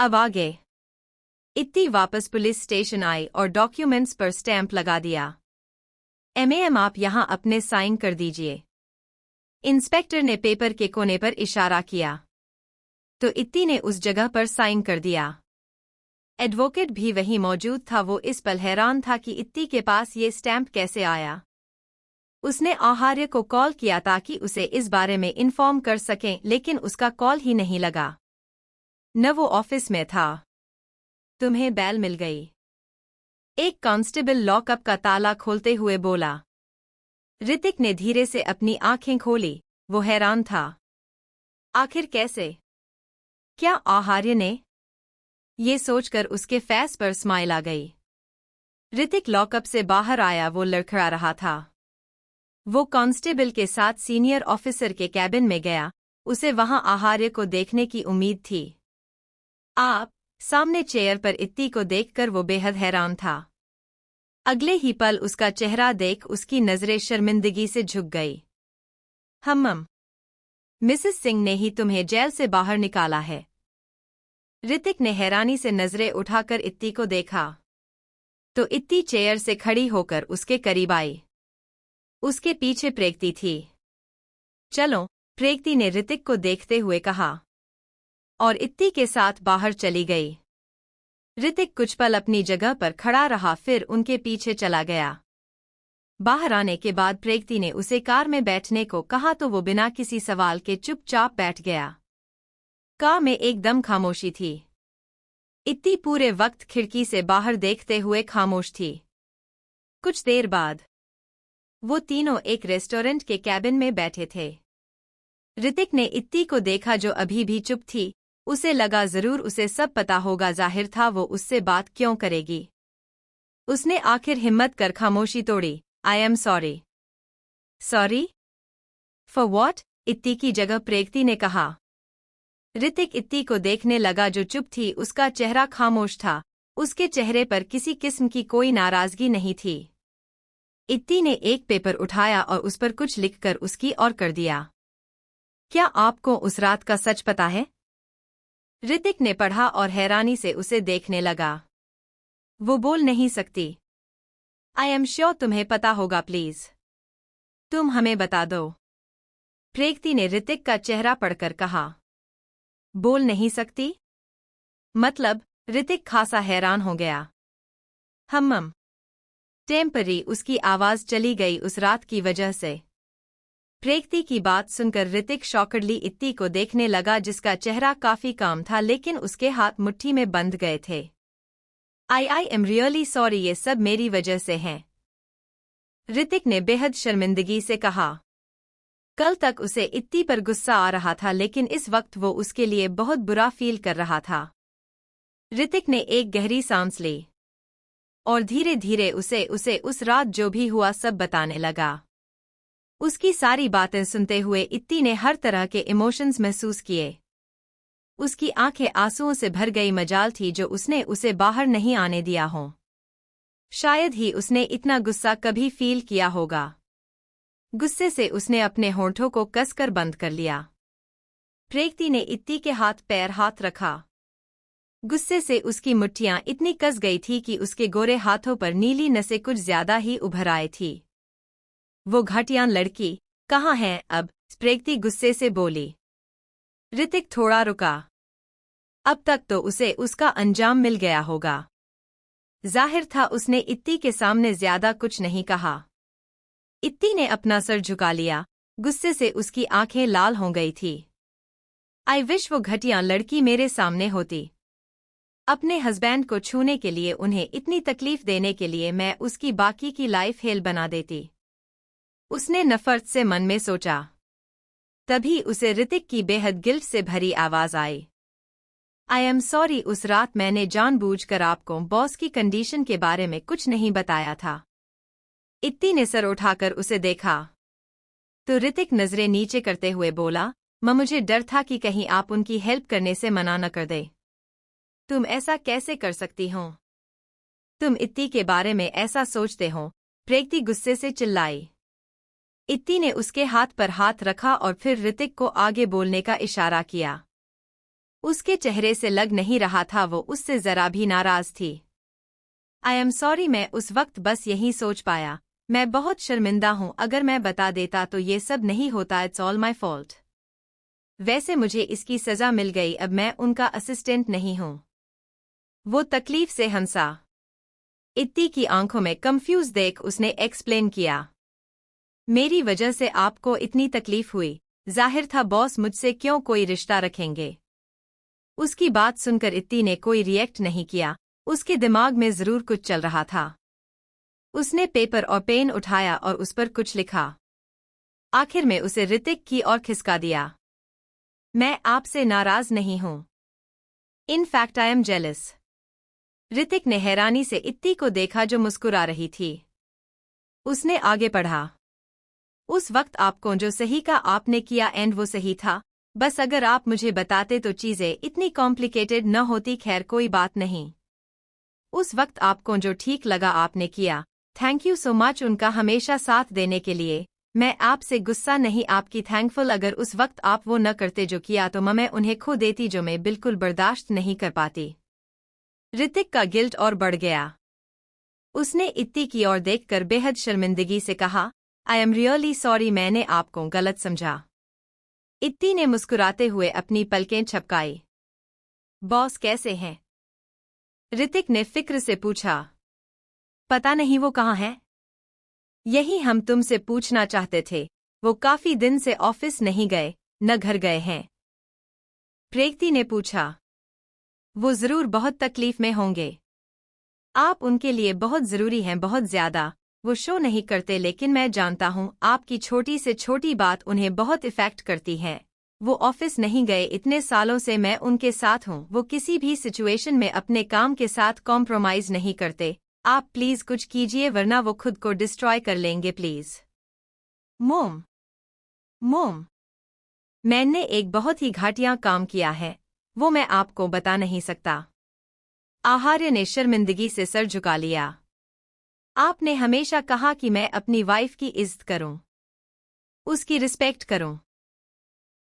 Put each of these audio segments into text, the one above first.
अब आगे। इत्ती वापस पुलिस स्टेशन आई और डॉक्यूमेंट्स पर स्टैंप लगा दिया। मैम आप यहाँ अपने साइन कर दीजिए। इंस्पेक्टर ने पेपर के कोने पर इशारा किया तो इत्ती ने उस जगह पर साइन कर दिया। एडवोकेट भी वहीं मौजूद था। वो इस पल हैरान था कि इत्ती के पास ये स्टैंप कैसे आया। उसने आहार्य को कॉल किया ताकि उसे इस बारे में इन्फॉर्म कर सकें, लेकिन उसका कॉल ही नहीं लगा। न वो ऑफिस में था। तुम्हें बेल मिल गई, एक कांस्टेबल लॉकअप का ताला खोलते हुए बोला। ऋतिक ने धीरे से अपनी आंखें खोली। वो हैरान था। आखिर कैसे? क्या आहार्य ने? ये सोचकर उसके फेस पर स्माइल आ गई। ऋतिक लॉकअप से बाहर आया। वो लड़खड़ा रहा था। वो कांस्टेबल के साथ सीनियर ऑफिसर के कैबिन में गया। उसे वहां आहार्य को देखने की उम्मीद थी। आप सामने चेयर पर इत्ती को देखकर वो बेहद हैरान था। अगले ही पल उसका चेहरा देख उसकी नजरें शर्मिंदगी से झुक गई। मिसेस सिंह ने ही तुम्हें जेल से बाहर निकाला है। ऋतिक ने हैरानी से नजरें उठाकर इत्ती को देखा तो इत्ती चेयर से खड़ी होकर उसके करीब आई। उसके पीछे प्रेगती थी। चलो, प्रेगती ने ऋतिक को देखते हुए कहा और इत्ती के साथ बाहर चली गई। ऋतिक कुछ पल अपनी जगह पर खड़ा रहा, फिर उनके पीछे चला गया। बाहर आने के बाद प्रेगती ने उसे कार में बैठने को कहा तो वो बिना किसी सवाल के चुपचाप बैठ गया। कार में एकदम खामोशी थी। इत्ती पूरे वक्त खिड़की से बाहर देखते हुए खामोश थी। कुछ देर बाद वो तीनों एक रेस्टोरेंट के कैबिन में बैठे थे। ऋतिक ने इत्ती को देखा जो अभी भी चुप थी। उसे लगा जरूर उसे सब पता होगा। जाहिर था वो उससे बात क्यों करेगी। उसने आखिर हिम्मत कर खामोशी तोड़ी। I am sorry. Sorry for what? इत्ती की जगह प्रेगती ने कहा। ऋतिक इत्ती को देखने लगा जो चुप थी। उसका चेहरा खामोश था। उसके चेहरे पर किसी किस्म की कोई नाराजगी नहीं थी। इत्ती ने एक पेपर उठाया और उस पर कुछ लिखकर उसकी ओर कर दिया। क्या आपको उस रात का सच पता है? ऋतिक ने पढ़ा और हैरानी से उसे देखने लगा। वो बोल नहीं सकती। आई एम श्योर तुम्हें पता होगा, प्लीज तुम हमें बता दो। प्रेगती ने ऋतिक का चेहरा पढ़कर कहा। बोल नहीं सकती मतलब? ऋतिक खासा हैरान हो गया। टेम्परी उसकी आवाज चली गई उस रात की वजह से। प्रेगती की बात सुनकर ऋतिक शॉकर्डली इत्ती को देखने लगा जिसका चेहरा काफी काम था लेकिन उसके हाथ मुट्ठी में बंध गए थे। आई एम रियली सॉरी, ये सब मेरी वजह से है। ऋतिक ने बेहद शर्मिंदगी से कहा। कल तक उसे इत्ती पर गुस्सा आ रहा था लेकिन इस वक्त वो उसके लिए बहुत बुरा फील कर रहा था। ऋतिक ने एक गहरी सांस ली और धीरे धीरे उसे उस रात जो भी हुआ सब बताने लगा। उसकी सारी बातें सुनते हुए इत्ती ने हर तरह के इमोशंस महसूस किए। उसकी आंखें आंसुओं से भर गई। मजाल थी जो उसने उसे बाहर नहीं आने दिया हो। शायद ही उसने इतना गुस्सा कभी फील किया होगा। गुस्से से उसने अपने होंठों को कसकर बंद कर लिया। प्रेगती ने इत्ती के हाथ रखा। गुस्से से उसकी मुट्ठियां इतनी कस गई थी कि उसके गोरे हाथों पर नीली नसें कुछ ज्यादा ही उभर आई थी। वो घटिया लड़की कहाँ है अब? प्रेगती गुस्से से बोली। ऋतिक थोड़ा रुका। अब तक तो उसे उसका अंजाम मिल गया होगा। जाहिर था उसने इत्ती के सामने ज्यादा कुछ नहीं कहा। इत्ती ने अपना सर झुका लिया। गुस्से से उसकी आंखें लाल हो गई थी। आई विश वो घटिया लड़की मेरे सामने होती। अपने हस्बैंड को छूने के लिए, उन्हें इतनी तकलीफ देने के लिए मैं उसकी बाकी की लाइफ हेल बना देती। उसने नफरत से मन में सोचा। तभी उसे ऋतिक की बेहद गिल्ट से भरी आवाज आई। आई एम सॉरी, उस रात मैंने जानबूझकर आपको बॉस की कंडीशन के बारे में कुछ नहीं बताया था। इत्ती ने सर उठाकर उसे देखा तो ऋतिक नजरें नीचे करते हुए बोला, मुझे डर था कि कहीं आप उनकी हेल्प करने से मना न कर दे। तुम ऐसा कैसे कर सकती हो? तुम इत्ती के बारे में ऐसा सोचते हो? प्रेगती गुस्से से चिल्लाई। इत्ती ने उसके हाथ पर हाथ रखा और फिर ऋतिक को आगे बोलने का इशारा किया। उसके चेहरे से लग नहीं रहा था वो उससे जरा भी नाराज थी। आई एम सॉरी, मैं उस वक्त बस यही सोच पाया। मैं बहुत शर्मिंदा हूँ, अगर मैं बता देता तो ये सब नहीं होता। It's all my fault. वैसे मुझे इसकी सजा मिल गई, अब मैं उनका असिस्टेंट नहीं हूँ। वो तकलीफ से हंसा। इत्ती की आंखों में कंफ्यूज देख उसने एक्सप्लेन किया, मेरी वजह से आपको इतनी तकलीफ हुई। जाहिर था बॉस मुझसे क्यों कोई रिश्ता रखेंगे। उसकी बात सुनकर इत्ती ने कोई रिएक्ट नहीं किया। उसके दिमाग में जरूर कुछ चल रहा था। उसने पेपर और पेन उठाया और उस पर कुछ लिखा। आखिर में उसे ऋतिक की ओर खिसका दिया। मैं आपसे नाराज नहीं हूं। In fact I am jealous. Hrithik ने हैरानी से इत्ती को देखा जो मुस्कुरा रही थी। उसने आगे पढ़ा, उस वक्त आपको जो सही का आपने किया एंड वो सही था। बस अगर आप मुझे बताते तो चीजें इतनी कॉम्प्लिकेटेड न होती। खैर कोई बात नहीं। उस वक्त आपको जो ठीक लगा आपने किया। थैंक यू सो मच उनका हमेशा साथ देने के लिए। मैं आपसे गुस्सा नहीं, आपकी थैंकफुल। अगर उस वक्त आप वो न करते जो किया तो मैं उन्हें खो देती, जो मैं बिल्कुल बर्दाश्त नहीं कर पाती। ऋतिक का गिल्ट और बढ़ गया। उसने इत्ती की ओर देखकर बेहद शर्मिंदगी से कहा, आई एम रियली सॉरी, मैंने आपको गलत समझा। इत्ती ने मुस्कुराते हुए अपनी पलकें झपकाई। बॉस कैसे हैं? ऋतिक ने फिक्र से पूछा। पता नहीं वो कहाँ है। यही हम तुमसे पूछना चाहते थे। वो काफी दिन से ऑफिस नहीं गए, न घर गए हैं। प्रेक्ति ने पूछा। वो जरूर बहुत तकलीफ में होंगे। आप उनके लिए बहुत जरूरी हैं, बहुत ज्यादा। वो शो नहीं करते, लेकिन मैं जानता हूँ आपकी छोटी से छोटी बात उन्हें बहुत इफेक्ट करती है। वो ऑफिस नहीं गए इतने सालों से, मैं उनके साथ हूँ। वो किसी भी सिचुएशन में अपने काम के साथ कॉम्प्रोमाइज नहीं करते। आप प्लीज कुछ कीजिए वरना वो खुद को डिस्ट्रॉय कर लेंगे, प्लीज। मोम, मैंने एक बहुत ही घटिया काम किया है, वो मैं आपको बता नहीं सकता। आहार्य ने शर्मिंदगी से सर झुका लिया। आपने हमेशा कहा कि मैं अपनी वाइफ की इज्जत करूं, उसकी रिस्पेक्ट करूं।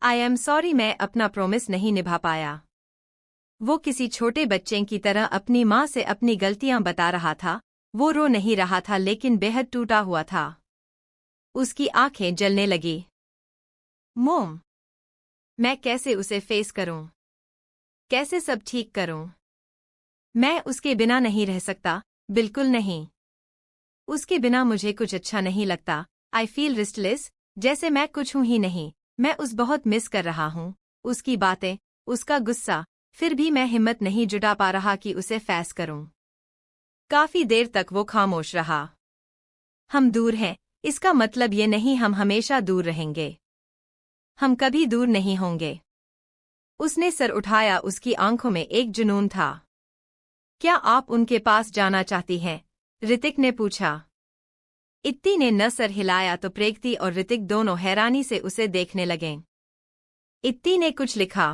आई एम सॉरी, मैं अपना प्रॉमिस नहीं निभा पाया। वो किसी छोटे बच्चे की तरह अपनी माँ से अपनी गलतियां बता रहा था। वो रो नहीं रहा था, लेकिन बेहद टूटा हुआ था। उसकी आंखें जलने लगी। मोम, मैं कैसे उसे फेस करूं? कैसे सब ठीक करूं? मैं उसके बिना नहीं रह सकता, बिल्कुल नहीं। उसके बिना मुझे कुछ अच्छा नहीं लगता। आई फील रेस्टलेस, जैसे मैं कुछ हूं ही नहीं। मैं उस बहुत मिस कर रहा हूं, उसकी बातें, उसका गुस्सा। फिर भी मैं हिम्मत नहीं जुटा पा रहा कि उसे फेस करूं। काफी देर तक वो खामोश रहा। हम दूर हैं, इसका मतलब ये नहीं हम हमेशा दूर रहेंगे। हम कभी दूर नहीं होंगे। उसने सर उठाया, उसकी आंखों में एक जुनून था। क्या आप उनके पास जाना चाहती हैं? ऋतिक ने पूछा। इत्ती ने न सर हिलाया तो प्रेक्ति और ऋतिक दोनों हैरानी से उसे देखने लगे। इत्ती ने कुछ लिखा।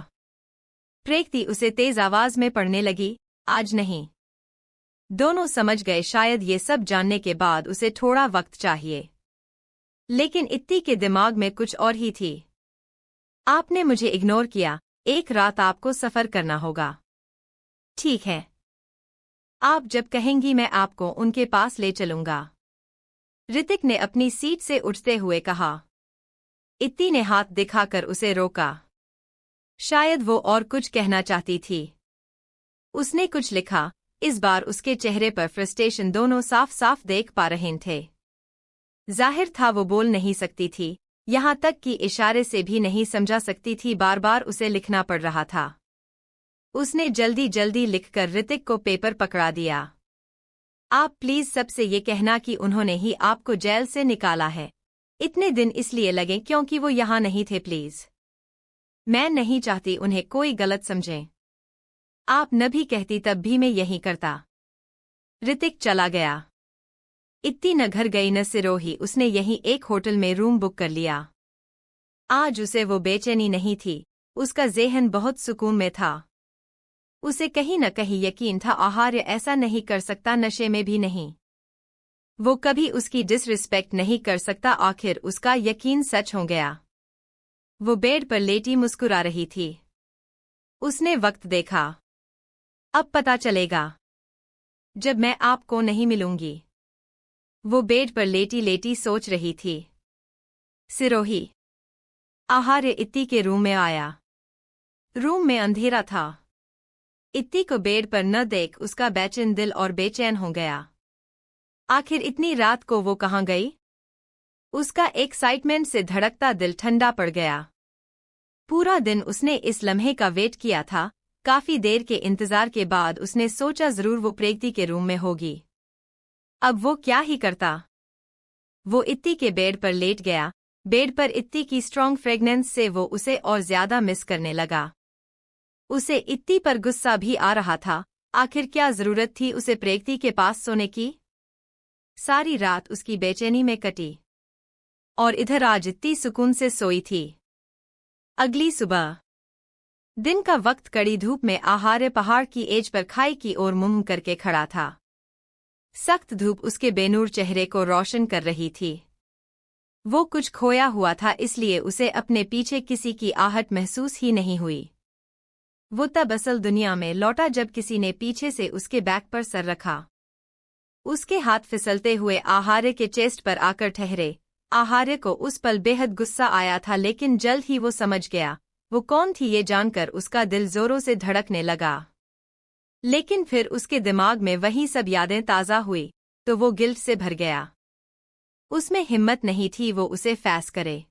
प्रेक्ति उसे तेज आवाज में पढ़ने लगी, आज नहीं। दोनों समझ गए शायद ये सब जानने के बाद उसे थोड़ा वक्त चाहिए, लेकिन इत्ती के दिमाग में कुछ और ही थी। आपने मुझे इग्नोर किया, एक रात आपको सफर करना होगा। ठीक है, आप जब कहेंगी मैं आपको उनके पास ले चलूंगा। ऋतिक ने अपनी सीट से उठते हुए कहा। इत्ती ने हाथ दिखाकर उसे रोका। शायद वो और कुछ कहना चाहती थी। उसने कुछ लिखा। इस बार उसके चेहरे पर फ्रस्ट्रेशन दोनों साफ साफ देख पा रहे थे। जाहिर था वो बोल नहीं सकती थी, यहां तक कि इशारे से भी नहीं समझा सकती थी। बार बार उसे लिखना पड़ रहा था। उसने जल्दी जल्दी लिखकर ऋतिक को पेपर पकड़ा दिया। आप प्लीज सबसे ये कहना कि उन्होंने ही आपको जेल से निकाला है। इतने दिन इसलिए लगे क्योंकि वो यहाँ नहीं थे, प्लीज। मैं नहीं चाहती उन्हें कोई गलत समझे। आप न भी कहती तब भी मैं यही करता। ऋतिक चला गया। इत्ती न घर गई न सिरोही। उसने यहीं एक होटल में रूम बुक कर लिया। आज उसे वो बेचैनी नहीं थी, उसका ज़ेहन बहुत सुकून में था। उसे कहीं न कहीं यकीन था आहार्य ऐसा नहीं कर सकता, नशे में भी नहीं। वो कभी उसकी डिसरिस्पेक्ट नहीं कर सकता। आखिर उसका यकीन सच हो गया। वो बेड पर लेटी मुस्कुरा रही थी। उसने वक्त देखा। अब पता चलेगा जब मैं आपको नहीं मिलूंगी। वो बेड पर लेटी लेटी सोच रही थी। सिरोही। आहार्य इत्ती के रूम में आया। रूम में अंधेरा था। इत्ती को बेड पर न देख उसका बेचैन दिल और बेचैन हो गया। आखिर इतनी रात को वो कहाँ गई? उसका एक्साइटमेंट से धड़कता दिल ठंडा पड़ गया। पूरा दिन उसने इस लम्हे का वेट किया था। काफी देर के इंतजार के बाद उसने सोचा जरूर वो प्रेगती के रूम में होगी। अब वो क्या ही करता। वो इत्ती के बेड पर लेट गया। बेड पर इत्ती की स्ट्रॉन्ग फ्रेगनेंस से वो उसे और ज्यादा मिस करने लगा। उसे इत्ती पर गुस्सा भी आ रहा था। आखिर क्या जरूरत थी उसे प्रेगती के पास सोने की? सारी रात उसकी बेचैनी में कटी और इधर आज इत्ती सुकून से सोई थी। अगली सुबह दिन का वक्त कड़ी धूप में आहार्य पहाड़ की एज पर खाई की ओर मुंह करके खड़ा था। सख्त धूप उसके बेनूर चेहरे को रोशन कर रही थी। वो कुछ खोया हुआ था इसलिए उसे अपने पीछे किसी की आहट महसूस ही नहीं हुई। वो तब असल दुनिया में लौटा जब किसी ने पीछे से उसके बैक पर सर रखा। उसके हाथ फिसलते हुए आहार्य के चेस्ट पर आकर ठहरे। आहार्य को उस पल बेहद गुस्सा आया था लेकिन जल्द ही वो समझ गया वो कौन थी। ये जानकर उसका दिल जोरों से धड़कने लगा। लेकिन फिर उसके दिमाग में वही सब यादें ताज़ा हुई तो वो गिल्ट से भर गया। उसमें हिम्मत नहीं थी वो उसे फैस करे।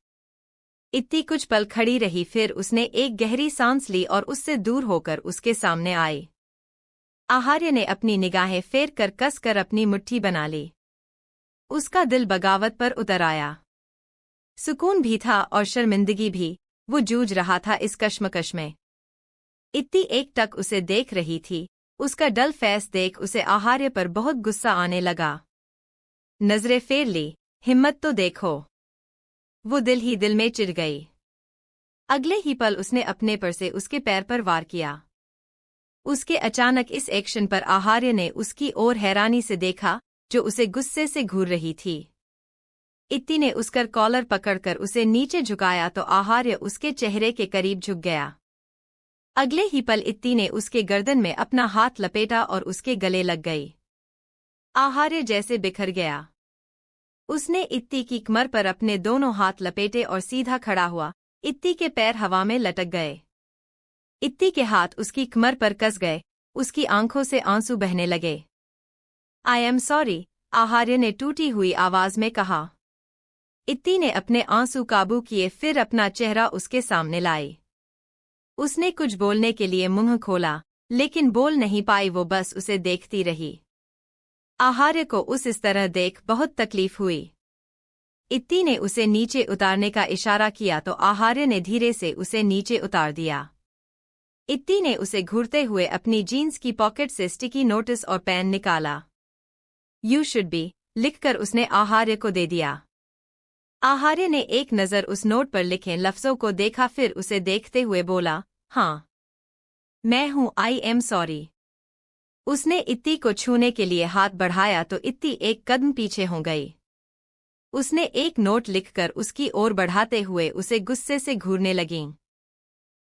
इत्ती कुछ पल खड़ी रही फिर उसने एक गहरी सांस ली और उससे दूर होकर उसके सामने आई। आहार्य ने अपनी निगाहें फेर कर कस कर अपनी मुट्ठी बना ली। उसका दिल बगावत पर उतर आया। सुकून भी था और शर्मिंदगी भी। वो जूझ रहा था इस कश्मकश में। इत्ती एकटक उसे देख रही थी। उसका डल फेस देख उसे आहार्य पर बहुत गुस्सा आने लगा। नजरें फेर ली। हिम्मत तो देखो। वो दिल ही दिल में चिढ़ गई। अगले ही पल उसने अपने पर से उसके पैर पर वार किया। उसके अचानक इस एक्शन पर आहार्य ने उसकी ओर हैरानी से देखा जो उसे गुस्से से घूर रही थी। इत्ती ने उसका कॉलर पकड़कर उसे नीचे झुकाया तो आहार्य उसके चेहरे के करीब झुक गया। अगले ही पल इत्ती ने उसके गर्दन में अपना हाथ लपेटा और उसके गले लग गई। आहार्य जैसे बिखर गया। उसने इत्ती की कमर पर अपने दोनों हाथ लपेटे और सीधा खड़ा हुआ। इत्ती के पैर हवा में लटक गए। इत्ती के हाथ उसकी कमर पर कस गए। उसकी आंखों से आंसू बहने लगे। आई एम सॉरी, आहार्य ने टूटी हुई आवाज में कहा। इत्ती ने अपने आंसू काबू किए फिर अपना चेहरा उसके सामने लाई। उसने कुछ बोलने के लिए मुंह खोला लेकिन बोल नहीं पाई। वो बस उसे देखती रही। आहार्य को इस तरह देख बहुत तकलीफ हुई। इत्ती ने उसे नीचे उतारने का इशारा किया तो आहार्य ने धीरे से उसे नीचे उतार दिया। इत्ती ने उसे घूरते हुए अपनी जीन्स की पॉकेट से स्टिकी नोटिस और पेन निकाला। यू शुड बी लिखकर उसने आहार्य को दे दिया। आहार्य ने एक नज़र उस नोट पर लिखे लफ्ज़ों को देखा फिर उसे देखते हुए बोला, हाँ मैं हूँ, आई एम सॉरी। उसने इत्ती को छूने के लिए हाथ बढ़ाया तो इत्ती एक कदम पीछे हो गई। उसने एक नोट लिखकर उसकी ओर बढ़ाते हुए उसे गुस्से से घूरने लगीं।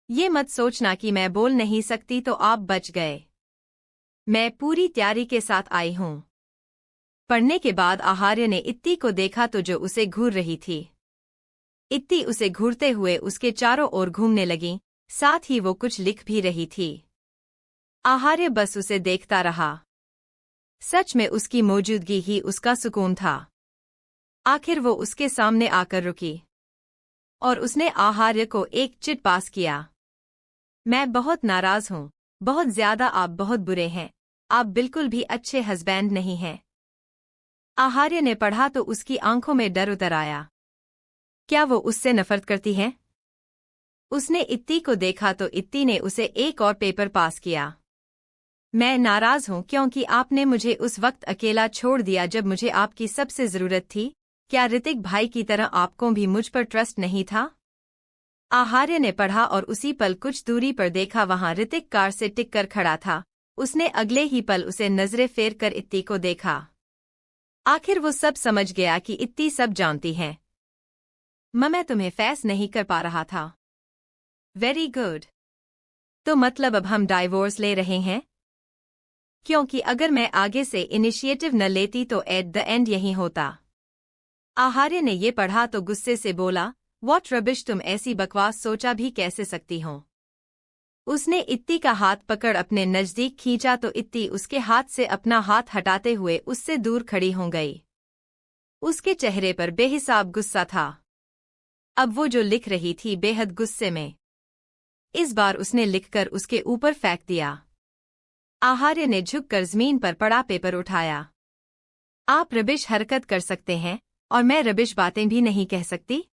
ये मत सोचना कि मैं बोल नहीं सकती तो आप बच गए। मैं पूरी तैयारी के साथ आई हूँ। पढ़ने के बाद आहार्य ने इत्ती को देखा तो जो उसे घूर रही थी। इत्ती उसे घूरते हुए उसके चारों ओर घूमने लगी। साथ ही वो कुछ लिख भी रही थी। आहार्य बस उसे देखता रहा। सच में उसकी मौजूदगी ही उसका सुकून था। आखिर वो उसके सामने आकर रुकी और उसने आहार्य को एक चिट पास किया। मैं बहुत नाराज हूँ, बहुत ज्यादा। आप बहुत बुरे हैं। आप बिल्कुल भी अच्छे हस्बैंड नहीं हैं। आहार्य ने पढ़ा तो उसकी आंखों में डर उतर आया। क्या वो उससे नफरत करती है? उसने इत्ती को देखा तो इत्ती ने उसे एक और पेपर पास किया। मैं नाराज हूँ क्योंकि आपने मुझे उस वक्त अकेला छोड़ दिया जब मुझे आपकी सबसे जरूरत थी। क्या ऋतिक भाई की तरह आपको भी मुझ पर ट्रस्ट नहीं था? आहार्य ने पढ़ा और उसी पल कुछ दूरी पर देखा वहां ऋतिक कार से टिक कर खड़ा था। उसने अगले ही पल उसे नजरें फेर कर इत्ती को देखा। आखिर वो सब समझ गया कि इत्ती सब जानती है। मैं तुम्हें फैस नहीं कर पा रहा था। Very good. तो मतलब अब हम डाइवोर्स ले रहे हैं? क्योंकि अगर मैं आगे से इनिशिएटिव न लेती तो एट द एंड यही होता। आहार्य ने ये पढ़ा तो गुस्से से बोला, व्हाट रबिश, तुम ऐसी बकवास सोचा भी कैसे सकती हो। उसने इत्ती का हाथ पकड़ अपने नजदीक खींचा तो इत्ती उसके हाथ से अपना हाथ हटाते हुए उससे दूर खड़ी हो गई। उसके चेहरे पर बेहिसाब गुस्सा था। अब वो जो लिख रही थी बेहद गुस्से में। इस बार उसने लिखकर उसके ऊपर फेंक दिया। आहार्य ने झुककर जमीन पर पड़ा पेपर उठाया। आप रबिश हरकत कर सकते हैं और मैं रबिश बातें भी नहीं कह सकती?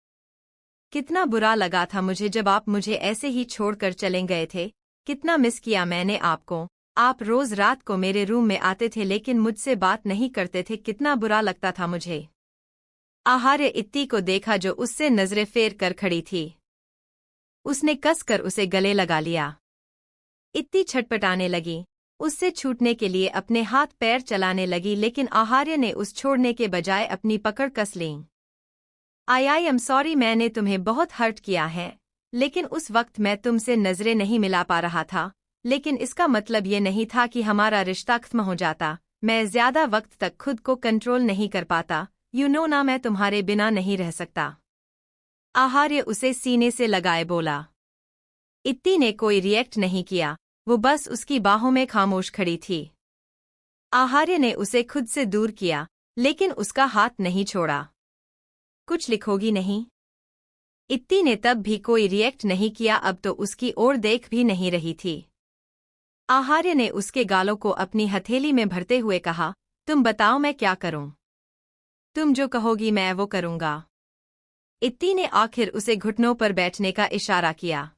कितना बुरा लगा था मुझे जब आप मुझे ऐसे ही छोड़कर चले गए थे। कितना मिस किया मैंने आपको। आप रोज रात को मेरे रूम में आते थे लेकिन मुझसे बात नहीं करते थे। कितना बुरा लगता था मुझे। आहार्य इत्ती को देखा जो उससे नजरें फेर कर खड़ी थी। उसने कसकर उसे गले लगा लिया। इत्ती छटपटाने लगी। उससे छूटने के लिए अपने हाथ पैर चलाने लगी लेकिन आहार्य ने उस छोड़ने के बजाय अपनी पकड़ कस ली। आई एम सॉरी, मैंने तुम्हें बहुत हर्ट किया है, लेकिन उस वक्त मैं तुमसे नजरें नहीं मिला पा रहा था। लेकिन इसका मतलब ये नहीं था कि हमारा रिश्ता खत्म हो जाता। मैं ज्यादा वक्त तक खुद को कंट्रोल नहीं कर पाता। यू नो ना, मैं तुम्हारे बिना नहीं रह सकता। आहार्य उसे सीने से लगाए बोला। इत्ती ने कोई रिएक्ट नहीं किया। वो बस उसकी बाहों में खामोश खड़ी थी। आहार्य ने उसे खुद से दूर किया लेकिन उसका हाथ नहीं छोड़ा। कुछ लिखोगी नहीं? इत्ती ने तब भी कोई रिएक्ट नहीं किया। अब तो उसकी ओर देख भी नहीं रही थी। आहार्य ने उसके गालों को अपनी हथेली में भरते हुए कहा, तुम बताओ मैं क्या करूं? तुम जो कहोगी मैं वो करूंगा। इत्ती ने आखिर उसे घुटनों पर बैठने का इशारा किया।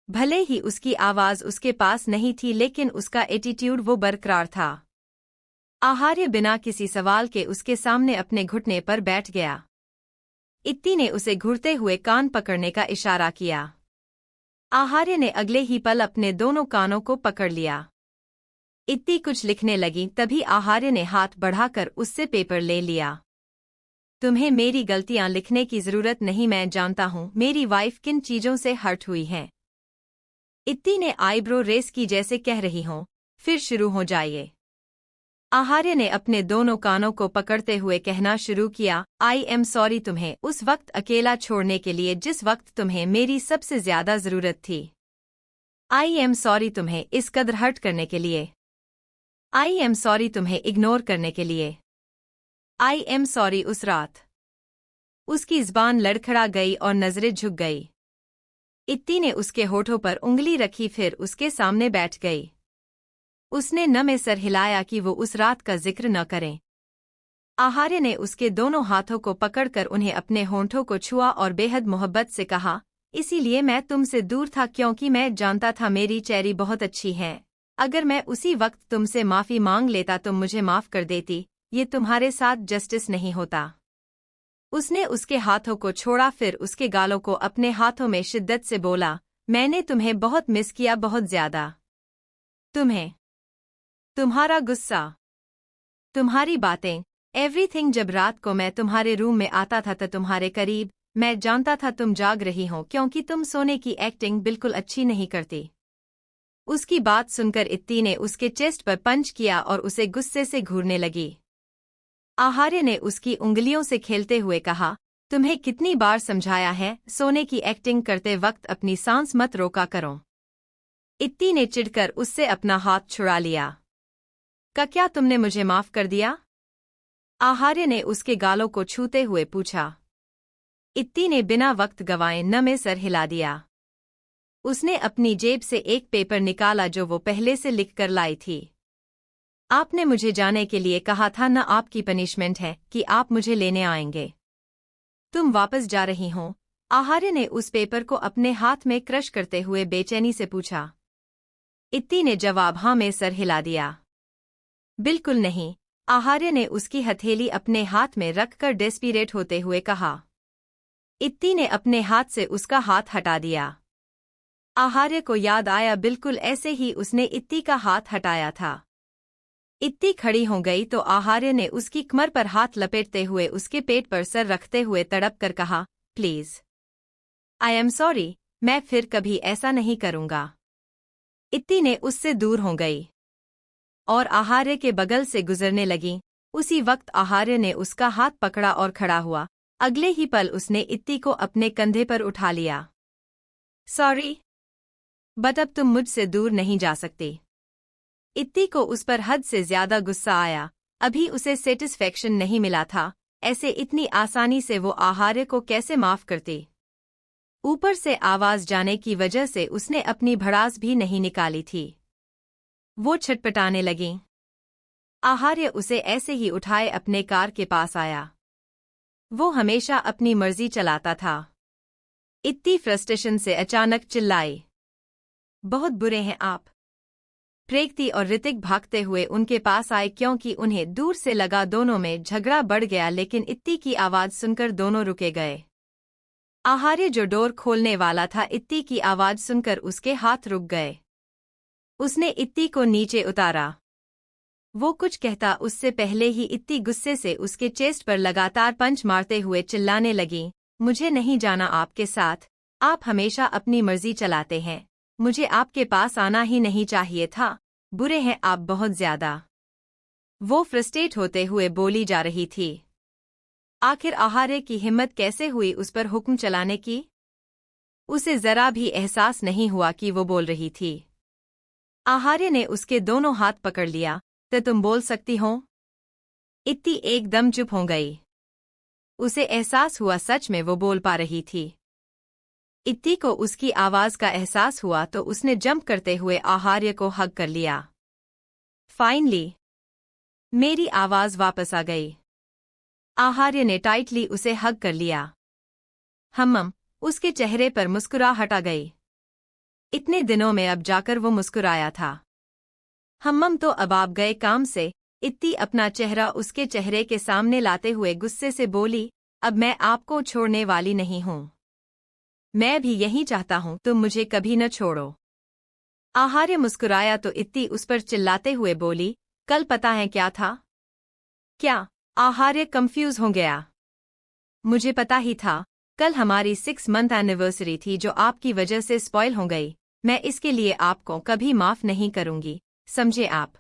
भले ही उसकी आवाज उसके पास नहीं थी लेकिन उसका एटीट्यूड वो बरकरार था। आहार्य बिना किसी सवाल के उसके सामने अपने घुटने पर बैठ गया। इत्ती ने उसे घूरते हुए कान पकड़ने का इशारा किया। आहार्य ने अगले ही पल अपने दोनों कानों को पकड़ लिया। इत्ती कुछ लिखने लगी तभी आहार्य ने हाथ बढ़ाकर उससे पेपर ले लिया। तुम्हें मेरी गलतियां लिखने की जरूरत नहीं, मैं जानता हूं मेरी वाइफ किन चीजों से हर्ट हुई है। इत्ती ने आईब्रो रेस की जैसे कह रही हो, फिर शुरू हो जाइए। आहार्य ने अपने दोनों कानों को पकड़ते हुए कहना शुरू किया, आई एम सॉरी तुम्हें उस वक्त अकेला छोड़ने के लिए जिस वक्त तुम्हें मेरी सबसे ज्यादा जरूरत थी। आई एम सॉरी तुम्हें इस कदर हर्ट करने के लिए। आई एम सॉरी तुम्हें इग्नोर करने के लिए। आई एम सॉरी उस रात। उसकी जुबान लड़खड़ा गई और नजरें झुक गई। इत्ती ने उसके होठों पर उंगली रखी फिर उसके सामने बैठ गई। उसने न में सर हिलाया कि वो उस रात का जिक्र न करें। आहार्य ने उसके दोनों हाथों को पकड़कर उन्हें अपने होंठों को छुआ और बेहद मोहब्बत से कहा, इसीलिए मैं तुमसे दूर था क्योंकि मैं जानता था मेरी चेरी बहुत अच्छी है। अगर मैं उसी वक्त तुमसे माफी मांग लेता तुम मुझे माफ कर देती। ये तुम्हारे साथ जस्टिस नहीं होता। उसने उसके हाथों को छोड़ा फिर उसके गालों को अपने हाथों में शिद्दत से बोला, मैंने तुम्हें बहुत मिस किया, बहुत ज्यादा। तुम्हें, तुम्हारा गुस्सा, तुम्हारी बातें, एवरीथिंग। जब रात को मैं तुम्हारे रूम में आता था तो तुम्हारे करीब, मैं जानता था तुम जाग रही हो क्योंकि तुम सोने की एक्टिंग बिल्कुल अच्छी नहीं करती। उसकी बात सुनकर इत्ती ने उसके चेस्ट पर पंच किया और उसे गुस्से से घूरने लगी। आहार्य ने उसकी उंगलियों से खेलते हुए कहा, तुम्हें कितनी बार समझाया है, सोने की एक्टिंग करते वक्त अपनी सांस मत रोका करो। इत्ती ने चिढ़कर उससे अपना हाथ छुड़ा लिया। क्या तुमने मुझे माफ कर दिया? आहार्य ने उसके गालों को छूते हुए पूछा। इत्ती ने बिना वक्त गवाए न में सर हिला दिया। उसने अपनी जेब से एक पेपर निकाला जो वो पहले से लिखकर लाई थी। आपने मुझे जाने के लिए कहा था न, आपकी पनिशमेंट है कि आप मुझे लेने आएंगे। तुम वापस जा रही हो? आहार्य ने उस पेपर को अपने हाथ में क्रश करते हुए बेचैनी से पूछा। इत्ती ने जवाब हाँ में सर हिला दिया। बिल्कुल नहीं, आहार्य ने उसकी हथेली अपने हाथ में रखकर डेस्पीरेट होते हुए कहा। इत्ती ने अपने हाथ से उसका हाथ हटा दिया। आहार्य को याद आया बिल्कुल ऐसे ही उसने इत्ती का हाथ हटाया था। इत्ती खड़ी हो गई तो आहार्य ने उसकी कमर पर हाथ लपेटते हुए उसके पेट पर सर रखते हुए तड़प कर कहा, प्लीज, आई एम सॉरी, मैं फिर कभी ऐसा नहीं करूंगा। इत्ती ने उससे दूर हो गई और आहार्य के बगल से गुजरने लगी। उसी वक्त आहार्य ने उसका हाथ पकड़ा और खड़ा हुआ। अगले ही पल उसने इत्ती को अपने कंधे पर उठा लिया। सॉरी, बट अब तुम मुझसे दूर नहीं जा सकती। इत्ती को उस पर हद से ज्यादा गुस्सा आया। अभी उसे सेटिस्फैक्शन नहीं मिला था, ऐसे इतनी आसानी से वो आहार्य को कैसे माफ करती। ऊपर से आवाज जाने की वजह से उसने अपनी भड़ास भी नहीं निकाली थी। वो छटपटाने लगी। आहार्य उसे ऐसे ही उठाए अपने कार के पास आया। वो हमेशा अपनी मर्जी चलाता था। इत्ती फ्रस्ट्रेशन से अचानक चिल्लाई, बहुत बुरे हैं आप। प्रेक्ति और ऋतिक भागते हुए उनके पास आए क्योंकि उन्हें दूर से लगा दोनों में झगड़ा बढ़ गया, लेकिन इत्ती की आवाज सुनकर दोनों रुके गए। आहार्य जो डोर खोलने वाला था, इत्ती की आवाज सुनकर उसके हाथ रुक गए। उसने इत्ती को नीचे उतारा। वो कुछ कहता उससे पहले ही इत्ती गुस्से से उसके चेस्ट पर लगातार पंच मारते हुए चिल्लाने लगी, मुझे नहीं जाना आपके साथ, आप हमेशा अपनी मर्जी चलाते हैं, मुझे आपके पास आना ही नहीं चाहिए था, बुरे हैं आप बहुत ज्यादा। वो फ्रस्ट्रेट होते हुए बोली जा रही थी। आखिर आहार्य की हिम्मत कैसे हुई उस पर हुक्म चलाने की? उसे जरा भी एहसास नहीं हुआ कि वो बोल रही थी। आहार्य ने उसके दोनों हाथ पकड़ लिया, तो तुम बोल सकती हो? इत्ती एकदम चुप हो गई। उसे एहसास हुआ सच में वो बोल पा रही थी। इत्ती को उसकी आवाज का एहसास हुआ तो उसने जंप करते हुए आहार्य को हग कर लिया। फाइनली मेरी आवाज वापस आ गई। आहार्य ने टाइटली उसे हग कर लिया। उसके चेहरे पर मुस्कुराहट आ गई। इतने दिनों में अब जाकर वो मुस्कुराया था। तो अब आप गए काम से। इत्ती अपना चेहरा उसके चेहरे के सामने लाते हुए गुस्से से बोली, अब मैं आपको छोड़ने वाली नहीं हूं। मैं भी यही चाहता हूं, तुम मुझे कभी न छोड़ो। आहार्य मुस्कुराया तो इत्ती उस पर चिल्लाते हुए बोली, कल पता है क्या था? क्या? आहार्य कंफ्यूज हो गया। मुझे पता ही था, कल हमारी 6 मंथ एनिवर्सरी थी जो आपकी वजह से स्पॉइल हो गई। मैं इसके लिए आपको कभी माफ नहीं करूंगी, समझे आप?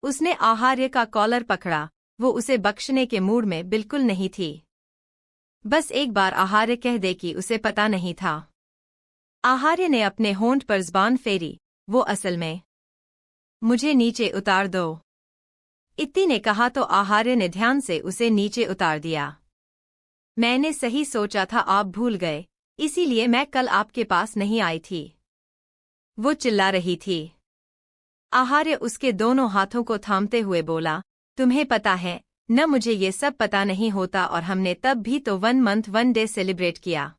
उसने आहार्य का कॉलर पकड़ा। वो उसे बख्शने के मूड में बिल्कुल नहीं थी। बस एक बार आहार्य कह दे कि उसे पता नहीं था। आहार्य ने अपने होंठ पर ज़बान फेरी, वो असल में। मुझे नीचे उतार दो, इत्ती ने कहा तो आहार्य ने ध्यान से उसे नीचे उतार दिया। मैंने सही सोचा था आप भूल गए, इसीलिए मैं कल आपके पास नहीं आई थी। वो चिल्ला रही थी। आहार्य उसके दोनों हाथों को थामते हुए बोला, तुम्हें पता है न, मुझे ये सब पता नहीं होता और हमने तब भी तो 1 मंथ 1 डे सेलिब्रेट किया।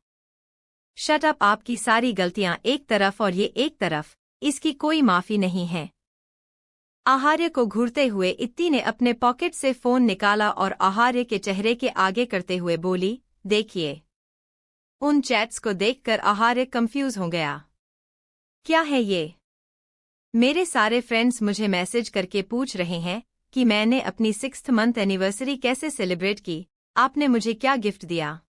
शट अप, आपकी सारी गलतियां एक तरफ और ये एक तरफ, इसकी कोई माफी नहीं है। आहार्य को घूरते हुए इत्ती ने अपने पॉकेट से फोन निकाला और आहार्य के चेहरे के आगे करते हुए बोली, देखिए। उन चैट्स को देखकर आहार्य कंफ्यूज हो गया। क्या है ये? मेरे सारे फ्रेंड्स मुझे मैसेज करके पूछ रहे हैं कि मैंने अपनी 6th मंथ एनिवर्सरी कैसे सेलिब्रेट की, आपने मुझे क्या गिफ्ट दिया?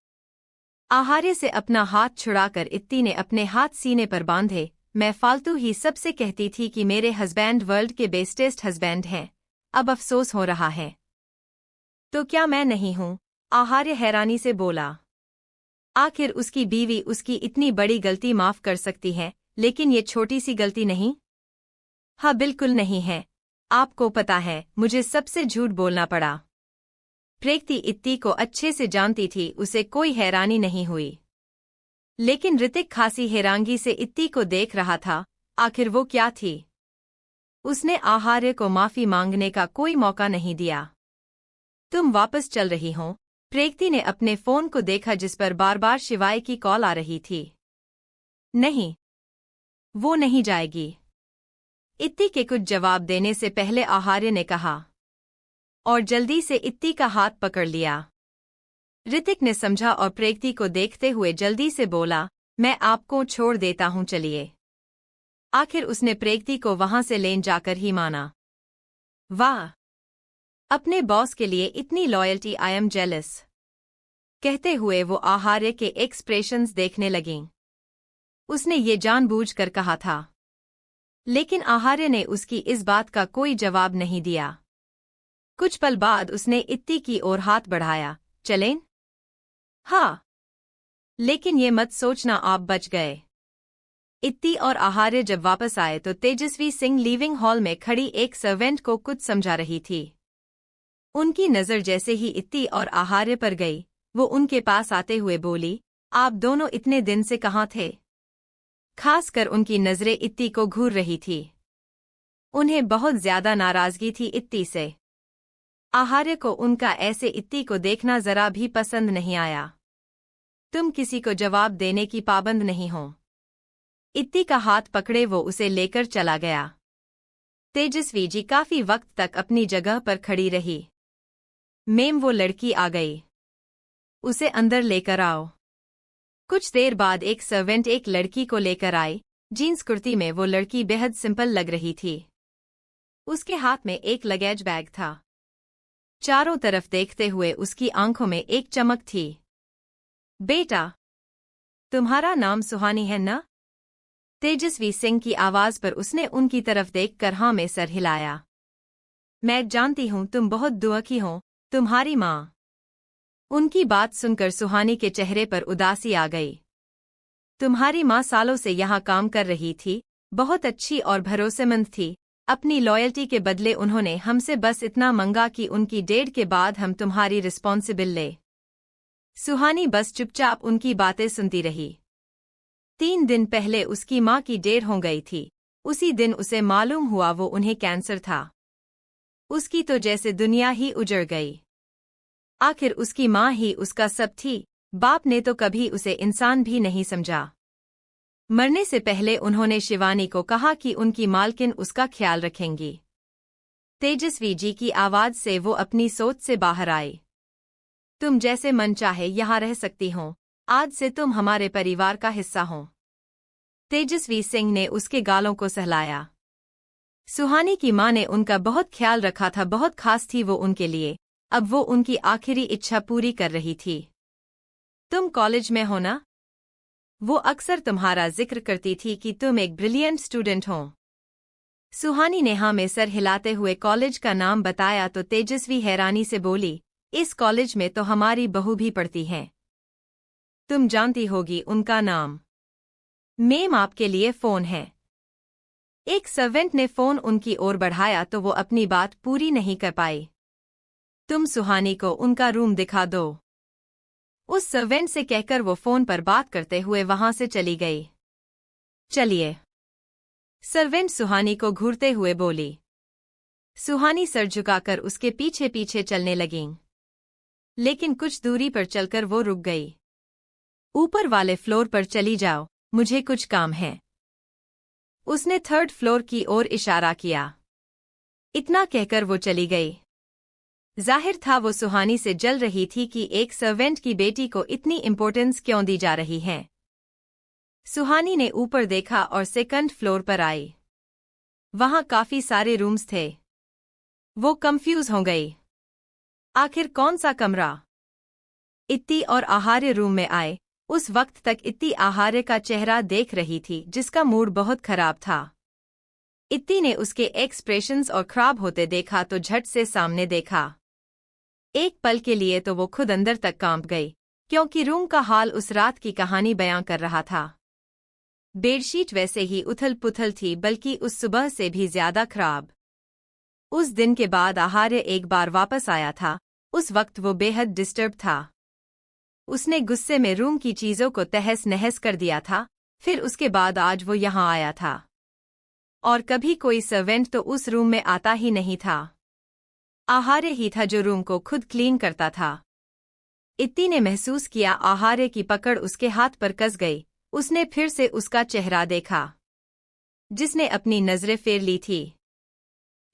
आहार्य से अपना हाथ छुड़ाकर इत्ती ने अपने हाथ सीने पर बांधे। मैं फालतू ही सबसे कहती थी कि मेरे हस्बैंड वर्ल्ड के बेस्टेस्ट हस्बैंड हैं, अब अफसोस हो रहा है। तो क्या मैं नहीं हूं? आहार्य हैरानी से बोला। आखिर उसकी बीवी उसकी इतनी बड़ी गलती माफ कर सकती है, लेकिन ये छोटी सी गलती नहीं? हाँ बिल्कुल नहीं है। आपको पता है, मुझे सबसे झूठ बोलना पड़ा। प्रेक्ति इत्ती को अच्छे से जानती थी, उसे कोई हैरानी नहीं हुई। लेकिन ऋतिक खासी हैरानगी से इत्ती को देख रहा था। आखिर वो क्या थी? उसने आहार्य को माफी मांगने का कोई मौका नहीं दिया। तुम वापस चल रही हो? प्रेक्ति ने अपने फोन को देखा जिस पर बार बार शिवाय की कॉल आ रही थी। नहीं, वो नहीं जाएगी, इत्ती के कुछ जवाब देने से पहले आहार्य ने कहा, और जल्दी से इत्ती का हाथ पकड़ लिया। ऋतिक ने समझा और प्रेक्ति को देखते हुए जल्दी से बोला, मैं आपको छोड़ देता हूं, चलिए। आखिर उसने प्रेक्ति को वहां से ले जाकर ही माना। वाह, अपने बॉस के लिए इतनी लॉयल्टी, आई एम जेलस। कहते हुए वो आहार्य के एक्सप्रेशंस देखने लगीं। उसने ये जानबूझकर कहा था। लेकिन आहार्य ने उसकी इस बात का कोई जवाब नहीं दिया। कुछ पल बाद उसने इत्ती की ओर हाथ बढ़ाया। चलें? हाँ। लेकिन ये मत सोचना आप बच गए। इत्ती और आहार्य जब वापस आए तो तेजस्वी सिंह लिविंग हॉल में खड़ी एक सर्वेंट को कुछ समझा रही थी। उनकी नज़र जैसे ही इत्ती और आहार्य पर गई, वो उनके पास आते हुए बोली, आप दोनों इतने दिन से कहाँ थे? खासकर उनकी नज़रें इत्ती को घूर रही थी। उन्हें बहुत ज्यादा नाराजगी थी इत्ती से। आहार्य को उनका ऐसे इत्ती को देखना जरा भी पसंद नहीं आया। तुम किसी को जवाब देने की पाबंद नहीं हो। इत्ती का हाथ पकड़े वो उसे लेकर चला गया। तेजस्वी जी काफी वक्त तक अपनी जगह पर खड़ी रही। मेम वो लड़की आ गई। उसे अंदर लेकर आओ। कुछ देर बाद एक सर्वेंट एक लड़की को लेकर आई। जीन्स कुर्ती में वो लड़की बेहद सिंपल लग रही थी। उसके हाथ में एक लगेज बैग था। चारों तरफ देखते हुए उसकी आंखों में एक चमक थी। बेटा, तुम्हारा नाम सुहानी है ना? तेजस्वी सिंह की आवाज पर उसने उनकी तरफ देखकर हाँ में सर हिलाया। मैं जानती हूँ तुम बहुत दुखी हो, तुम्हारी माँ। उनकी बात सुनकर सुहानी के चेहरे पर उदासी आ गई। तुम्हारी माँ सालों से यहाँ काम कर रही थी, बहुत अच्छी और भरोसेमंद थी। अपनी लॉयल्टी के बदले उन्होंने हमसे बस इतना मांगा कि उनकी डेट के बाद हम तुम्हारी रिस्पॉन्सिबिल ले। सुहानी बस चुपचाप उनकी बातें सुनती रही। 3 दिन पहले उसकी माँ की डेट हो गई थी। उसी दिन उसे मालूम हुआ वो उन्हें कैंसर था। उसकी तो जैसे दुनिया ही उजड़ गई। आखिर उसकी माँ ही उसका सब थी। बाप ने तो कभी उसे इंसान भी नहीं समझा। मरने से पहले उन्होंने शिवानी को कहा कि उनकी मालकिन उसका ख्याल रखेंगी। तेजस्वी जी की आवाज से वो अपनी सोच से बाहर आई। तुम जैसे मन चाहे यहाँ रह सकती हो, आज से तुम हमारे परिवार का हिस्सा हो। तेजस्वी सिंह ने उसके गालों को सहलाया। सुहानी की माँ ने उनका बहुत ख्याल रखा था, बहुत खास थी वो उनके लिए। अब वो उनकी आखिरी इच्छा पूरी कर रही थी। तुम कॉलेज में हो ना? वो अक्सर तुम्हारा जिक्र करती थी कि तुम एक ब्रिलियंट स्टूडेंट हो। सुहानी ने हाँ में सर हिलाते हुए कॉलेज का नाम बताया तो तेजस्वी हैरानी से बोली, इस कॉलेज में तो हमारी बहू भी पढ़ती है। तुम जानती होगी उनका नाम। मेम आपके लिए फोन है। एक सर्वेंट ने फोन उनकी ओर बढ़ाया तो वो अपनी बात पूरी नहीं कर पाई। तुम सुहानी को उनका रूम दिखा दो। उस सर्वेंट से कहकर वो फोन पर बात करते हुए वहां से चली गई। चलिए। सर्वेंट सुहानी को घूरते हुए बोली। सुहानी सर झुकाकर उसके पीछे पीछे चलने लगीं। लेकिन कुछ दूरी पर चलकर वो रुक गई। ऊपर वाले फ्लोर पर चली जाओ, मुझे कुछ काम है। उसने 3rd फ्लोर की ओर इशारा किया। इतना कहकर वो चली गई। जाहिर था वो सुहानी से जल रही थी कि एक सर्वेंट की बेटी को इतनी इम्पोर्टेंस क्यों दी जा रही है। सुहानी ने ऊपर देखा और 2nd फ्लोर पर आई। वहां काफी सारे रूम्स थे। वो कंफ्यूज हो गई। आखिर कौन सा कमरा? इत्ती और आहार्य रूम में आए। उस वक्त तक इत्ती आहार्य का चेहरा देख रही थी जिसका मूड बहुत खराब था। इत्ती ने उसके एक्सप्रेशंस और खराब होते देखा तो झट से सामने देखा। एक पल के लिए तो वो खुद अंदर तक कांप गई, क्योंकि रूम का हाल उस रात की कहानी बयां कर रहा था। बेडशीट वैसे ही उथल-पुथल थी, बल्कि उस सुबह से भी ज्यादा खराब। उस दिन के बाद आहार्य एक बार वापस आया था। उस वक्त वो बेहद डिस्टर्ब था। उसने गुस्से में रूम की चीजों को तहस-नहस कर दिया था। फिर उसके बाद आज वो यहाँ आया था। और कभी कोई सर्वेंट तो उस रूम में आता ही नहीं था। आहार्य ही था जो रूम को खुद क्लीन करता था। इत्ती ने महसूस किया आहार्य की पकड़ उसके हाथ पर कस गई। उसने फिर से उसका चेहरा देखा, जिसने अपनी नजरें फेर ली थी।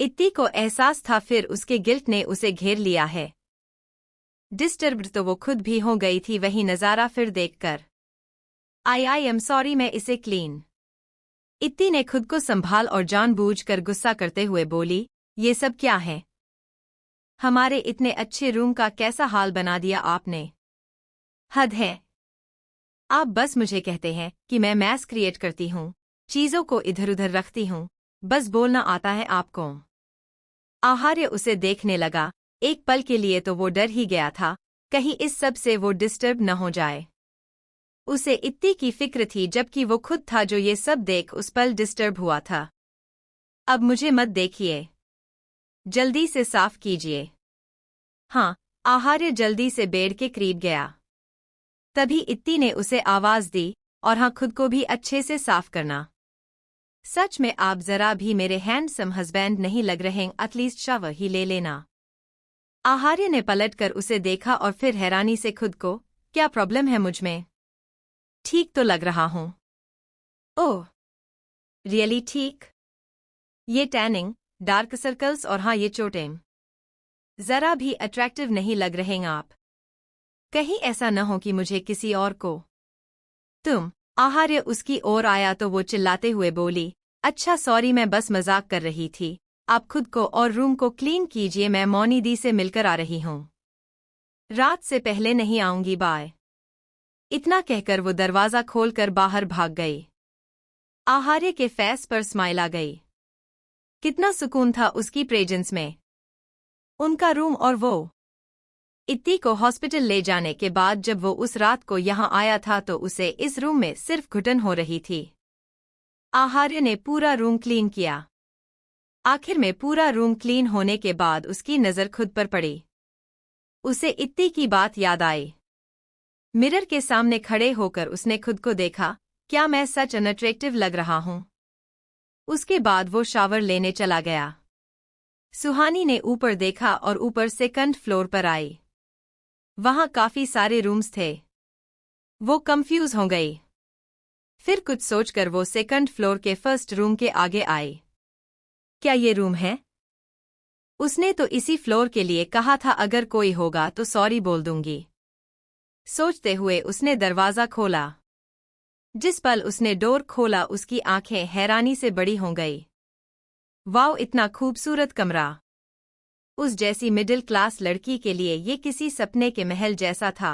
इत्ती को एहसास था फिर उसके गिल्ट ने उसे घेर लिया है। डिस्टर्ब्ड तो वो खुद भी हो गई थी वही नजारा फिर देखकर। आई एम सॉरी, मैं इसे क्लीन। इत्ती ने खुद को संभाल और जानबूझकर गुस्सा करते हुए बोली, ये सब क्या है? हमारे इतने अच्छे रूम का कैसा हाल बना दिया आपने। हद है। आप बस मुझे कहते हैं कि मैं मैस क्रिएट करती हूँ, चीजों को इधर-उधर रखती हूँ, बस बोलना आता है आपको। आहार्य उसे देखने लगा। एक पल के लिए तो वो डर ही गया था, कहीं इस सब से वो डिस्टर्ब न हो जाए। उसे इत्ती की फिक्र थी जबकि वो खुद था जो ये सब देख उस पल डिस्टर्ब हुआ था। अब मुझे मत देखिए, जल्दी से साफ कीजिए। हाँ, आहार्य जल्दी से बेड के करीब गया। तभी इत्ती ने उसे आवाज दी, और हाँ, खुद को भी अच्छे से साफ करना। सच में आप जरा भी मेरे हैंडसम हस्बैंड नहीं लग रहे, एटलीस्ट शावर ही ले लेना। आहार्य ने पलटकर उसे देखा और फिर हैरानी से खुद को, क्या प्रॉब्लम है मुझ में? ठीक तो लग रहा हूं। ओह, रियली ठीक? ये टैनिंग, डार्क सर्कल्स और हाँ ये चोटें, जरा भी अट्रैक्टिव नहीं लग रहे हैं आप। कहीं ऐसा न हो कि मुझे किसी और को तुम। आहार्य उसकी ओर आया तो वो चिल्लाते हुए बोली, अच्छा सॉरी, मैं बस मजाक कर रही थी। आप खुद को और रूम को क्लीन कीजिए, मैं मौनी दी से मिलकर आ रही हूँ। रात से पहले नहीं आऊंगी, बाय। इतना कहकर वो दरवाजा खोलकर बाहर भाग गई। आहार्य के फेस पर स्माइल आ गई। कितना सुकून था उसकी प्रेजेंस में। उनका रूम और वो। इत्ती को हॉस्पिटल ले जाने के बाद जब वो उस रात को यहाँ आया था तो उसे इस रूम में सिर्फ घुटन हो रही थी। आहार्य ने पूरा रूम क्लीन किया। आखिर में पूरा रूम क्लीन होने के बाद उसकी नज़र खुद पर पड़ी। उसे इत्ती की बात याद आई। मिरर के सामने खड़े होकर उसने खुद को देखा, क्या मैं सच अनअट्रैक्टिव लग रहा हूँ? उसके बाद वो शावर लेने चला गया। सुहानी ने ऊपर देखा और ऊपर सेकंड फ्लोर पर आई। वहां काफी सारे रूम्स थे। वो कंफ्यूज हो गई। फिर कुछ सोचकर वो सेकंड फ्लोर के फर्स्ट रूम के आगे आई। क्या ये रूम है? उसने तो इसी फ्लोर के लिए कहा था, अगर कोई होगा तो सॉरी बोल दूंगी। सोचते हुए उसने दरवाजा खोला। जिस पल उसने डोर खोला उसकी आंखें हैरानी से बड़ी हो गई। वाओ, इतना खूबसूरत कमरा। उस जैसी मिडिल क्लास लड़की के लिए ये किसी सपने के महल जैसा था।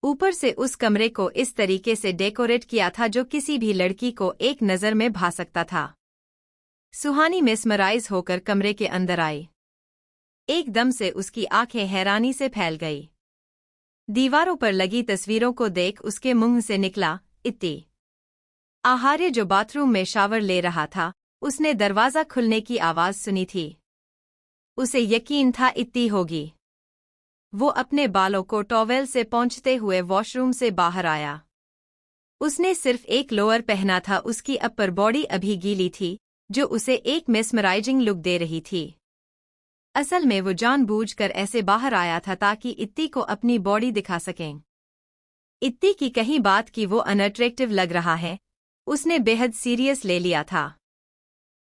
ऊपर से उस कमरे को इस तरीके से डेकोरेट किया था जो किसी भी लड़की को एक नज़र में भा सकता था। सुहानी मेस्मराइज होकर कमरे के अंदर आई। एकदम से उसकी आंखें हैरानी से फैल गई। दीवारों पर लगी तस्वीरों को देख उसके मुंह से निकला, इत्ती। आहार्य जो बाथरूम में शावर ले रहा था, उसने दरवाजा खुलने की आवाज सुनी थी। उसे यकीन था इत्ती होगी। वो अपने बालों को टॉवेल से पोंछते हुए वॉशरूम से बाहर आया। उसने सिर्फ एक लोअर पहना था, उसकी अपर बॉडी अभी गीली थी, जो उसे एक मेस्मराइजिंग लुक दे रही थी। असल में वो जानबूझकर ऐसे बाहर आया था ताकि इत्ती को अपनी बॉडी दिखा सकें। इत्ती की कहीं बात की वो अनअट्रैक्टिव लग रहा है, उसने बेहद सीरियस ले लिया था।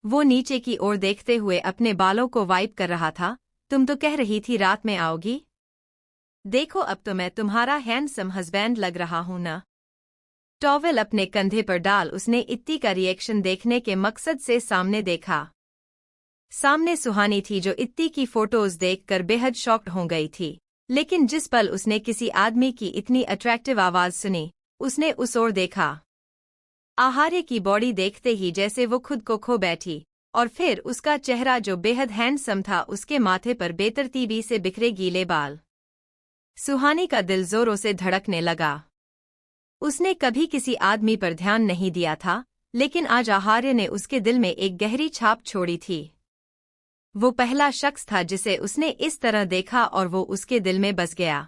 वो नीचे की ओर देखते हुए अपने बालों को वाइप कर रहा था। तुम तो कह रही थी रात में आओगी। देखो अब तो मैं तुम्हारा हैंडसम हस्बैंड लग रहा हूं ना। टॉवेल अपने कंधे पर डाल उसने इत्ती का रिएक्शन देखने के मकसद से सामने देखा। सामने सुहानी थी जो इत्ती की फोटोज देखकर बेहद शॉक्ड हो गई थी, लेकिन जिस पल उसने किसी आदमी की इतनी अट्रैक्टिव आवाज सुनी, उसने उस ओर देखा। आहार्य की बॉडी देखते ही जैसे वो खुद को खो बैठी, और फिर उसका चेहरा जो बेहद हैंडसम था, उसके माथे पर बेतरतीबी से बिखरे गीले बाल। सुहानी का दिल जोरों से धड़कने लगा। उसने कभी किसी आदमी पर ध्यान नहीं दिया था, लेकिन आज आहार्य ने उसके दिल में एक गहरी छाप छोड़ी थी। वो पहला शख्स था जिसे उसने इस तरह देखा और वो उसके दिल में बस गया।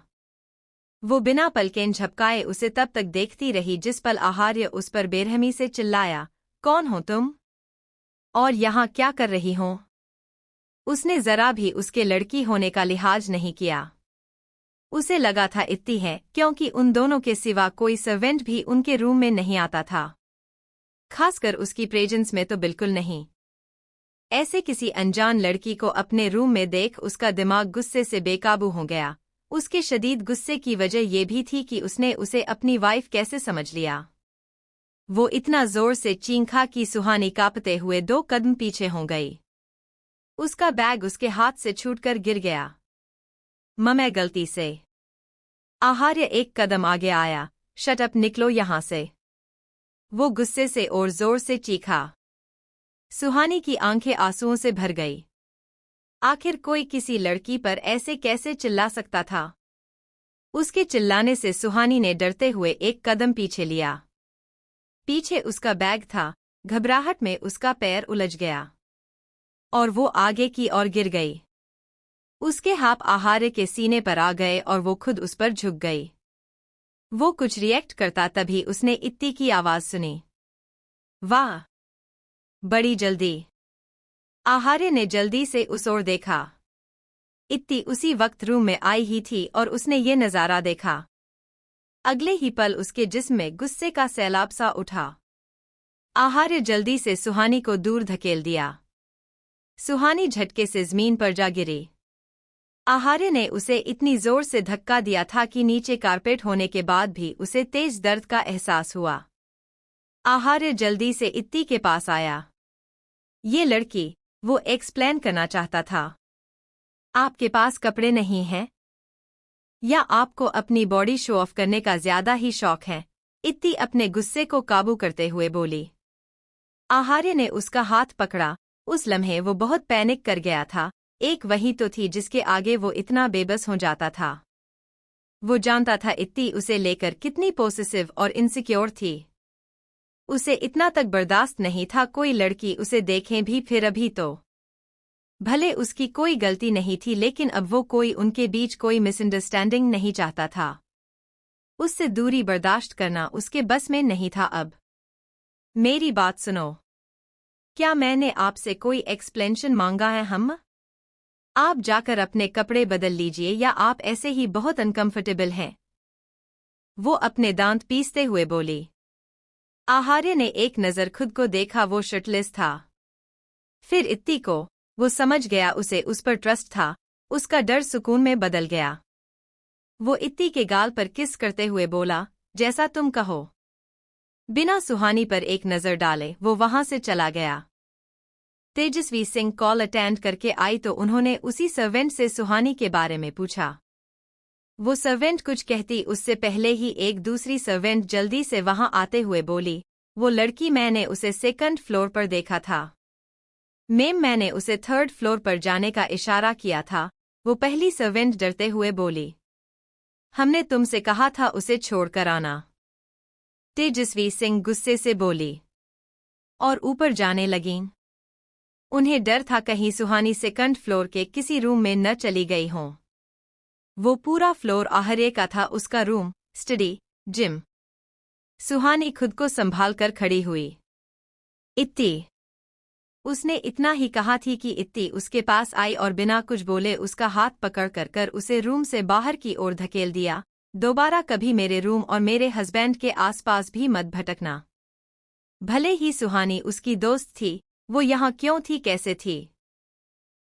वो बिना पलकें झपकाए उसे तब तक देखती रही जिस पल आहार्य उस पर बेरहमी से चिल्लाया, कौन हो तुम? और यहाँ क्या कर रही हो? उसने जरा भी उसके लड़की होने का लिहाज नहीं किया। उसे लगा था इत्ती है, क्योंकि उन दोनों के सिवा कोई सर्वेंट भी उनके रूम में नहीं आता था। खासकर उसकी प्रेजेंस में तो बिल्कुल नहीं। ऐसे किसी अनजान लड़की को अपने रूम में देख उसका दिमाग गुस्से से बेकाबू हो गया। उसके शदीद गुस्से की वजह यह भी थी कि उसने उसे अपनी वाइफ कैसे समझ लिया। वो इतना जोर से चीखा कि सुहानी कांपते हुए 2 कदम पीछे हो गई। उसका बैग उसके हाथ से छूटकर गिर गया। मैं गलती से। आहार्य 1 कदम आगे आया, शट अप, निकलो यहां से। वो गुस्से से और जोर से चीखा। सुहानी की आंखें आंसुओं से भर गई। आखिर कोई किसी लड़की पर ऐसे कैसे चिल्ला सकता था? उसके चिल्लाने से सुहानी ने डरते हुए एक कदम पीछे लिया। पीछे उसका बैग था। घबराहट में उसका पैर उलझ गया और वो आगे की ओर गिर गई। उसके हाथ आहार्य के सीने पर आ गए और वो खुद उस पर झुक गई। वो कुछ रिएक्ट करता तभी उसने इत्ती की आवाज सुनी। वाह! बड़ी जल्दी! आहार्य ने जल्दी से उस ओर देखा। इत्ती उसी वक्त रूम में आई ही थी और उसने ये नज़ारा देखा। अगले ही पल उसके जिस्म में गुस्से का सैलाब सा उठा। आहार्य जल्दी से सुहानी को दूर धकेल दिया। सुहानी झटके से जमीन पर जा गिरी। आहार्य ने उसे इतनी जोर से धक्का दिया था कि नीचे कारपेट होने के बाद भी उसे तेज दर्द का एहसास हुआ। आहार्य जल्दी से इत्ती के पास आया। ये लड़की, वो एक्सप्लेन करना चाहता था। आपके पास कपड़े नहीं हैं? या आपको अपनी बॉडी शो ऑफ करने का ज्यादा ही शौक है? इत्ती अपने गुस्से को काबू करते हुए बोली। आहार्य ने उसका हाथ पकड़ा। उस लम्हे वो बहुत पैनिक कर गया था। एक वही तो थी जिसके आगे वो इतना बेबस हो जाता था। वो जानता था इत्ती उसे लेकर कितनी पोसेसिव और इनसिक्योर थी। उसे इतना तक बर्दाश्त नहीं था कोई लड़की उसे देखें भी फिर अभी तो। भले उसकी कोई गलती नहीं थी लेकिन अब वो कोई उनके बीच कोई मिसअंडरस्टैंडिंग नहीं चाहता था। उससे दूरी बर्दाश्त करना उसके बस में नहीं था अब। मेरी बात सुनो। क्या मैंने आपसे कोई एक्सप्लेनेशन मांगा है? हम आप जाकर अपने कपड़े बदल लीजिए या आप ऐसे ही बहुत अनकंफर्टेबल हैं। वो अपने दांत पीसते हुए बोली। आहार्य ने एक नज़र खुद को देखा। वो शर्टलेस था। फिर इत्ती को। वो समझ गया उसे उस पर ट्रस्ट था। उसका डर सुकून में बदल गया। वो इत्ती के गाल पर किस करते हुए बोला, जैसा तुम कहो। बिना सुहानी पर एक नज़र डाले वो वहां से चला गया। तेजस्वी सिंह कॉल अटेंड करके आई तो उन्होंने उसी सर्वेंट से सुहानी के बारे में पूछा। वो सर्वेंट कुछ कहती उससे पहले ही एक दूसरी सर्वेंट जल्दी से वहां आते हुए बोली, वो लड़की, मैंने उसे सेकंड फ्लोर पर देखा था। मैम, मैंने उसे थर्ड फ्लोर पर जाने का इशारा किया था। वो पहली सर्वेंट डरते हुए बोली। हमने तुमसे कहा था उसे छोड़कर आना। तेजस्वी सिंह गुस्से से बोली और ऊपर जाने लगीं। उन्हें डर था कहीं सुहानी सेकंड फ्लोर के किसी रूम में न चली गई हों। वो पूरा फ्लोर आहार्य का था, उसका रूम, स्टडी, जिम। सुहानी खुद को संभाल कर खड़ी हुई। इत्ती। उसने इतना ही कहा थी कि इत्ती उसके पास आई और बिना कुछ बोले उसका हाथ पकड़ कर उसे रूम से बाहर की ओर धकेल दिया। दोबारा कभी मेरे रूम और मेरे हस्बैंड के आसपास भी मत भटकना। भले ही सुहानी उसकी दोस्त थी, वो यहाँ क्यों थी, कैसे थी?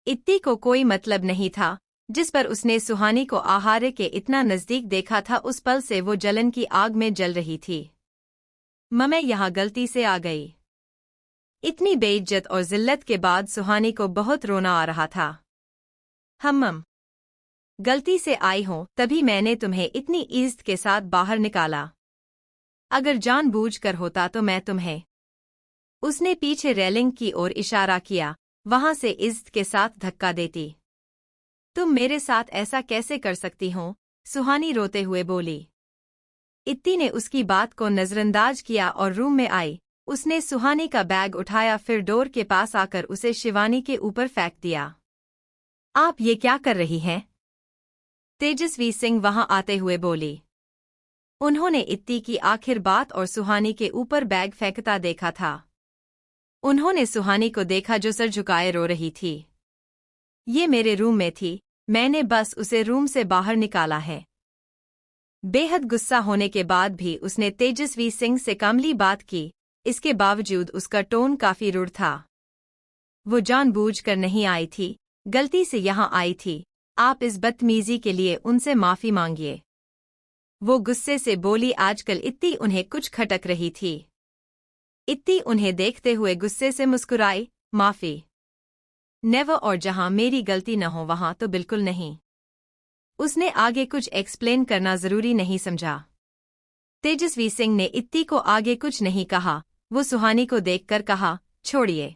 इत्ती को कोई मतलब नहीं था। जिस पर उसने सुहानी को आहार्य के इतना नजदीक देखा था उस पल से वो जलन की आग में जल रही थी। मैं यहाँ गलती से आ गई। इतनी बेइज्जत और जिल्लत के बाद सुहानी को बहुत रोना आ रहा था। हम गलती से आई हो तभी मैंने तुम्हें इतनी इज्जत के साथ बाहर निकाला। अगर जानबूझकर होता तो मैं तुम्हें। उसने पीछे रेलिंग की ओर इशारा किया, वहां से इज्जत के साथ धक्का देती। तुम मेरे साथ ऐसा कैसे कर सकती हो? सुहानी रोते हुए बोली। इत्ती ने उसकी बात को नजरअंदाज किया और रूम में आई। उसने सुहानी का बैग उठाया, फिर डोर के पास आकर उसे शिवानी के ऊपर फेंक दिया। आप ये क्या कर रही हैं? तेजस्वी सिंह वहां आते हुए बोली। उन्होंने इत्ती की आखिर बात और सुहानी के ऊपर बैग फेंकता देखा था। उन्होंने सुहानी को देखा जो सर झुकाए रो रही थी। ये मेरे रूम में थी, मैंने बस उसे रूम से बाहर निकाला है। बेहद गुस्सा होने के बाद भी उसने तेजस्वी सिंह से कामली बात की। इसके बावजूद उसका टोन काफी रूड था। वो जानबूझकर नहीं आई थी, गलती से यहाँ आई थी। आप इस बदतमीजी के लिए उनसे माफी मांगिए। वो गुस्से से बोली। आजकल इत्ती उन्हें कुछ खटक रही थी। इत्ती उन्हें देखते हुए गुस्से से मुस्कुराई। माफी? नेवर, और जहां मेरी गलती न हो वहां तो बिल्कुल नहीं। उसने आगे कुछ एक्सप्लेन करना जरूरी नहीं समझा। तेजस्वी सिंह ने इत्ती को आगे कुछ नहीं कहा। वो सुहानी को देखकर कहा, छोड़िए।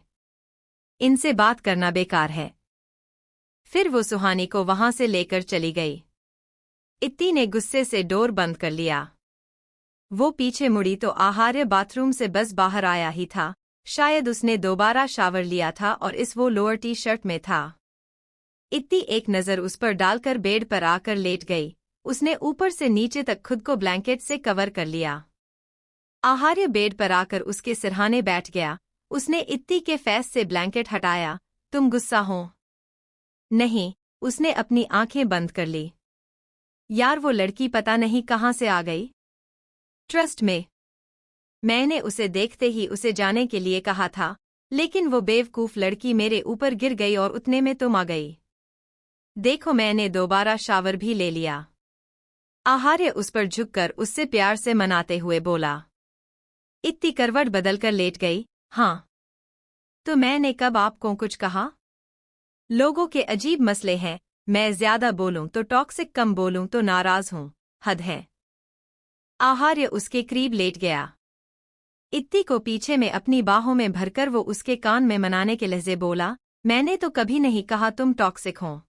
इनसे बात करना बेकार है। फिर वो सुहानी को वहां से लेकर चली गई। इत्ती ने गुस्से से डोर बंद कर लिया। वो पीछे मुड़ी तो आहार्य बाथरूम से बस बाहर आया ही था। शायद उसने दोबारा शावर लिया था और इस वो लोअर टी शर्ट में था। इत्ती एक नज़र उस पर डालकर बेड पर आकर लेट गई। उसने ऊपर से नीचे तक खुद को ब्लैंकेट से कवर कर लिया। आहार्य बेड पर आकर उसके सिरहाने बैठ गया। उसने इत्ती के फेस से ब्लैंकेट हटाया। तुम गुस्सा हो? नहीं, उसने अपनी आंखें बंद कर ली। यार वो लड़की पता नहीं कहाँ से आ गई। ट्रस्ट में, मैंने उसे देखते ही उसे जाने के लिए कहा था, लेकिन वो बेवकूफ लड़की मेरे ऊपर गिर गई और उतने में तुम आ गई। देखो मैंने दोबारा शावर भी ले लिया। आहार्य उस पर झुककर उससे प्यार से मनाते हुए बोला। इत्ती करवट बदलकर लेट गई। हाँ, तो मैंने कब आपको कुछ कहा? लोगों के अजीब मसले हैं, मैं ज्यादा बोलूं तो टॉक्सिक, कम बोलूं तो नाराज हूं, हद है। आहार्य उसके करीब लेट गया। इत्ती को पीछे में अपनी बाहों में भरकर वो उसके कान में मनाने के लहजे बोला, मैंने तो कभी नहीं कहा तुम टॉक्सिक हो।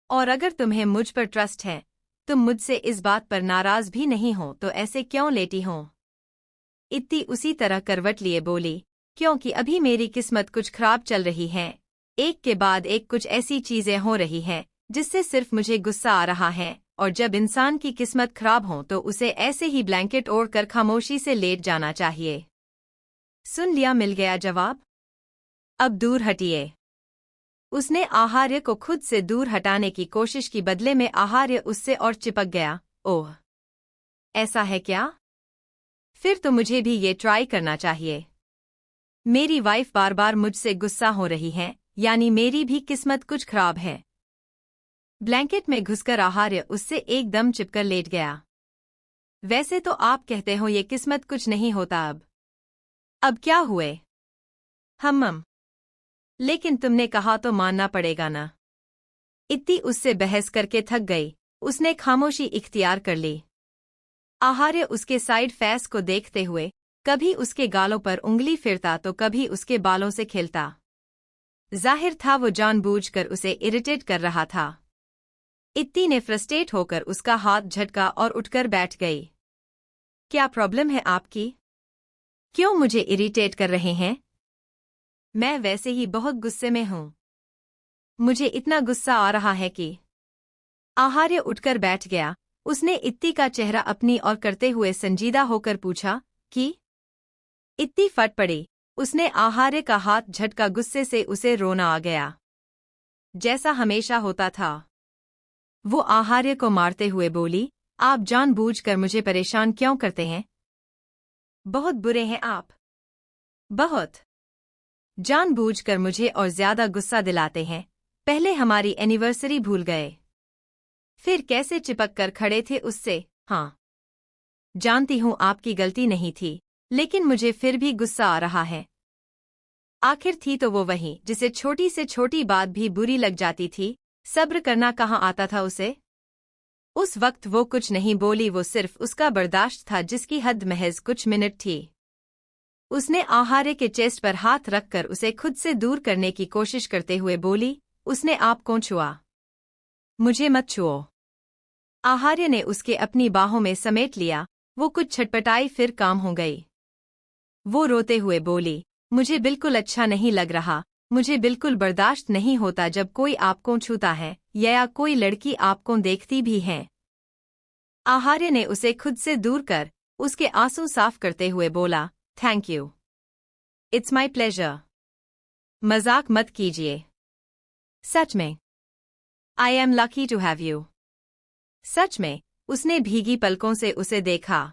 और अगर तुम्हें मुझ पर ट्रस्ट है, तुम मुझसे इस बात पर नाराज भी नहीं हो तो ऐसे क्यों लेटी हो? इत्ती उसी तरह करवट लिए बोली, क्योंकि अभी मेरी किस्मत कुछ खराब चल रही है। एक के बाद एक कुछ ऐसी चीजें हो रही हैं जिससे सिर्फ मुझे गुस्सा आ रहा है, और जब इंसान की किस्मत खराब हो तो उसे ऐसे ही ब्लैंकेट ओढ़कर खामोशी से लेट जाना चाहिए। सुन लिया, मिल गया जवाब। अब दूर हटिए। उसने आहार्य को खुद से दूर हटाने की कोशिश की, बदले में आहार्य उससे और चिपक गया। ओह, ऐसा है क्या? फिर तो मुझे भी ये ट्राई करना चाहिए। मेरी वाइफ बार बार मुझसे गुस्सा हो रही है, यानी मेरी भी किस्मत कुछ खराब है। ब्लैंकेट में घुसकर आहार्य उससे एकदम चिपकर लेट गया। वैसे तो आप कहते हो ये किस्मत कुछ नहीं होता, अब क्या हुए? हम लेकिन तुमने कहा तो मानना पड़ेगा ना। इत्ती उससे बहस करके थक गई। उसने खामोशी इख्तियार कर ली। आहार्य उसके साइड फेस को देखते हुए कभी उसके गालों पर उंगली फिरता तो कभी उसके बालों से खेलता। जाहिर था वो जानबूझकर उसे इरिटेट कर रहा था। इत्ती ने फ्रस्ट्रेट होकर उसका हाथ झटका और उठकर बैठ गई। क्या प्रॉब्लम है आपकी? क्यों मुझे इरिटेट कर रहे हैं? मैं वैसे ही बहुत गुस्से में हूं। मुझे इतना गुस्सा आ रहा है कि। आहार्य उठकर बैठ गया। उसने इत्ती का चेहरा अपनी ओर करते हुए संजीदा होकर पूछा कि। इत्ती फट पड़ी। उसने आहार्य का हाथ झटका। गुस्से से उसे रोना आ गया, जैसा हमेशा होता था। वो आहार्य को मारते हुए बोली, आप जानबूझकर मुझे परेशान क्यों करते हैं? बहुत बुरे हैं आप, बहुत। जानबूझकर मुझे और ज्यादा गुस्सा दिलाते हैं। पहले हमारी एनिवर्सरी भूल गए, फिर कैसे चिपक कर खड़े थे उससे। हाँ, जानती हूँ आपकी गलती नहीं थी, लेकिन मुझे फिर भी गुस्सा आ रहा है। आखिर थी तो वो वही जिसे छोटी से छोटी बात भी बुरी लग जाती थी। सब्र करना कहाँ आता था उसे। उस वक्त वो कुछ नहीं बोली, वो सिर्फ उसका बर्दाश्त था जिसकी हद महज कुछ मिनट थी। उसने आहार्य के चेस्ट पर हाथ रखकर उसे खुद से दूर करने की कोशिश करते हुए बोली, उसने आप को छुआ, मुझे मत छुओ। आहार्य ने उसके अपनी बाहों में समेट लिया। वो कुछ छटपटाई, फिर काम हो गई। वो रोते हुए बोली, मुझे बिल्कुल अच्छा नहीं लग रहा। मुझे बिल्कुल बर्दाश्त नहीं होता जब कोई आपको छूता है या कोई लड़की आपको देखती भी है। आहार्य ने उसे खुद से दूर कर उसके आंसू साफ करते हुए बोला, thank you, it's my pleasure. मजाक मत कीजिए, सच में। I am lucky to have you. सच में। उसने भीगी पलकों से उसे देखा।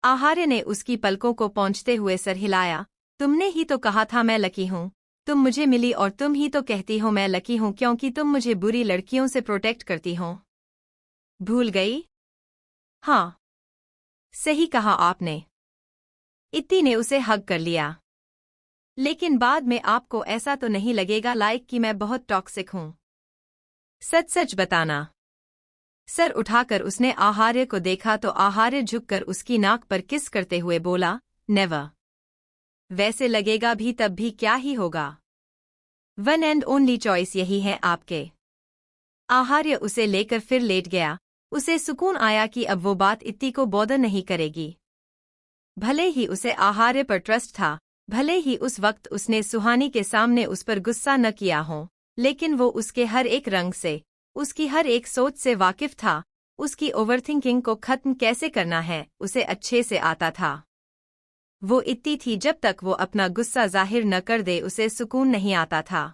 आहार्य ने उसकी पलकों को पोंछते हुए सर हिलाया। तुमने ही तो कहा था मैं लकी हूँ। तुम मुझे मिली और तुम ही तो कहती हो मैं लकी हूँ क्योंकि तुम मुझे बुरी लड़कियों से प्रोटेक्ट करती हो। भूल गई? हाँ, सही कहा आपने। इत्ती ने उसे हग कर लिया। लेकिन बाद में आपको ऐसा तो नहीं लगेगा लाइक कि मैं बहुत टॉक्सिक हूँ? सच सच बताना। सर उठाकर उसने आहार्य को देखा तो आहार्य झुककर उसकी नाक पर किस करते हुए बोला, नेवर। वैसे लगेगा भी तब भी क्या ही होगा। वन एंड ओनली चॉइस यही है आपके। आहार्य उसे लेकर फिर लेट गया। उसे सुकून आया कि अब वो बात इत्ती को बॉदर नहीं करेगी। भले ही उसे आहार्य पर ट्रस्ट था, भले ही उस वक्त उसने सुहानी के सामने उस पर गुस्सा न किया हो, लेकिन वो उसके हर एक रंग से, उसकी हर एक सोच से वाकिफ था। उसकी ओवरथिंकिंग को खत्म कैसे करना है उसे अच्छे से आता था। वो इतनी थी जब तक वो अपना गुस्सा जाहिर न कर दे उसे सुकून नहीं आता था।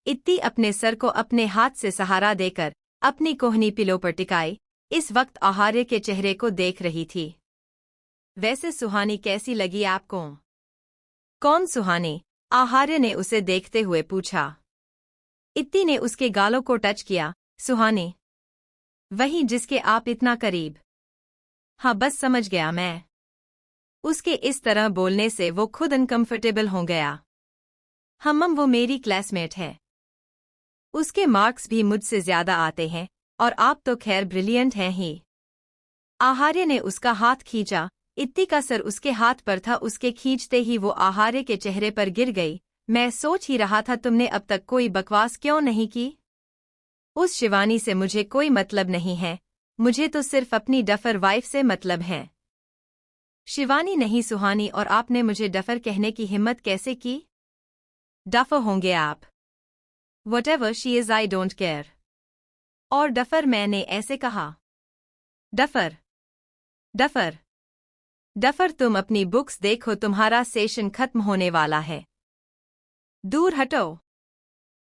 इत्ती अपने सर को अपने हाथ से सहारा देकर अपनी कोहनी पिलो पर टिकाई इस वक्त आहार्य के चेहरे को देख रही थी। वैसे सुहानी कैसी लगी आपको? कौन सुहानी? आहार्य ने उसे देखते हुए पूछा। इत्ती ने उसके गालों को टच किया। सुहानी? वही जिसके आप इतना करीब। हाँ बस समझ गया मैं। उसके इस तरह बोलने से वो खुद अनकंफर्टेबल हो गया। वो मेरी क्लासमेट है। उसके मार्क्स भी मुझसे ज्यादा आते हैं और आप तो खैर ब्रिलियंट हैं ही। आहार्य ने उसका हाथ खींचा। इत्ती का सर उसके हाथ पर था। उसके खींचते ही वो आहार्य के चेहरे पर गिर गई। मैं सोच ही रहा था तुमने अब तक कोई बकवास क्यों नहीं की? उस शिवानी से मुझे कोई मतलब नहीं है, मुझे तो सिर्फ अपनी डफर वाइफ से मतलब है। शिवानी नहीं सुहानी, और आपने मुझे डफर कहने की हिम्मत कैसे की? डफर होंगे आप। Whatever she is I don't care। और डफर मैंने ऐसे कहा। डफर डफर डफर तुम अपनी बुक्स देखो, तुम्हारा सेशन खत्म होने वाला है। दूर हटो।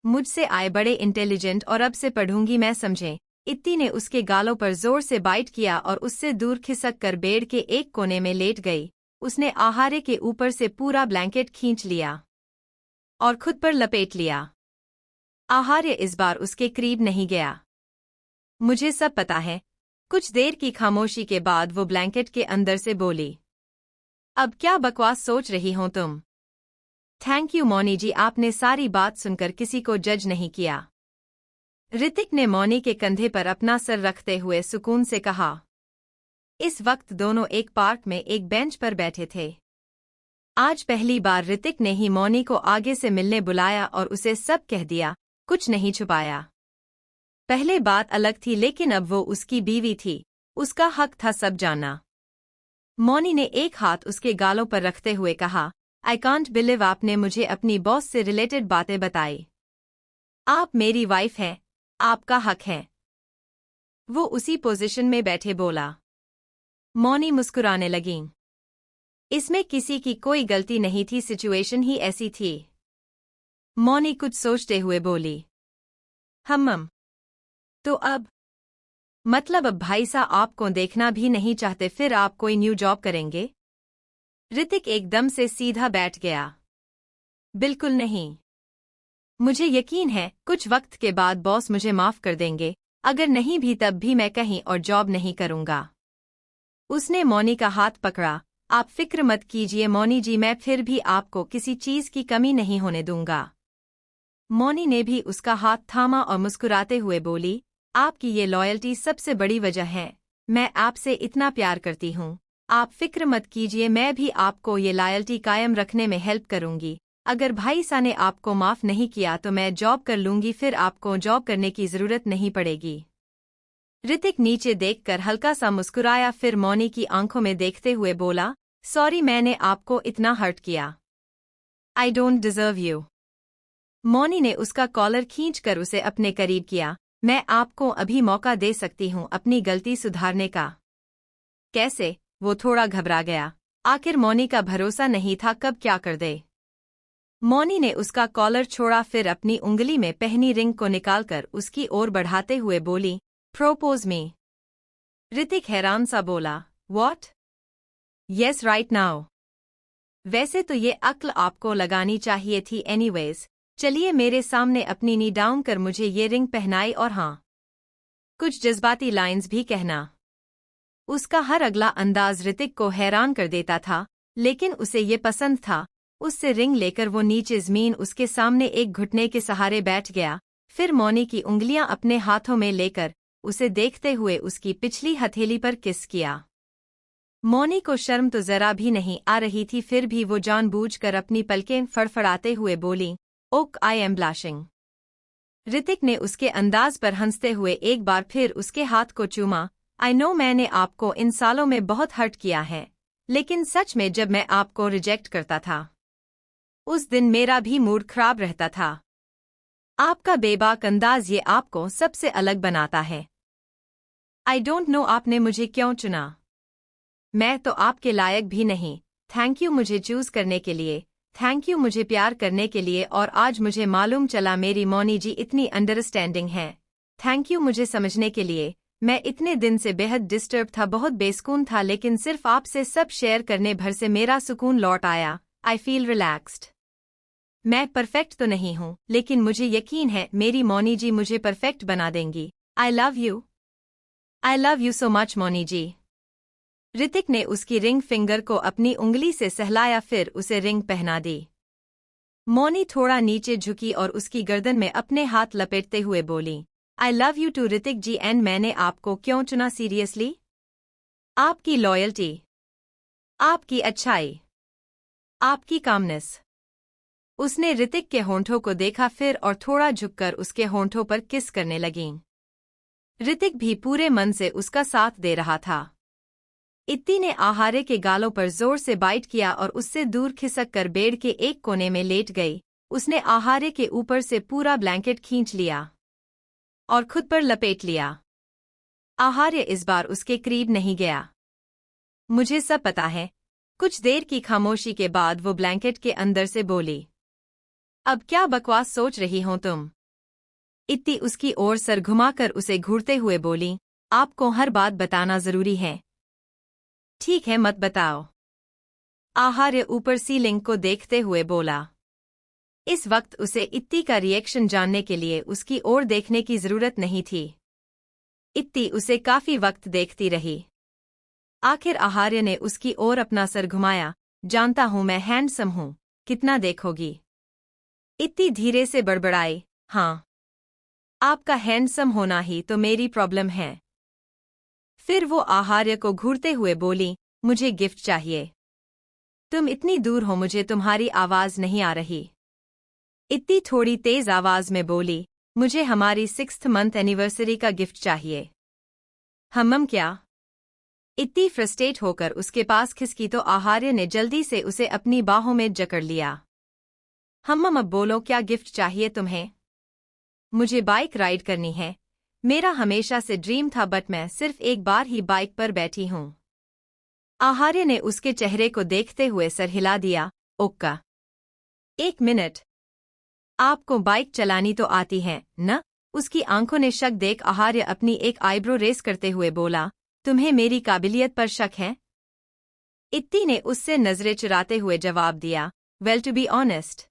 मुझसे आए बड़े इंटेलिजेंट और अब से पढ़ूंगी मैं, समझे? इत्ती ने उसके गालों पर जोर से बाइट किया और उससे दूर खिसक कर बेड के एक कोने में लेट गई। उसने आहार्य के ऊपर से पूरा ब्लैंकेट खींच लिया और खुद पर लपेट लिया। आहार्य इस बार उसके करीब नहीं गया। मुझे सब पता है। कुछ देर की खामोशी के बाद वो ब्लैंकेट के अंदर से बोली। अब क्या बकवास सोच रही हो तुम? थैंक यू मौनी जी, आपने सारी बात सुनकर किसी को जज नहीं किया। ऋतिक ने मौनी के कंधे पर अपना सर रखते हुए सुकून से कहा। इस वक्त दोनों एक पार्क में एक बेंच पर बैठे थे। आज पहली बार ऋतिक ने ही मौनी को आगे से मिलने बुलाया और उसे सब कह दिया, कुछ नहीं छुपाया। पहले बात अलग थी, लेकिन अब वो उसकी बीवी थी, उसका हक था सब जानना। मौनी ने एक हाथ उसके गालों पर रखते हुए कहा, आई कांट बिलीव आपने मुझे अपनी बॉस से रिलेटेड बातें बताई। आप मेरी वाइफ हैं, आपका हक है। वो उसी पोजीशन में बैठे बोला। मौनी मुस्कुराने लगी। इसमें किसी की कोई गलती नहीं थी, सिचुएशन ही ऐसी थी। मौनी कुछ सोचते हुए बोली। तो अब मतलब अब भाई साहब आपको देखना भी नहीं चाहते, फिर आप कोई न्यू जॉब करेंगे? ऋतिक एकदम से सीधा बैठ गया। बिल्कुल नहीं। मुझे यकीन है कुछ वक्त के बाद बॉस मुझे माफ कर देंगे, अगर नहीं भी तब भी मैं कहीं और जॉब नहीं करूंगा। उसने मौनी का हाथ पकड़ा। आप फिक्र मत कीजिए मौनी जी, मैं फिर भी आपको किसी चीज की कमी नहीं होने दूंगा। मौनी ने भी उसका हाथ थामा और मुस्कुराते हुए बोली, आपकी ये लॉयल्टी सबसे बड़ी वजह है। मैं आपसे इतना प्यार करती हूँ। आप फिक्र मत कीजिए, मैं भी आपको ये लॉयल्टी कायम रखने में हेल्प करूंगी। अगर भाई सा ने आपको माफ नहीं किया तो मैं जॉब कर लूंगी, फिर आपको जॉब करने की जरूरत नहीं पड़ेगी। ऋतिक नीचे देखकर हल्का सा मुस्कुराया, फिर मौनी की आंखों में देखते हुए बोला, सॉरी मैंने आपको इतना हर्ट किया। I don't deserve you. Mouni ने उसका कॉलर खींचकर उसे अपने करीब किया। मैं आपको अभी मौका दे सकती हूँ अपनी गलती सुधारने का। कैसे? वो थोड़ा घबरा गया। आखिर मौनी का भरोसा नहीं था कब क्या कर दे। मौनी ने उसका कॉलर छोड़ा, फिर अपनी उंगली में पहनी रिंग को निकालकर उसकी ओर बढ़ाते हुए बोली, प्रोपोज मी। ऋतिक हैरान सा बोला, व्हाट? Yes right now. वैसे तो ये अक्ल आपको लगानी चाहिए थी एनीवेज। चलिए मेरे सामने अपनी नी डाउन कर मुझे ये रिंग पहनाई, और हाँ, कुछ जज्बाती लाइंस भी कहना। उसका हर अगला अंदाज ऋतिक को हैरान कर देता था, लेकिन उसे ये पसंद था। उससे रिंग लेकर वो नीचे जमीन उसके सामने एक घुटने के सहारे बैठ गया, फिर मौनी की उंगलियां अपने हाथों में लेकर उसे देखते हुए उसकी पिछली हथेली पर किस किया। मौनी को शर्म तो जरा भी नहीं आ रही थी, फिर भी वो जानबूझकर अपनी पलकें फड़फड़ाते हुए बोली, okay I am blushing. Hrithik ने उसके अंदाज पर हंसते हुए एक बार फिर उसके हाथ को चूमा। आई नो मैंने आपको इन सालों में बहुत हर्ट किया है, लेकिन सच में जब मैं आपको रिजेक्ट करता था उस दिन मेरा भी मूड खराब रहता था। आपका बेबाक अंदाज ये आपको सबसे अलग बनाता है। आई डोंट नो आपने मुझे क्यों चुना। मैं तो आपके लायक भी नहीं। थैंक यू मुझे चूज करने के लिए, थैंक यू मुझे प्यार करने के लिए, और आज मुझे मालूम चला मेरी मौनी जी इतनी अंडरस्टैंडिंग है। थैंक यू मुझे समझने के लिए। मैं इतने दिन से बेहद डिस्टर्ब था, बहुत बेसुकून था, लेकिन सिर्फ आपसे सब शेयर करने भर से मेरा सुकून लौट आया। I feel relaxed. मैं परफेक्ट तो नहीं हूँ, लेकिन मुझे यकीन है मेरी मौनी जी मुझे परफेक्ट बना देंगी। I love you. I love you so much Mouni ji. Hrithik ने उसकी रिंग फिंगर को अपनी उंगली से सहलाया, फिर उसे रिंग पहना दी। मौनी थोड़ा नीचे झुकी और उसकी गर्दन में अपने हाथ लपेटते हुए बोली, I love you too Hrithik ji, and मैंने आपको क्यों चुना सीरियसली? आपकी लॉयल्टी, आपकी अच्छाई, आपकी कामनेस। उसने ऋतिक के होंठों को देखा फिर और थोड़ा झुककर उसके होंठों पर किस करने लगीं। ऋतिक भी पूरे मन से उसका साथ दे रहा था। इत्ती ने आहार्य के गालों पर जोर से बाइट किया और उससे दूर खिसक कर बेड के एक कोने में लेट गई। उसने आहार्य के ऊपर से पूरा ब्लैंकेट खींच लिया और खुद पर लपेट लिया। आहार्य इस बार उसके करीब नहीं गया। मुझे सब पता है। कुछ देर की खामोशी के बाद वो ब्लैंकेट के अंदर से बोली, अब क्या बकवास सोच रही हो तुम? इत्ती उसकी ओर सर घुमाकर उसे घूरते हुए बोली, आपको हर बात बताना जरूरी है। ठीक है, मत बताओ। आहार्य ऊपर सीलिंग को देखते हुए बोला। इस वक्त उसे इत्ती का रिएक्शन जानने के लिए उसकी ओर देखने की जरूरत नहीं थी। इत्ती उसे काफी वक्त देखती रही। आखिर आहार्य ने उसकी ओर अपना सर घुमाया। जानता हूं मैं हैंडसम हूं, कितना देखोगी? इत्ती धीरे से बड़बड़ाई, हाँ, आपका हैंडसम होना ही तो मेरी प्रॉब्लम है। फिर वो आहार्य को घूरते हुए बोली, मुझे गिफ्ट चाहिए। तुम इतनी दूर हो, मुझे तुम्हारी आवाज नहीं आ रही। इत्ती थोड़ी तेज आवाज में बोली, मुझे हमारी 6th मंथ एनिवर्सरी का गिफ्ट चाहिए। हम क्या? इत्ती फ्रस्ट्रेट होकर उसके पास खिसकी तो आहार्य ने जल्दी से उसे अपनी बाहों में जकड़ लिया। हम अब बोलो, क्या गिफ्ट चाहिए तुम्हें? मुझे बाइक राइड करनी है। मेरा हमेशा से ड्रीम था, बट मैं सिर्फ एक बार ही बाइक पर बैठी हूं। आहार्य ने उसके चेहरे को देखते हुए सर हिला दिया। ओक्का, 1 मिनट, आपको बाइक चलानी तो आती है न? उसकी आंखों ने शक देख आहार्य अपनी एक आईब्रो रेस करते हुए बोला, तुम्हें मेरी काबिलियत पर शक है? इत्ती ने उससे नजरें चुराते हुए जवाब दिया, वेल टू बी ऑनेस्ट,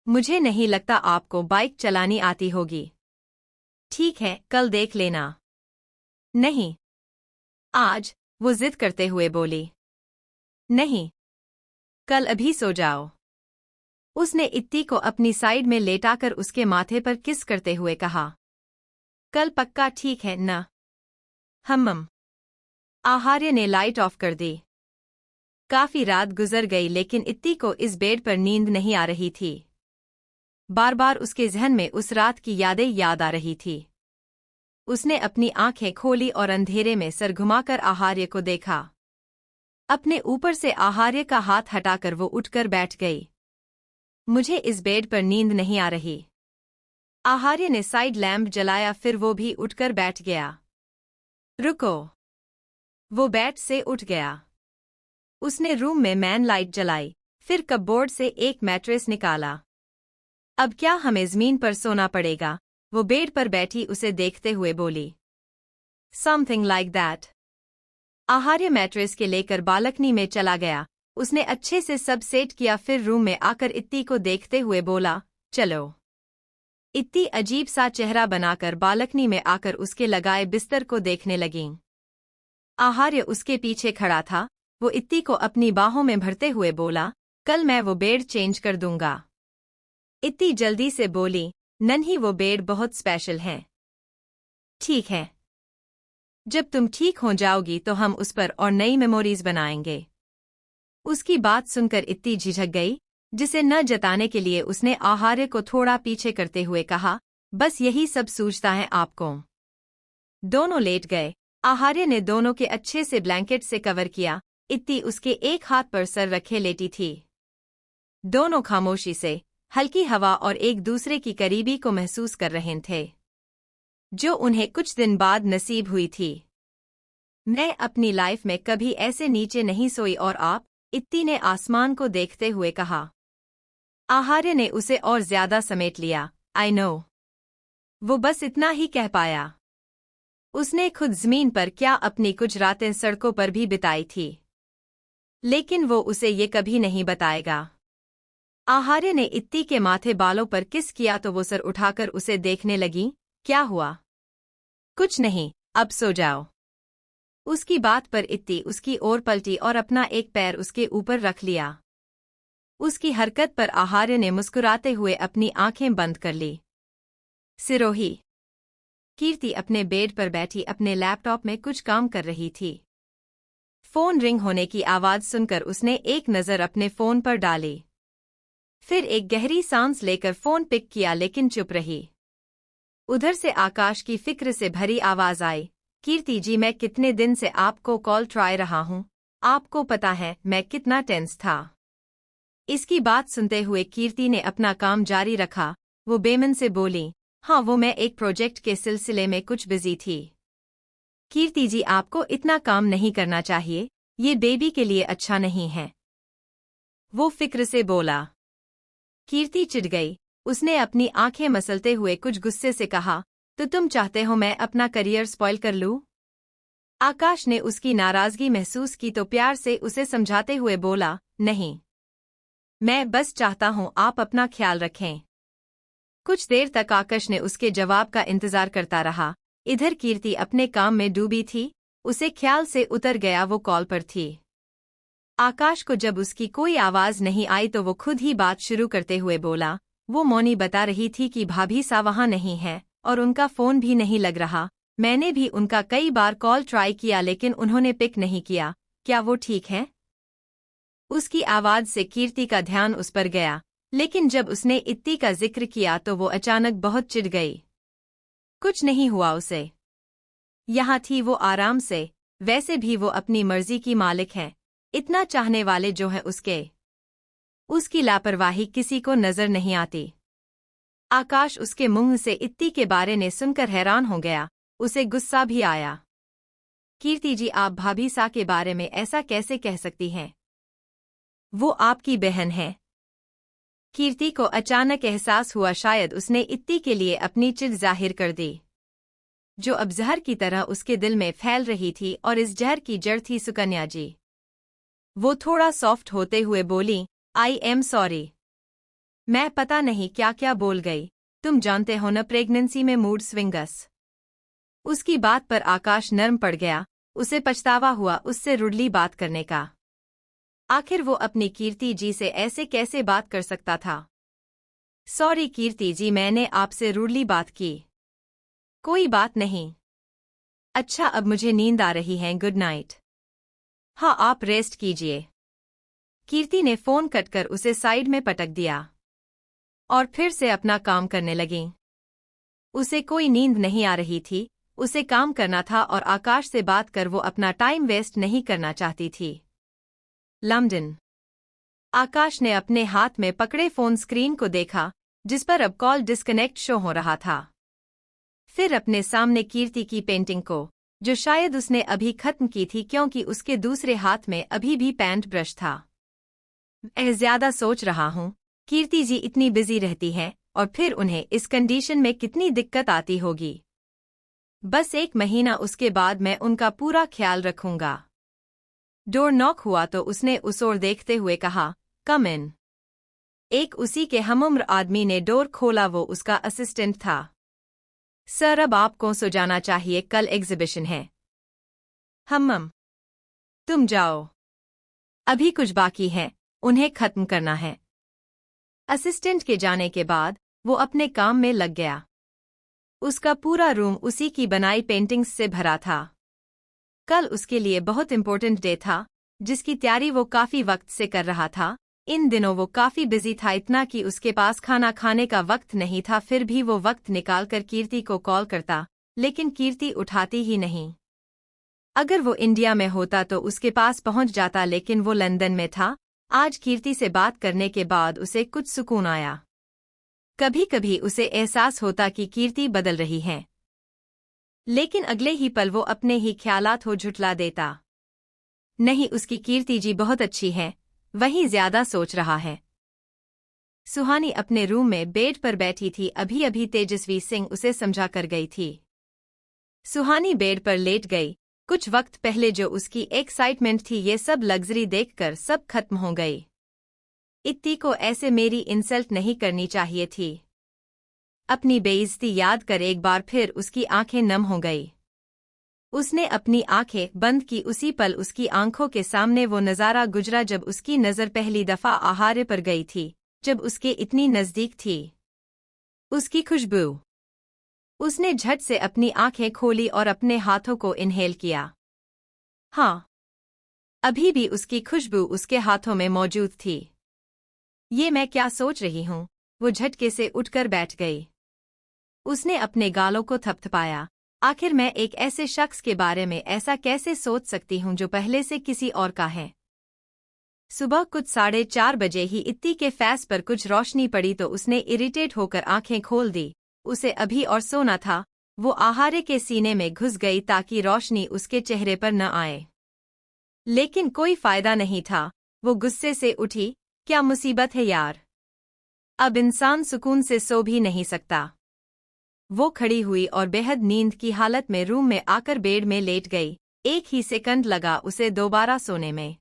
मुझे नहीं लगता आपको बाइक चलानी आती होगी। ठीक है, कल देख लेना। नहीं, आज, वो जिद करते हुए बोली। नहीं, कल अभी सो जाओ। उसने इत्ती को अपनी साइड में लेटाकर उसके माथे पर किस करते हुए कहा, कल पक्का, ठीक है न? हम। आहार्य ने लाइट ऑफ कर दी। काफी रात गुजर गई, लेकिन इत्ती को इस बेड पर नींद नहीं आ रही थी। बार बार उसके जहन में उस रात की यादें याद आ रही थी। उसने अपनी आंखें खोली और अंधेरे में सर घुमाकर आहार्य को देखा। अपने ऊपर से आहार्य का हाथ हटाकर वो उठकर बैठ गई। मुझे इस बेड पर नींद नहीं आ रही। आहार्य ने साइड लैंप जलाया, फिर वो भी उठकर बैठ गया। रुको। वो बेड से उठ गया। उसने रूम में मैन लाइट जलाई, फिर कपबोर्ड से एक मैट्रेस निकाला। अब क्या हमें जमीन पर सोना पड़ेगा? वो बेड पर बैठी उसे देखते हुए बोली। Something like that. Aaharya mattress के लेकर बालकनी में चला गया। उसने अच्छे से सब सेट किया, फिर रूम में आकर इत्ती को देखते हुए बोला, चलो। इत्ती अजीब सा चेहरा बनाकर बालकनी में आकर उसके लगाए बिस्तर को देखने लगीं। आहार्य उसके पीछे खड़ा था। वो इत्ती को अपनी बाहों में भरते हुए बोला, कल मैं वो बेड चेंज कर दूंगा। इत्ती जल्दी से बोली, नन्ही, वो बेड बहुत स्पेशल है। ठीक है, जब तुम ठीक हो जाओगी तो हम उस पर और नई मेमोरीज बनाएंगे। उसकी बात सुनकर इत्ती झिझक गई। जिसे न जताने के लिए उसने आहार्य को थोड़ा पीछे करते हुए कहा, बस यही सब सूझता है आपको। दोनों लेट गए। आहार्य ने दोनों के अच्छे से ब्लैंकेट से कवर किया। इत्ती उसके एक हाथ पर सर रखे लेटी थी। दोनों खामोशी से, हल्की हवा और एक दूसरे की करीबी को महसूस कर रहे थे, जो उन्हें कुछ दिन बाद नसीब हुई थी। मैं अपनी लाइफ में कभी ऐसे नीचे नहीं सोई और आप, इत्ती ने आसमान को देखते हुए कहा। आहार्य ने उसे और ज्यादा समेट लिया। I know. वो बस इतना ही कह पाया। उसने खुद जमीन पर क्या अपनी कुछ रातें सड़कों पर भी बिताई थी, लेकिन वो उसे ये कभी नहीं बताएगा। आहार्य ने इत्ती के माथे बालों पर किस किया तो वो सर उठाकर उसे देखने लगी। क्या हुआ? कुछ नहीं, अब सो जाओ। उसकी बात पर इत्ती उसकी ओर पलटी और अपना एक पैर उसके ऊपर रख लिया। उसकी हरकत पर आहार्य ने मुस्कुराते हुए अपनी आंखें बंद कर ली। सिरोही। कीर्ति अपने बेड पर बैठी अपने लैपटॉप में कुछ काम कर रही थी। फोन रिंग होने की आवाज सुनकर उसने एक नज़र अपने फोन पर डाली। फिर एक गहरी सांस लेकर फोन पिक किया लेकिन चुप रही। उधर से आकाश की फिक्र से भरी आवाज आई, कीर्ति जी मैं कितने दिन से आपको कॉल ट्राई रहा हूं, आपको पता है मैं कितना टेंस था। इसकी बात सुनते हुए कीर्ति ने अपना काम जारी रखा। वो बेमन से बोली, हाँ वो मैं एक प्रोजेक्ट के सिलसिले में कुछ बिजी थी। कीर्ति जी आपको इतना काम नहीं करना चाहिए, ये बेबी के लिए अच्छा नहीं है। वो फिक्र से बोला। कीर्ति चिढ़ गई। उसने अपनी आंखें मसलते हुए कुछ गुस्से से कहा, तो तुम चाहते हो मैं अपना करियर स्पॉइल कर लूं? आकाश ने उसकी नाराजगी महसूस की तो प्यार से उसे समझाते हुए बोला, नहीं, मैं बस चाहता हूं आप अपना ख्याल रखें। कुछ देर तक आकाश ने उसके जवाब का इंतजार करता रहा। इधर कीर्ति अपने काम में डूबी थी। उसे ख्याल से उतर गया वो कॉल पर थी। आकाश को जब उसकी कोई आवाज नहीं आई तो वो खुद ही बात शुरू करते हुए बोला, वो मौनी बता रही थी कि भाभी सा वहां नहीं है और उनका फोन भी नहीं लग रहा। मैंने भी उनका कई बार कॉल ट्राई किया लेकिन उन्होंने पिक नहीं किया। क्या वो ठीक है? उसकी आवाज से कीर्ति का ध्यान उस पर गया, लेकिन जब उसने इत्ती का जिक्र किया तो वो अचानक बहुत चिढ़ गई। कुछ नहीं हुआ उसे। यहाँ थी वो आराम से, वैसे भी वो अपनी मर्जी की मालिक है। इतना चाहने वाले जो हैं उसकी लापरवाही किसी को नजर नहीं आती। आकाश उसके मुंह से इत्ती के बारे में सुनकर हैरान हो गया। उसे गुस्सा भी आया। कीर्ति जी आप भाभी सा के बारे में ऐसा कैसे कह सकती हैं? वो आपकी बहन है। कीर्ति को अचानक एहसास हुआ शायद उसने इत्ती के लिए अपनी चिढ़ जाहिर कर दी, जो अब जहर की तरह उसके दिल में फैल रही थी और इस जहर की जड़ थी सुकन्या जी। वो थोड़ा सॉफ्ट होते हुए बोली, आई एम सॉरी। मैं पता नहीं क्या क्या बोल गई। तुम जानते हो न प्रेगनेंसी में मूड स्विंगस। उसकी बात पर आकाश नर्म पड़ गया। उसे पछतावा हुआ उससे रुडली बात करने का। आखिर वो अपनी कीर्ति जी से ऐसे कैसे बात कर सकता था? सॉरी कीर्ति जी मैंने आपसे रुडली बात की। कोई बात नहीं। अच्छा अब मुझे नींद आ रही है, गुड नाइट। हाँ आप रेस्ट कीजिए। कीर्ति ने फोन कट कर उसे साइड में पटक दिया और फिर से अपना काम करने लगी। उसे कोई नींद नहीं आ रही थी, उसे काम करना था और आकाश से बात कर वो अपना टाइम वेस्ट नहीं करना चाहती थी। लंदन। आकाश ने अपने हाथ में पकड़े फोन स्क्रीन को देखा, जिस पर अब कॉल डिस्कनेक्ट शो हो रहा था। फिर अपने सामने कीर्ति की पेंटिंग को, जो शायद उसने अभी खत्म की थी क्योंकि उसके दूसरे हाथ में अभी भी पेंट ब्रश था। मैं ज्यादा सोच रहा हूँ, कीर्ति जी इतनी बिजी रहती हैं और फिर उन्हें इस कंडीशन में कितनी दिक्कत आती होगी। बस 1 महीना उसके बाद मैं उनका पूरा ख्याल रखूंगा। डोर नॉक हुआ तो उसने उस ओर देखते हुए कहा, कम इन। एक उसी के हमउम्र आदमी ने डोर खोला। वो उसका असिस्टेंट था। सर अब आपको सो जाना चाहिए, कल एग्जिबिशन है। तुम जाओ। अभी कुछ बाकी है, उन्हें खत्म करना है। असिस्टेंट के जाने के बाद वो अपने काम में लग गया। उसका पूरा रूम उसी की बनाई पेंटिंग्स से भरा था। कल उसके लिए बहुत इंपॉर्टेंट डे था, जिसकी तैयारी वो काफी वक्त से कर रहा था। इन दिनों वो काफी बिजी था, इतना कि उसके पास खाना खाने का वक्त नहीं था। फिर भी वो वक्त निकालकर कीर्ति को कॉल करता, लेकिन कीर्ति उठाती ही नहीं। अगर वो इंडिया में होता तो उसके पास पहुंच जाता, लेकिन वो लंदन में था। आज कीर्ति से बात करने के बाद उसे कुछ सुकून आया। कभी कभी उसे एहसास होता कि कीर्ति बदल रही है, लेकिन अगले ही पल वो अपने ही ख्यालात हो झुठला देता। नहीं, उसकी कीर्ति जी बहुत अच्छी है, वही ज्यादा सोच रहा है। सुहानी अपने रूम में बेड पर बैठी थी। अभी अभी तेजस्वी सिंह उसे समझा कर गई थी। सुहानी बेड पर लेट गई। कुछ वक्त पहले जो उसकी एक्साइटमेंट थी, ये सब लग्जरी देखकर सब खत्म हो गई। इत्ती को ऐसे मेरी इंसल्ट नहीं करनी चाहिए थी। अपनी बेइज्जती याद कर एक बार फिर उसकी आंखें नम हो गई। उसने अपनी आंखें बंद की। उसी पल उसकी आंखों के सामने वो नज़ारा गुजरा जब उसकी नज़र पहली दफा आहार्य पर गई थी, जब उसके इतनी नज़दीक थी। उसकी खुशबू। उसने झट से अपनी आंखें खोली और अपने हाथों को इनहेल किया। हाँ, अभी भी उसकी खुशबू उसके हाथों में मौजूद थी। ये मैं क्या सोच रही हूँ? वो झटके से उठकर बैठ गई। उसने अपने गालों को थपथपाया। आखिर मैं एक ऐसे शख्स के बारे में ऐसा कैसे सोच सकती हूँ जो पहले से किसी और का है? सुबह कुछ 4:30 बजे ही इत्ती के फेस पर कुछ रोशनी पड़ी तो उसने इरिटेट होकर आंखें खोल दी। उसे अभी और सोना था। वो आहार्य के सीने में घुस गई ताकि रोशनी उसके चेहरे पर न आए, लेकिन कोई फायदा नहीं था। वो गुस्से से उठी। क्या मुसीबत है यार, अब इंसान सुकून से सो भी नहीं सकता। वो खड़ी हुई और बेहद नींद की हालत में रूम में आकर बेड में लेट गई। एक ही सेकंड लगा उसे दोबारा सोने में।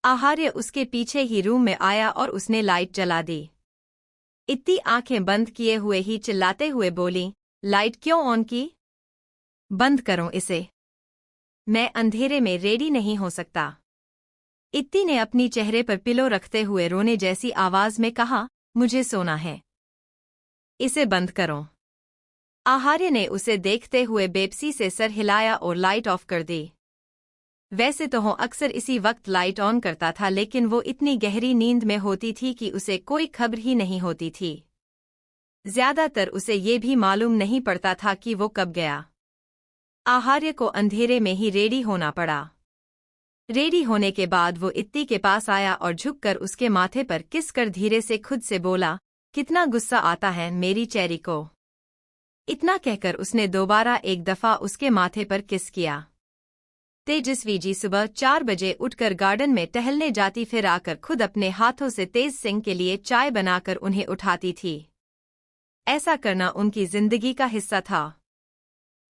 आहार्य उसके पीछे ही रूम में आया और उसने लाइट जला दी। इत्ती आंखें बंद किए हुए ही चिल्लाते हुए बोली, लाइट क्यों ऑन की? बंद करो इसे, मैं अंधेरे में रेडी नहीं हो सकता। इत्ती ने अपनी चेहरे पर पिलो रखते हुए रोने जैसी आवाज में कहा, मुझे सोना है, इसे बंद करो। आहार्य ने उसे देखते हुए बेबसी से सर हिलाया और लाइट ऑफ कर दी। वैसे तो वो अक्सर इसी वक्त लाइट ऑन करता था, लेकिन वो इतनी गहरी नींद में होती थी कि उसे कोई खबर ही नहीं होती थी। ज्यादातर उसे ये भी मालूम नहीं पड़ता था कि वो कब गया। आहार्य को अंधेरे में ही रेडी होना पड़ा। रेडी होने के बाद वो इत्ती के पास आया और झुककर उसके माथे पर किस कर धीरे से खुद से बोला, कितना गुस्सा आता है मेरी चेरी को। इतना कहकर उसने दोबारा एक दफा उसके माथे पर किस किया। तेजस्वी जी सुबह 4 बजे उठकर गार्डन में टहलने जाती, फिर आकर खुद अपने हाथों से तेज सिंह के लिए चाय बनाकर उन्हें उठाती थी। ऐसा करना उनकी जिंदगी का हिस्सा था।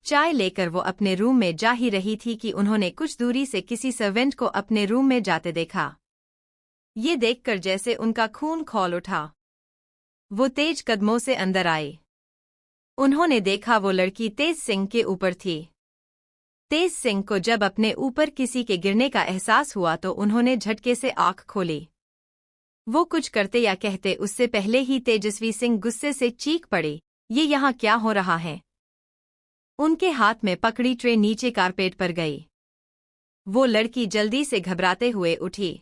चाय लेकर वो अपने रूम में जा ही रही थी कि उन्होंने कुछ दूरी से किसी सर्वेंट को अपने रूम में जाते देखा। ये देखकर जैसे उनका खून खौल उठा। वो तेज कदमों से अंदर आई। उन्होंने देखा वो लड़की तेज सिंह के ऊपर थी। तेज सिंह को जब अपने ऊपर किसी के गिरने का एहसास हुआ तो उन्होंने झटके से आंख खोली। वो कुछ करते या कहते उससे पहले ही तेजस्वी सिंह गुस्से से चीख पड़े, ये यहाँ क्या हो रहा है? उनके हाथ में पकड़ी ट्रे नीचे कारपेट पर गई। वो लड़की जल्दी से घबराते हुए उठी।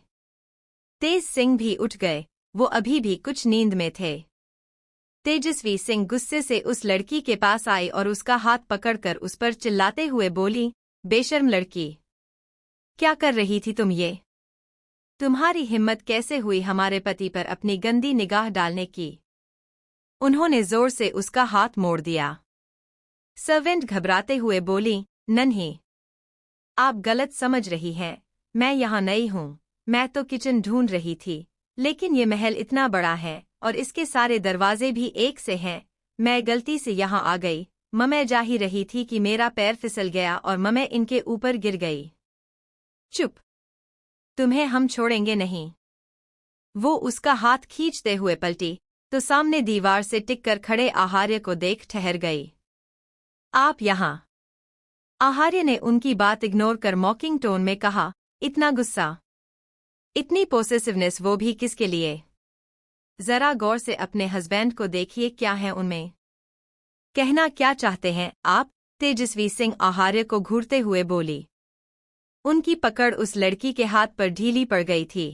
तेज सिंह भी उठ गए। वो अभी भी कुछ नींद में थे। तेजस्वी सिंह गुस्से से उस लड़की के पास आई और उसका हाथ पकड़कर उस पर चिल्लाते हुए बोली, बेशर्म लड़की, क्या कर रही थी तुम ये? तुम्हारी हिम्मत कैसे हुई हमारे पति पर अपनी गंदी निगाह डालने की? उन्होंने जोर से उसका हाथ मोड़ दिया। सर्वेंट घबराते हुए बोली, नन्ही, आप गलत समझ रही हैं, मैं यहाँ नई हूँ। मैं तो किचन ढूंढ रही थी, लेकिन ये महल इतना बड़ा है और इसके सारे दरवाजे भी एक से हैं। मैं गलती से यहाँ आ गई। मैं जा ही रही थी कि मेरा पैर फिसल गया और मैं इनके ऊपर गिर गई। चुप, तुम्हें हम छोड़ेंगे नहीं। वो उसका हाथ खींचते हुए पलटी तो सामने दीवार से टिककर खड़े आहार्य को देख ठहर गई। आप यहाँ? आहार्य ने उनकी बात इग्नोर कर मॉकिंग टोन में कहा, इतना गुस्सा, इतनी पोसेसिवनेस, वो भी किसके लिए? जरा गौर से अपने हस्बैंड को देखिए, क्या है उनमें? कहना क्या चाहते हैं आप? तेजस्वी सिंह आहार्य को घूरते हुए बोली। उनकी पकड़ उस लड़की के हाथ पर ढीली पड़ गई थी।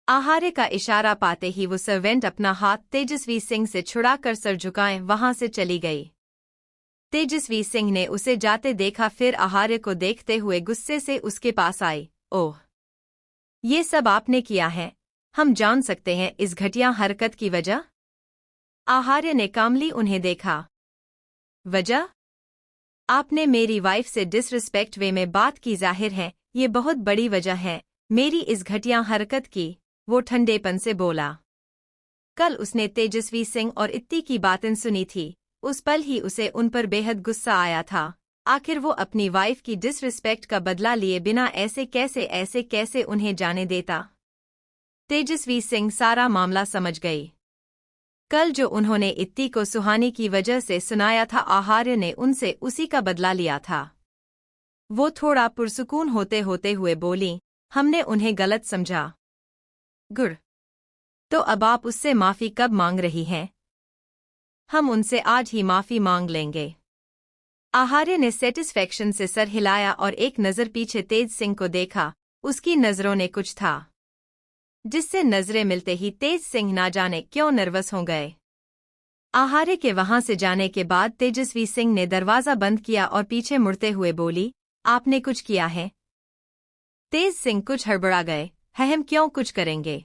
आहार्य का इशारा पाते ही वो सर्वेंट अपना हाथ तेजस्वी सिंह से छुड़ाकर सर झुकाए वहां से चली गई। तेजस्वी सिंह ने उसे जाते देखा, फिर आहार्य को देखते हुए गुस्से से उसके पास आई। ओह, ये सब आपने किया है, हम जान सकते हैं इस घटिया हरकत की वजह? आहार्य ने कामली उन्हें देखा। वजह? आपने मेरी वाइफ से डिसरिस्पेक्ट वे में बात की, जाहिर है ये बहुत बड़ी वजह है मेरी इस घटिया हरकत की, वो ठंडेपन से बोला। कल उसने तेजस्वी सिंह और इत्ती की बातें सुनी थी, उस पल ही उसे उन पर बेहद गुस्सा आया था। आखिर वो अपनी वाइफ की डिसरिस्पेक्ट का बदला लिए बिना ऐसे कैसे उन्हें जाने देता। तेजस्वी सिंह सारा मामला समझ गई। कल जो उन्होंने इत्ती को सुहानी की वजह से सुनाया था, आहार्य ने उनसे उसी का बदला लिया था। वो थोड़ा पुरसुकून होते हुए बोली, हमने उन्हें गलत समझा। गुड, तो अब आप उससे माफी कब मांग रही हैं? हम उनसे आज ही माफी मांग लेंगे। आहार्य ने सेटिस्फैक्शन से सर हिलाया और एक नज़र पीछे तेज सिंह को देखा। उसकी नज़रों ने कुछ था जिससे नजरें मिलते ही तेज सिंह ना जाने क्यों नर्वस हो गए। आहार्य के वहां से जाने के बाद तेजस्वी सिंह ने दरवाजा बंद किया और पीछे मुड़ते हुए बोली, आपने कुछ किया है? तेज सिंह कुछ हड़बड़ा गए। हम क्यों कुछ करेंगे?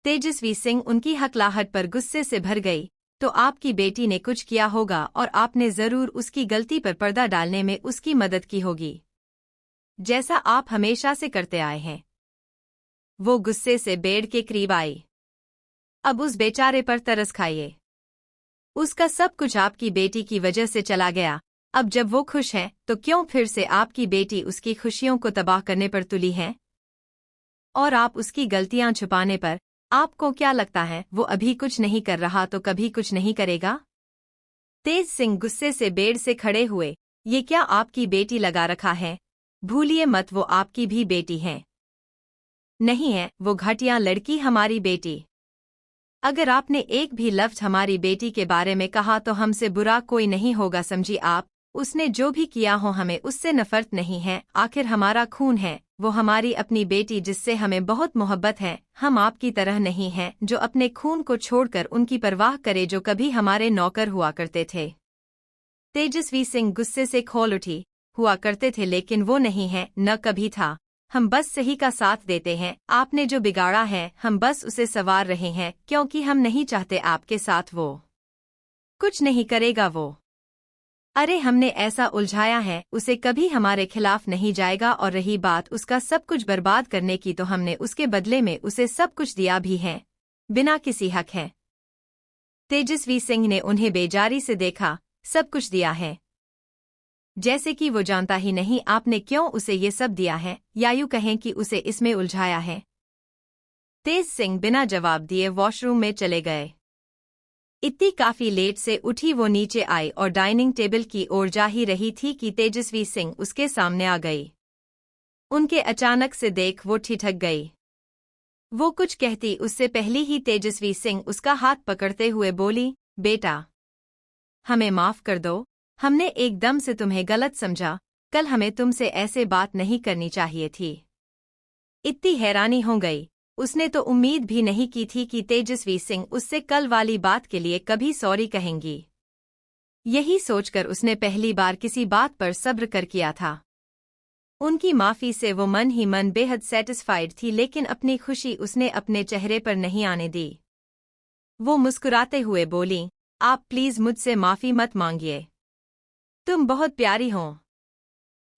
तेजस्वी सिंह उनकी हकलाहट पर गुस्से से भर गई। तो आपकी बेटी ने कुछ किया होगा और आपने जरूर उसकी गलती पर पर्दा डालने में उसकी मदद की होगी, जैसा आप हमेशा से करते आए हैं। वो गुस्से से बेड के करीब आई। अब उस बेचारे पर तरस खाइए। उसका सब कुछ आपकी बेटी की वजह से चला गया। अब जब वो खुश है तो क्यों फिर से आपकी बेटी उसकी खुशियों को तबाह करने पर तुली है? और आप उसकी गलतियां छुपाने पर, आपको क्या लगता है वो अभी कुछ नहीं कर रहा तो कभी कुछ नहीं करेगा? तेज सिंह गुस्से से बेड से खड़े हुए। ये क्या आपकी बेटी लगा रखा है? भूलिए मत वो आपकी भी बेटी है। नहीं है वो घटिया लड़की हमारी बेटी। अगर आपने एक भी लफ्ज हमारी बेटी के बारे में कहा तो हमसे बुरा कोई नहीं होगा, समझी आप? उसने जो भी किया हो हमें उससे नफरत नहीं है, आखिर हमारा खून है। वो हमारी अपनी बेटी जिससे हमें बहुत मोहब्बत है। हम आपकी तरह नहीं हैं जो अपने खून को छोड़कर उनकी परवाह करे जो कभी हमारे नौकर हुआ करते थे। तेजस्वी सिंह गुस्से से खोल उठी। हुआ करते थे लेकिन वो नहीं है, न कभी था। हम बस सही का साथ देते हैं। आपने जो बिगाड़ा है हम बस उसे संवार रहे हैं, क्योंकि हम नहीं चाहते आपके साथ वो कुछ नहीं करेगा। वो अरे हमने ऐसा उलझाया है उसे कभी हमारे खिलाफ नहीं जाएगा। और रही बात उसका सब कुछ बर्बाद करने की, तो हमने उसके बदले में उसे सब कुछ दिया भी है, बिना किसी हक है। तेजस्वी सिंह ने उन्हें बेजारी से देखा। सब कुछ दिया है? जैसे कि वो जानता ही नहीं आपने क्यों उसे ये सब दिया है, या यूं कहें कि उसे इसमें उलझाया है। तेज सिंह बिना जवाब दिए वॉशरूम में चले गए। इतनी काफी लेट से उठी वो नीचे आई और डाइनिंग टेबल की ओर जा ही रही थी कि तेजस्वी सिंह उसके सामने आ गई। उनके अचानक से देख वो ठिठक गई। वो कुछ कहती उससे पहले ही तेजस्वी सिंह उसका हाथ पकड़ते हुए बोली, बेटा हमें माफ कर दो, हमने एकदम से तुम्हें गलत समझा। कल हमें तुमसे ऐसे बात नहीं करनी चाहिए थी। इतनी हैरानी हो गई। उसने तो उम्मीद भी नहीं की थी कि तेजस्वी सिंह उससे कल वाली बात के लिए कभी सॉरी कहेंगी। यही सोचकर उसने पहली बार किसी बात पर सब्र कर किया था। उनकी माफी से वो मन ही मन बेहद सेटिस्फाइड थी, लेकिन अपनी खुशी उसने अपने चेहरे पर नहीं आने दी। वो मुस्कुराते हुए बोली, आप प्लीज मुझसे माफी मत मांगिए। तुम बहुत प्यारी हो।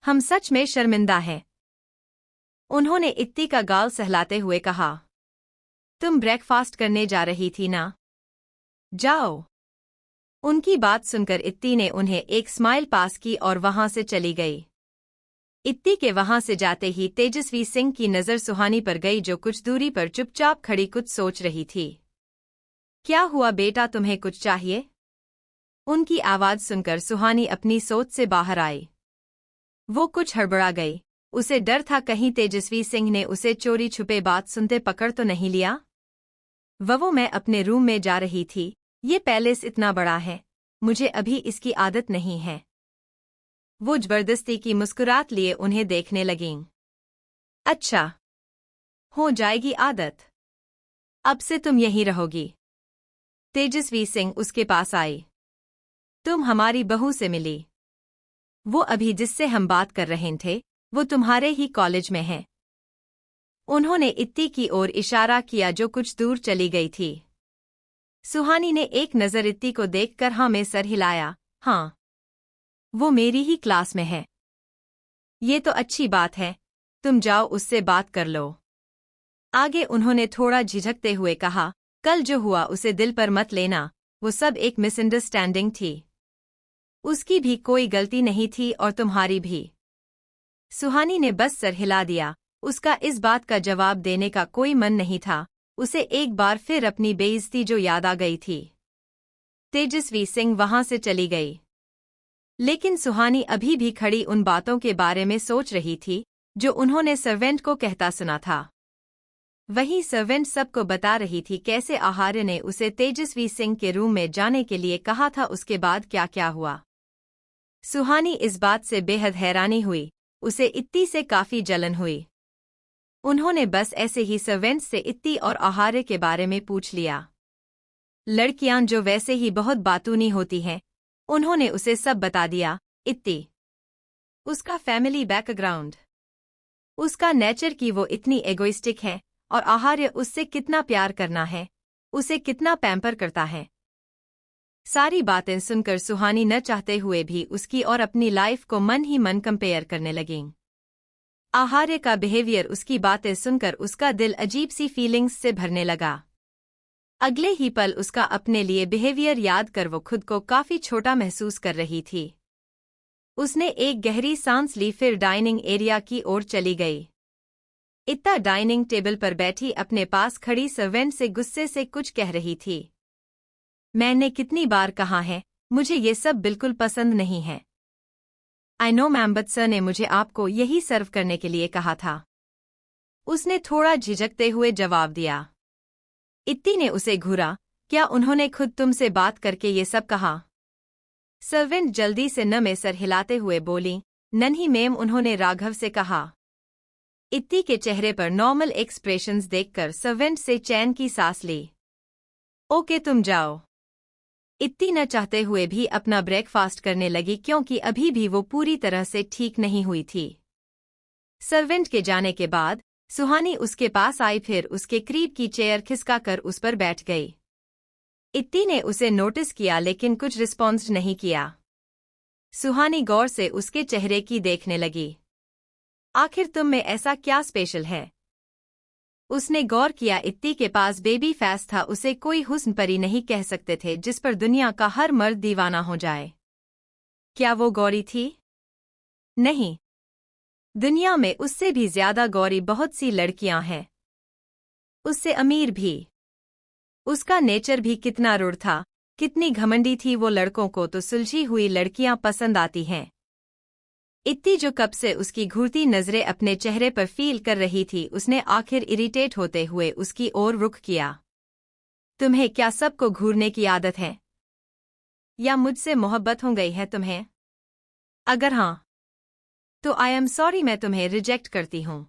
हम सच में शर्मिंदा हैं। उन्होंने इत्ती का गाल सहलाते हुए कहा। तुम ब्रेकफास्ट करने जा रही थी ना? जाओ। उनकी बात सुनकर इत्ती ने उन्हें एक स्माइल पास की और वहां से चली गई। इत्ती के वहां से जाते ही तेजस्वी सिंह की नजर सुहानी पर गई, जो कुछ दूरी पर चुपचाप खड़ी कुछ सोच रही थी। क्या हुआ बेटा, तुम्हें कुछ चाहिए? उनकी आवाज सुनकर सुहानी अपनी सोच से बाहर आई। वो कुछ हड़बड़ा गई। उसे डर था कहीं तेजस्वी सिंह ने उसे चोरी छुपे बात सुनते पकड़ तो नहीं लिया। मैं अपने रूम में जा रही थी। ये पैलेस इतना बड़ा है, मुझे अभी इसकी आदत नहीं है। वो जबरदस्ती की मुस्कुराहट लिए उन्हें देखने लगीं। अच्छा, हो जाएगी आदत। अब से तुम यहीं रहोगी। तेजस्वी सिंह उसके पास आई। तुम हमारी बहू से मिली। वो अभी जिससे हम बात कर रहे थे वो तुम्हारे ही कॉलेज में है। उन्होंने इत्ती की ओर इशारा किया जो कुछ दूर चली गई थी। सुहानी ने एक नज़र इत्ती को देखकर हाँ में सर हिलाया। हाँ, वो मेरी ही क्लास में है। ये तो अच्छी बात है, तुम जाओ उससे बात कर लो। आगे उन्होंने थोड़ा झिझकते हुए कहा, कल जो हुआ उसे दिल पर मत लेना, वो सब एक मिसअंडरस्टैंडिंग थी। उसकी भी कोई गलती नहीं थी और तुम्हारी भी। सुहानी ने बस सर हिला दिया। उसका इस बात का जवाब देने का कोई मन नहीं था। उसे एक बार फिर अपनी बेइज्जती जो याद आ गई थी। तेजस्वी सिंह वहां से चली गई। लेकिन सुहानी अभी भी खड़ी उन बातों के बारे में सोच रही थी जो उन्होंने सर्वेंट को कहता सुना था। वही सर्वेंट सबको बता रही थी कैसे आहार्य ने उसे तेजस्वी सिंह के रूम में जाने के लिए कहा था, उसके बाद क्या क्या हुआ। सुहानी इस बात से बेहद हैरानी हुई। उसे इत्ती से काफी जलन हुई। उन्होंने बस ऐसे ही सर्वेंट से इत्ती और आहार्य के बारे में पूछ लिया। लड़कियां जो वैसे ही बहुत बातूनी होती हैं, उन्होंने उसे सब बता दिया। इत्ती, उसका फैमिली बैकग्राउंड, उसका नेचर कि वो इतनी एगोइस्टिक है, और आहार्य उससे कितना प्यार करना है, उसे कितना पैम्पर करता है। सारी बातें सुनकर सुहानी न चाहते हुए भी उसकी और अपनी लाइफ को मन ही मन कंपेयर करने लगीं। आहार्य का बिहेवियर, उसकी बातें सुनकर उसका दिल अजीब सी फीलिंग्स से भरने लगा। अगले ही पल उसका अपने लिए बिहेवियर याद कर वो खुद को काफी छोटा महसूस कर रही थी। उसने एक गहरी सांस ली, फिर डाइनिंग एरिया की ओर चली गई। इत्ता डाइनिंग टेबल पर बैठी अपने पास खड़ी सर्वेंट से गुस्से से कुछ कह रही थी। मैंने कितनी बार कहा है, मुझे ये सब बिल्कुल पसंद नहीं है। I know ma'am, but sir ने मुझे आपको यही सर्व करने के लिए कहा था। उसने थोड़ा झिझकते हुए जवाब दिया। इत्ती ने उसे घूरा। क्या उन्होंने खुद तुमसे बात करके ये सब कहा? सर्वेंट जल्दी से न में सर हिलाते हुए बोली, नन्ही मैम, उन्होंने राघव से कहा। इत्ती के चेहरे पर नॉर्मल एक्सप्रेशंस देखकर सर्वेंट से चैन की सांस ली। ओके, तुम जाओ। इत्ती न चाहते हुए भी अपना ब्रेकफास्ट करने लगी क्योंकि अभी भी वो पूरी तरह से ठीक नहीं हुई थी। सर्वेंट के जाने के बाद सुहानी उसके पास आई, फिर उसके करीब की चेयर खिसकाकर उस पर बैठ गई। इत्ती ने उसे नोटिस किया लेकिन कुछ रिस्पॉन्स नहीं किया। सुहानी गौर से उसके चेहरे की देखने लगी। आखिर तुम में ऐसा क्या स्पेशल है? उसने गौर किया इत्ती के पास बेबी फेस था। उसे कोई हुस्न परी नहीं कह सकते थे जिस पर दुनिया का हर मर्द दीवाना हो जाए। क्या वो गौरी थी? नहीं, दुनिया में उससे भी ज्यादा गौरी बहुत सी लड़कियां हैं, उससे अमीर भी। उसका नेचर भी कितना रूढ़ था, कितनी घमंडी थी। वो लड़कों को तो सुलझी हुई लड़कियां पसंद आती हैं। इत्ती जो कब से उसकी घूरती नजरें अपने चेहरे पर फील कर रही थी, उसने आखिर इरिटेट होते हुए उसकी ओर रुख किया। तुम्हें क्या सबको घूरने की आदत है? या मुझसे मोहब्बत हो गई है तुम्हें? अगर हाँ, तो आई एम सॉरी, मैं तुम्हें रिजेक्ट करती हूँ।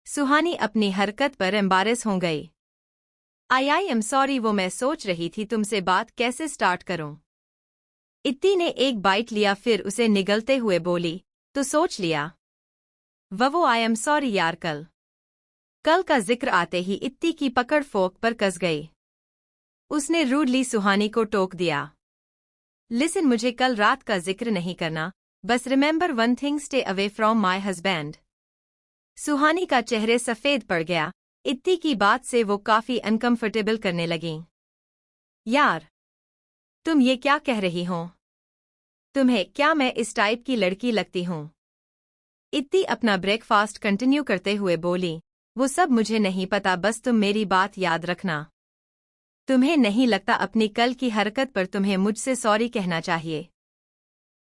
सुहानी अपनी हरकत पर एम्बारेस हो गई। आई एम सॉरी, वो मैं सोच रही थी तुमसे बात कैसे स्टार्ट करूं। इत्ती ने एक बाइट लिया, फिर उसे निगलते हुए बोली, तो सोच लिया? वो आई एम सॉरी यार। कल का जिक्र आते ही इत्ती की पकड़ फोक पर कस गई। उसने रूडली सुहानी को टोक दिया। लिसन, मुझे कल रात का जिक्र नहीं करना, बस remember one thing, stay away from my husband. Suhani का चेहरे सफेद पड़ गया। इत्ती की बात से वो काफी अनकंफर्टेबल करने लगी। यार, तुम ये क्या कह रही हो? तुम्हें क्या मैं इस टाइप की लड़की लगती हूँ? इत्ती अपना ब्रेकफास्ट कंटिन्यू करते हुए बोली, वो सब मुझे नहीं पता, बस तुम मेरी बात याद रखना। तुम्हें नहीं लगता अपनी कल की हरकत पर तुम्हें मुझसे सॉरी कहना चाहिए?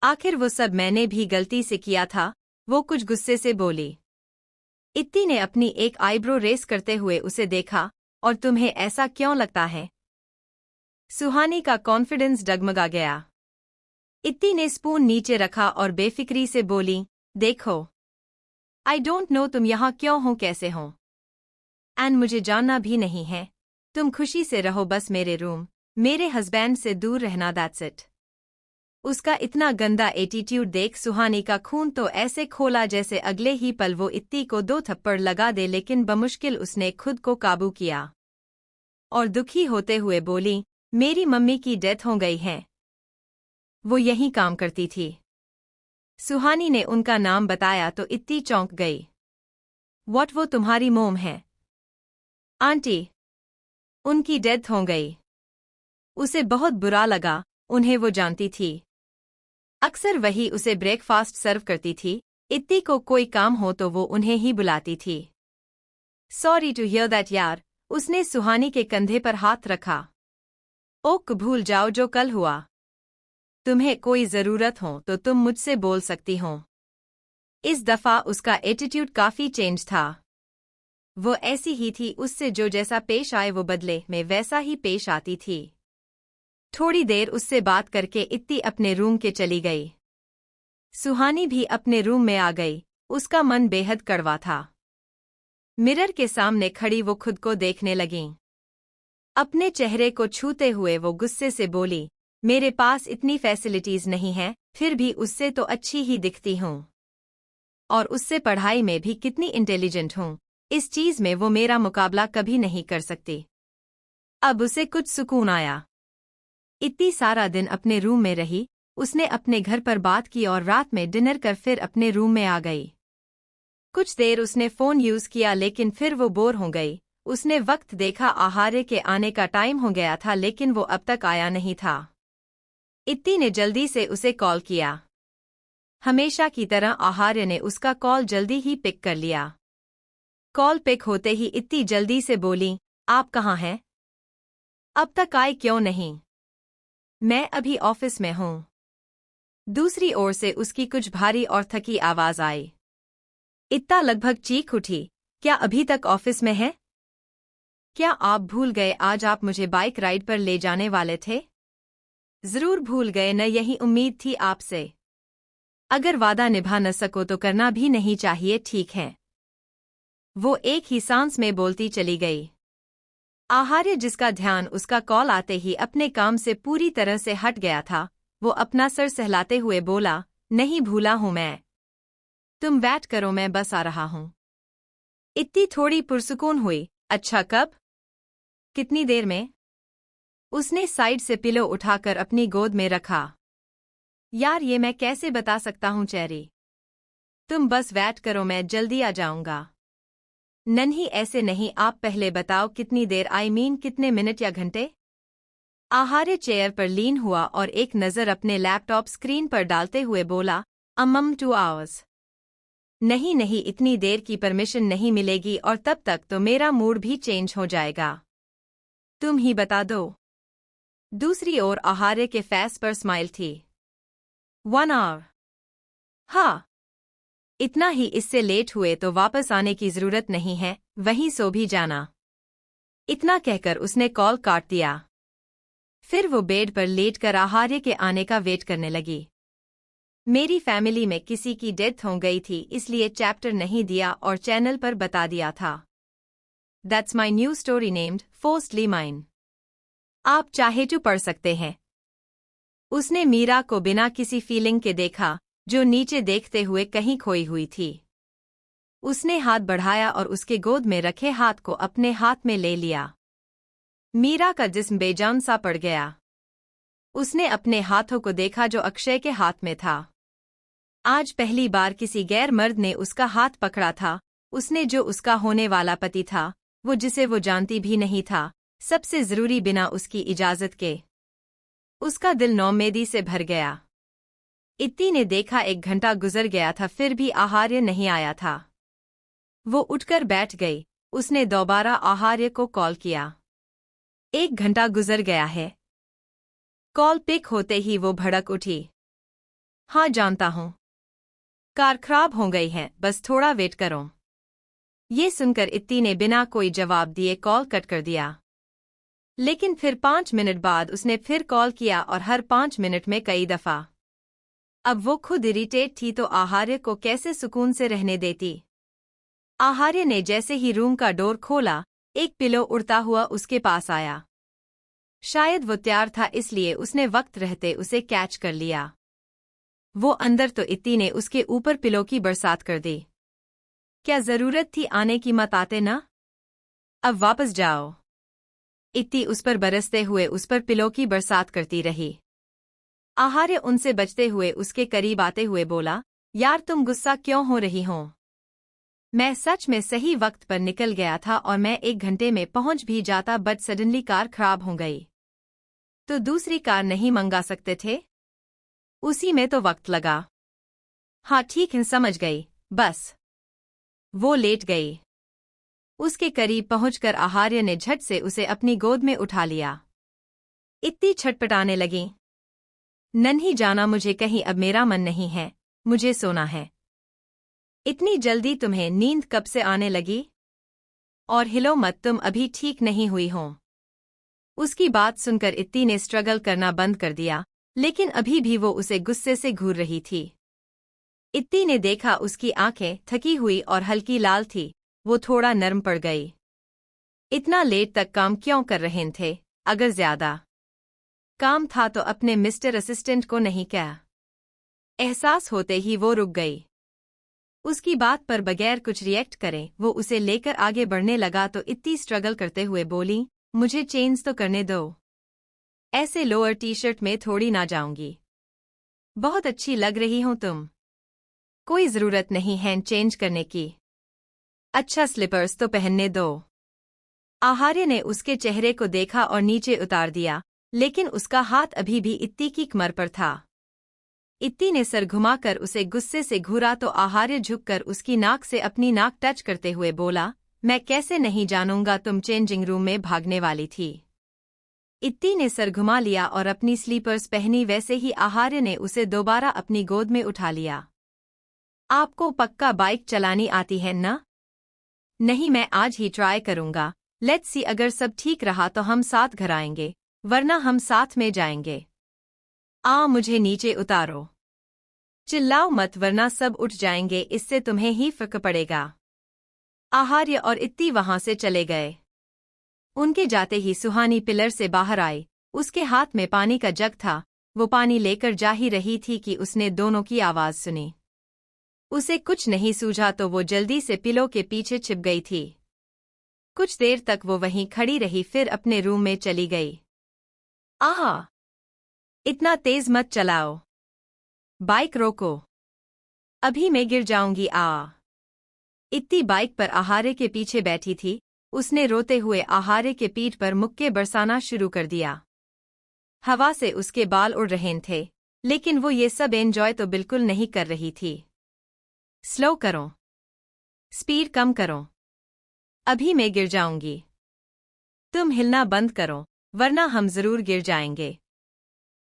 आखिर वो सब मैंने भी गलती से किया था, वो कुछ गुस्से से बोली। इत्ती ने अपनी एक आईब्रो रेस करते हुए उसे देखा। और तुम्हें ऐसा क्यों लगता है? सुहानी का कॉन्फिडेंस डगमगा गया। इत्ती ने स्पून नीचे रखा और बेफिक्री से बोली, देखो, आई डोंट नो तुम यहाँ क्यों हो, कैसे हो, एंड मुझे जानना भी नहीं है। तुम खुशी से रहो, बस मेरे रूम, मेरे हस्बैंड से दूर रहना, दैट्स इट। उसका इतना गंदा एटीट्यूड देख सुहानी का खून तो ऐसे खोला जैसे अगले ही पल वो इत्ती को 2 थप्पड़ लगा दे, लेकिन बमुश्किल उसने खुद को काबू किया और दुखी होते हुए बोली, मेरी मम्मी की डेथ हो गई है, वो यहीं काम करती थी। सुहानी ने उनका नाम बताया तो इत्ती चौंक गई। व्हाट, वो तुम्हारी मोम है? आंटी, उनकी डेथ हो गई। उसे बहुत बुरा लगा, उन्हें वो जानती थी। अक्सर वही उसे ब्रेकफास्ट सर्व करती थी, इत्ती को कोई काम हो तो वो उन्हें ही बुलाती थी। सॉरी टू हियर दैट यार, उसने सुहानी के कंधे पर हाथ रखा। ओक, भूल जाओ जो कल हुआ। तुम्हें कोई जरूरत हो तो तुम मुझसे बोल सकती हो। इस दफा उसका एटीट्यूड काफी चेंज था। वो ऐसी ही थी, उससे जो जैसा पेश आए वो बदले में वैसा ही पेश आती थी। थोड़ी देर उससे बात करके इत्ती अपने रूम के चली गई। सुहानी भी अपने रूम में आ गई, उसका मन बेहद कड़वा था। मिरर के सामने खड़ी वो खुद को देखने लगीं। अपने चेहरे को छूते हुए वो गुस्से से बोली, मेरे पास इतनी फैसिलिटीज नहीं हैं, फिर भी उससे तो अच्छी ही दिखती हूँ। और उससे पढ़ाई में भी कितनी इंटेलिजेंट हूँ, इस चीज में वो मेरा मुकाबला कभी नहीं कर सकती। अब उसे कुछ सुकून आया। इत्ती सारा दिन अपने रूम में रही, उसने अपने घर पर बात की और रात में डिनर कर फिर अपने रूम में आ गई। कुछ देर उसने फोन यूज किया लेकिन फिर वो बोर हो गई। उसने वक्त देखा, आहार्य के आने का टाइम हो गया था लेकिन वो अब तक आया नहीं था। इत्ती ने जल्दी से उसे कॉल किया। हमेशा की तरह आहार्य ने उसका कॉल जल्दी ही पिक कर लिया। कॉल पिक होते ही इत्ती जल्दी से बोली, आप कहाँ हैं? अब तक आए क्यों नहीं? मैं अभी ऑफिस में हूँ। दूसरी ओर से उसकी कुछ भारी और थकी आवाज आई। इत्ता लगभग चीख उठी, क्या अभी तक ऑफिस में है? क्या आप भूल गए आज आप मुझे बाइक राइड पर ले जाने वाले थे? जरूर भूल गए न, यही उम्मीद थी आपसे। अगर वादा निभा न सको तो करना भी नहीं चाहिए, ठीक है? वो एक ही सांस में बोलती चली गई। आहार्य, जिसका ध्यान उसका कॉल आते ही अपने काम से पूरी तरह से हट गया था, वो अपना सर सहलाते हुए बोला, नहीं भूला हूं मैं। तुम वेट करो, मैं बस आ रहा हूं। इत्ती थोड़ी पुरसुकून हुई, अच्छा कब? कितनी देर में? उसने साइड से पिलो उठाकर अपनी गोद में रखा। यार ये मैं कैसे बता सकता हूं चेरी, तुम बस वेट करो, मैं जल्दी आ जाऊंगा। नन्ही, ऐसे नहीं, आप पहले बताओ कितनी देर, आई मीन कितने मिनट या घंटे? आहार्य चेयर पर लीन हुआ और एक नज़र अपने लैपटॉप स्क्रीन पर डालते हुए बोला, 2 आवर्स। नहीं नहीं, इतनी देर की परमिशन नहीं मिलेगी और तब तक तो मेरा मूड भी चेंज हो जाएगा। तुम ही बता दो। दूसरी ओर आहार्य के फेस पर स्माइल थी। 1 आवर? हाँ, इतना ही, इससे लेट हुए तो वापस आने की जरूरत नहीं है, वहीं सो भी जाना। इतना कहकर उसने कॉल काट दिया। फिर वो बेड पर लेटकर आहार्य के आने का वेट करने लगी। मेरी फैमिली में किसी की डेथ हो गई थी, इसलिए चैप्टर नहीं दिया और चैनल पर बता दिया था। That's my new story named forcedly mine. आप चाहे तो पढ़ सकते हैं। उसने मीरा को बिना किसी फीलिंग के देखा, जो नीचे देखते हुए कहीं खोई हुई थी। उसने हाथ बढ़ाया और उसके गोद में रखे हाथ को अपने हाथ में ले लिया। मीरा का जिस्म बेजान सा पड़ गया। उसने अपने हाथों को देखा जो अक्षय के हाथ में था। आज पहली बार किसी गैर मर्द ने उसका हाथ पकड़ा था, उसने जो उसका होने वाला पति था, वो जिसे वो जानती भी नहीं था, सबसे जरूरी बिना उसकी इजाजत के। उसका दिल नौमेदी से भर गया। इत्ती ने देखा 1 घंटा गुजर गया था, फिर भी आहार्य नहीं आया था। वो उठकर बैठ गई। उसने दोबारा आहार्य को कॉल किया। 1 घंटा गुजर गया है। कॉल पिक होते ही वो भड़क उठी। हाँ जानता हूँ, कार खराब हो गई है, बस थोड़ा वेट करो। ये सुनकर इत्ती ने बिना कोई जवाब दिए कॉल कट कर दिया। लेकिन फिर 5 मिनट बाद उसने फिर कॉल किया और हर 5 मिनट में कई दफा। अब वो खुद इरिटेट थी तो आहार्य को कैसे सुकून से रहने देती। आहार्य ने जैसे ही रूम का डोर खोला, एक पिलो उड़ता हुआ उसके पास आया। शायद वो तैयार था इसलिए उसने वक्त रहते उसे कैच कर लिया। वो अंदर तो इत्ती ने उसके ऊपर पिलो की बरसात कर दी। क्या जरूरत थी आने की, मत आते ना, अब वापस जाओ। इत्ती उस पर बरसते हुए उस पर पिलो की बरसात करती रही। आहार्य उनसे बचते हुए उसके करीब आते हुए बोला, यार तुम गुस्सा क्यों हो रही हो? मैं सच में सही वक्त पर निकल गया था और मैं 1 घंटे में पहुंच भी जाता, बट सडनली कार खराब हो गई। तो दूसरी कार नहीं मंगा सकते थे? उसी में तो वक्त लगा। हाँ ठीक है, समझ गई, बस। वो लेट गई। उसके करीब पहुंचकर आहार्य ने झट से उसे अपनी गोद में उठा लिया। इत्ती छटपटाने लगी। नन्ही जाना, मुझे कहीं अब मेरा मन नहीं है, मुझे सोना है। इतनी जल्दी तुम्हें नींद कब से आने लगी? और हिलो मत, तुम अभी ठीक नहीं हुई हो। उसकी बात सुनकर इत्ती ने स्ट्रगल करना बंद कर दिया, लेकिन अभी भी वो उसे गुस्से से घूर रही थी। इत्ती ने देखा उसकी आंखें थकी हुई और हल्की लाल थी, वो थोड़ा नर्म पड़ गई। इतना लेट तक काम क्यों कर रहे थे? अगर ज्यादा काम था तो अपने मिस्टर असिस्टेंट को नहीं क्या? एहसास होते ही वो रुक गई। उसकी बात पर बगैर कुछ रिएक्ट करे वो उसे लेकर आगे बढ़ने लगा तो इत्ती स्ट्रगल करते हुए बोली, मुझे चेंज तो करने दो। ऐसे लोअर टी शर्ट में थोड़ी ना जाऊंगी। बहुत अच्छी लग रही हो तुम। कोई जरूरत नहीं है चेंज करने की। अच्छा स्लीपर्स तो पहनने दो। आहार्य ने उसके चेहरे को देखा और नीचे उतार दिया, लेकिन उसका हाथ अभी भी इत्ती की कमर पर था। इत्ती ने सर घुमाकर उसे गुस्से से घूरा तो आहार्य झुककर उसकी नाक से अपनी नाक टच करते हुए बोला, मैं कैसे नहीं जानूंगा तुम चेंजिंग रूम में भागने वाली थी। इत्ती ने सर घुमा लिया और अपनी स्लीपर्स पहनी, वैसे ही आहार्य ने उसे दोबारा अपनी गोद में उठा लिया। आपको पक्का बाइक चलानी आती है ना? नहीं, मैं आज ही ट्राई करूंगा, लेट्स सी, अगर सब ठीक रहा तो हम साथ घर आएंगे, वरना हम साथ में जाएंगे। मुझे नीचे उतारो। चिल्लाओ मत वरना सब उठ जाएंगे, इससे तुम्हें ही फर्क पड़ेगा। आहार्य और इत्ती वहां से चले गए। उनके जाते ही सुहानी पिलर से बाहर आई, उसके हाथ में पानी का जग था, वो पानी लेकर जा ही रही थी कि उसने दोनों की आवाज सुनी। उसे कुछ नहीं सूझा तो वो जल्दी से पिलो के पीछे छिप गई थी। कुछ देर तक वो वहीं खड़ी रही, फिर अपने रूम में चली गई। आहा! इतना तेज मत चलाओ, बाइक रोको, अभी मैं गिर जाऊंगी। इत्ती बाइक पर आहार्य के पीछे बैठी थी, उसने रोते हुए आहार्य के पीठ पर मुक्के बरसाना शुरू कर दिया। हवा से उसके बाल उड़ रहे थे, लेकिन वो ये सब एंजॉय तो बिल्कुल नहीं कर रही थी। स्लो करो, स्पीड कम करो, अभी मैं गिर जाऊंगी। तुम हिलना बंद करो, वरना हम जरूर गिर जाएंगे।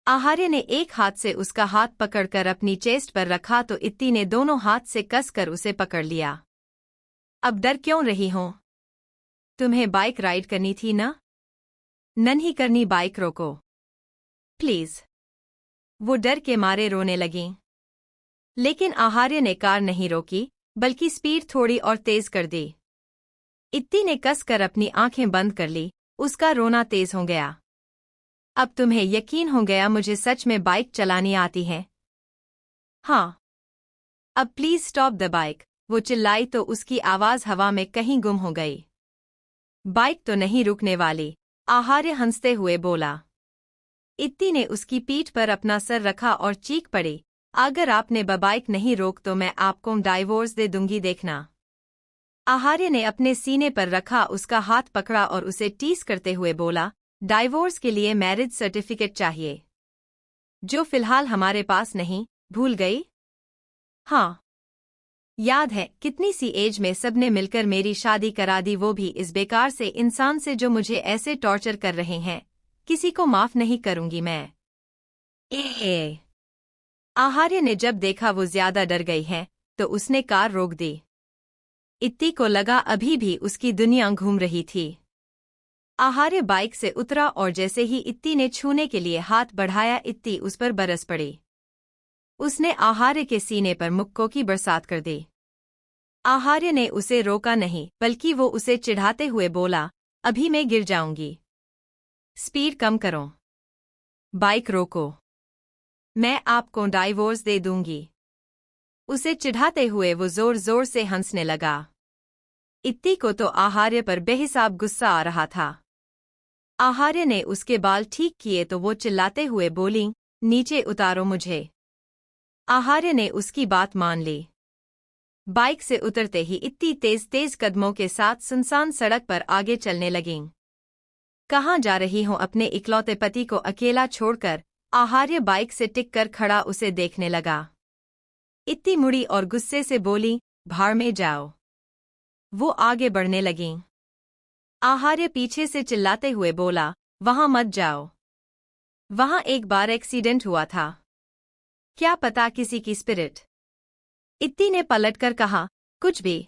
आहार्य ने एक हाथ से उसका हाथ पकड़कर अपनी चेस्ट पर रखा तो इत्ती ने दोनों हाथ से कसकर उसे पकड़ लिया। अब डर क्यों रही हो? तुम्हें बाइक राइड करनी थी ना? नहीं करनी, बाइक रोको प्लीज। वो डर के मारे रोने लगीं। लेकिन आहार्य ने कार नहीं रोकी, बल्कि स्पीड थोड़ी और तेज कर दी। इत्ती ने कसकर अपनी आंखें बंद कर ली, उसका रोना तेज हो गया। अब तुम्हें यकीन हो गया मुझे सच में बाइक चलानी आती है? हाँ। अब प्लीज स्टॉप द बाइक, वो चिल्लाई तो उसकी आवाज हवा में कहीं गुम हो गई। बाइक तो नहीं रुकने वाली, आहार्य हंसते हुए बोला। इत्ती ने उसकी पीठ पर अपना सर रखा और चीख पड़ी, अगर आपने बाइक नहीं रोक तो मैं आपको डाइवोर्स दे दूंगी, देखना। आहार्य ने अपने सीने पर रखा उसका हाथ पकड़ा और उसे टीस करते हुए बोला, डाइवोर्स के लिए मैरिज सर्टिफिकेट चाहिए, जो फिलहाल हमारे पास नहीं, भूल गई? हाँ याद है, कितनी सी एज में सबने मिलकर मेरी शादी करा दी, वो भी इस बेकार से इंसान से जो मुझे ऐसे टॉर्चर कर रहे हैं। किसी को माफ नहीं करूंगी मैं। आहार्य ने जब देखा वो ज्यादा डर गई है तो उसने कार रोक दी। इत्ती को लगा अभी भी उसकी दुनिया घूम रही थी। आहार्य बाइक से उतरा और जैसे ही इत्ती ने छूने के लिए हाथ बढ़ाया, इत्ती उस पर बरस पड़ी। उसने आहार्य के सीने पर मुक्कों की बरसात कर दी। आहार्य ने उसे रोका नहीं, बल्कि वो उसे चिढ़ाते हुए बोला, अभी मैं गिर जाऊंगी। स्पीड कम करो। बाइक रोको। मैं आपको डाइवोर्स दे दूंगी। उसे चिढ़ाते हुए वो जोर जोर से हंसने लगा। इत्ती को तो आहार्य पर बेहिसाब गुस्सा आ रहा था। आहार्य ने उसके बाल ठीक किए तो वो चिल्लाते हुए बोली, नीचे उतारो मुझे। आहार्य ने उसकी बात मान ली। बाइक से उतरते ही इतनी तेज तेज कदमों के साथ सुनसान सड़क पर आगे चलने लगीं। कहाँ जा रही हूँ अपने इकलौते पति को अकेला छोड़कर? आहार्य बाइक से टिक कर खड़ा उसे देखने लगा। इत्ती मुड़ी और गुस्से से बोली, भाड़ में जाओ। वो आगे बढ़ने लगीं। आहार्य पीछे से चिल्लाते हुए बोला, वहां मत जाओ। वहां एक बार एक्सीडेंट हुआ था। क्या पता किसी की स्पिरिट। इत्ती ने पलटकर कहा, कुछ भी।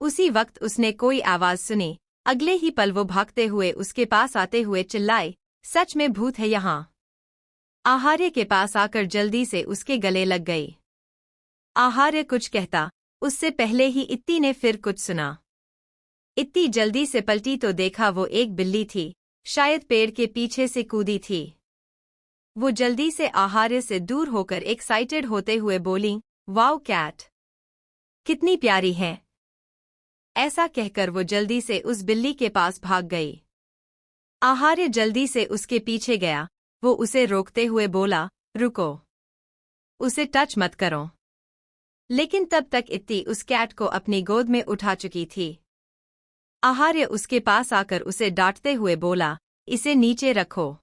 उसी वक्त उसने कोई आवाज सुनी। अगले ही पल वो भागते हुए उसके पास आते हुए चिल्लाए, सच में भूत है यहाँ। आहार्य के पास आकर जल्दी से उसके गले लग गई। आहार्य कुछ कहता, उससे पहले ही इत्ती ने फिर कुछ सुना। इत्ती जल्दी से पलटी तो देखा वो एक बिल्ली थी, शायद पेड़ के पीछे से कूदी थी। वो जल्दी से आहार्य से दूर होकर एक्साइटेड होते हुए बोली, वाओ कैट, कितनी प्यारी है। ऐसा कहकर वो जल्दी से उस बिल्ली के पास भाग गई। आहार्य जल्दी से उसके पीछे गया। वो उसे रोकते हुए बोला, रुको, उसे टच मत करो। लेकिन तब तक इत्ती उस कैट को अपनी गोद में उठा चुकी थी। आहार्य उसके पास आकर उसे डांटते हुए बोला, इसे नीचे रखो।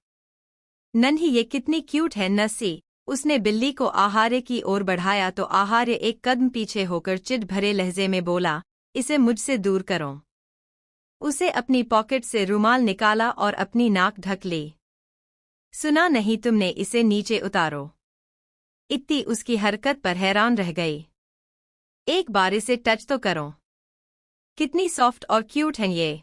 नन्ही ये कितनी क्यूट है नस्सी। उसने बिल्ली को आहार्य की ओर बढ़ाया तो आहार्य एक कदम पीछे होकर चिढ़ भरे लहजे में बोला, इसे मुझसे दूर करो। उसे अपनी पॉकेट से रुमाल निकाला और अपनी नाक ढक ली। सुना नहीं तुमने, इसे नीचे उतारो। इत्ती उसकी हरकत पर हैरान रह गई। एक बार इसे टच तो करो, कितनी सॉफ्ट और क्यूट है ये।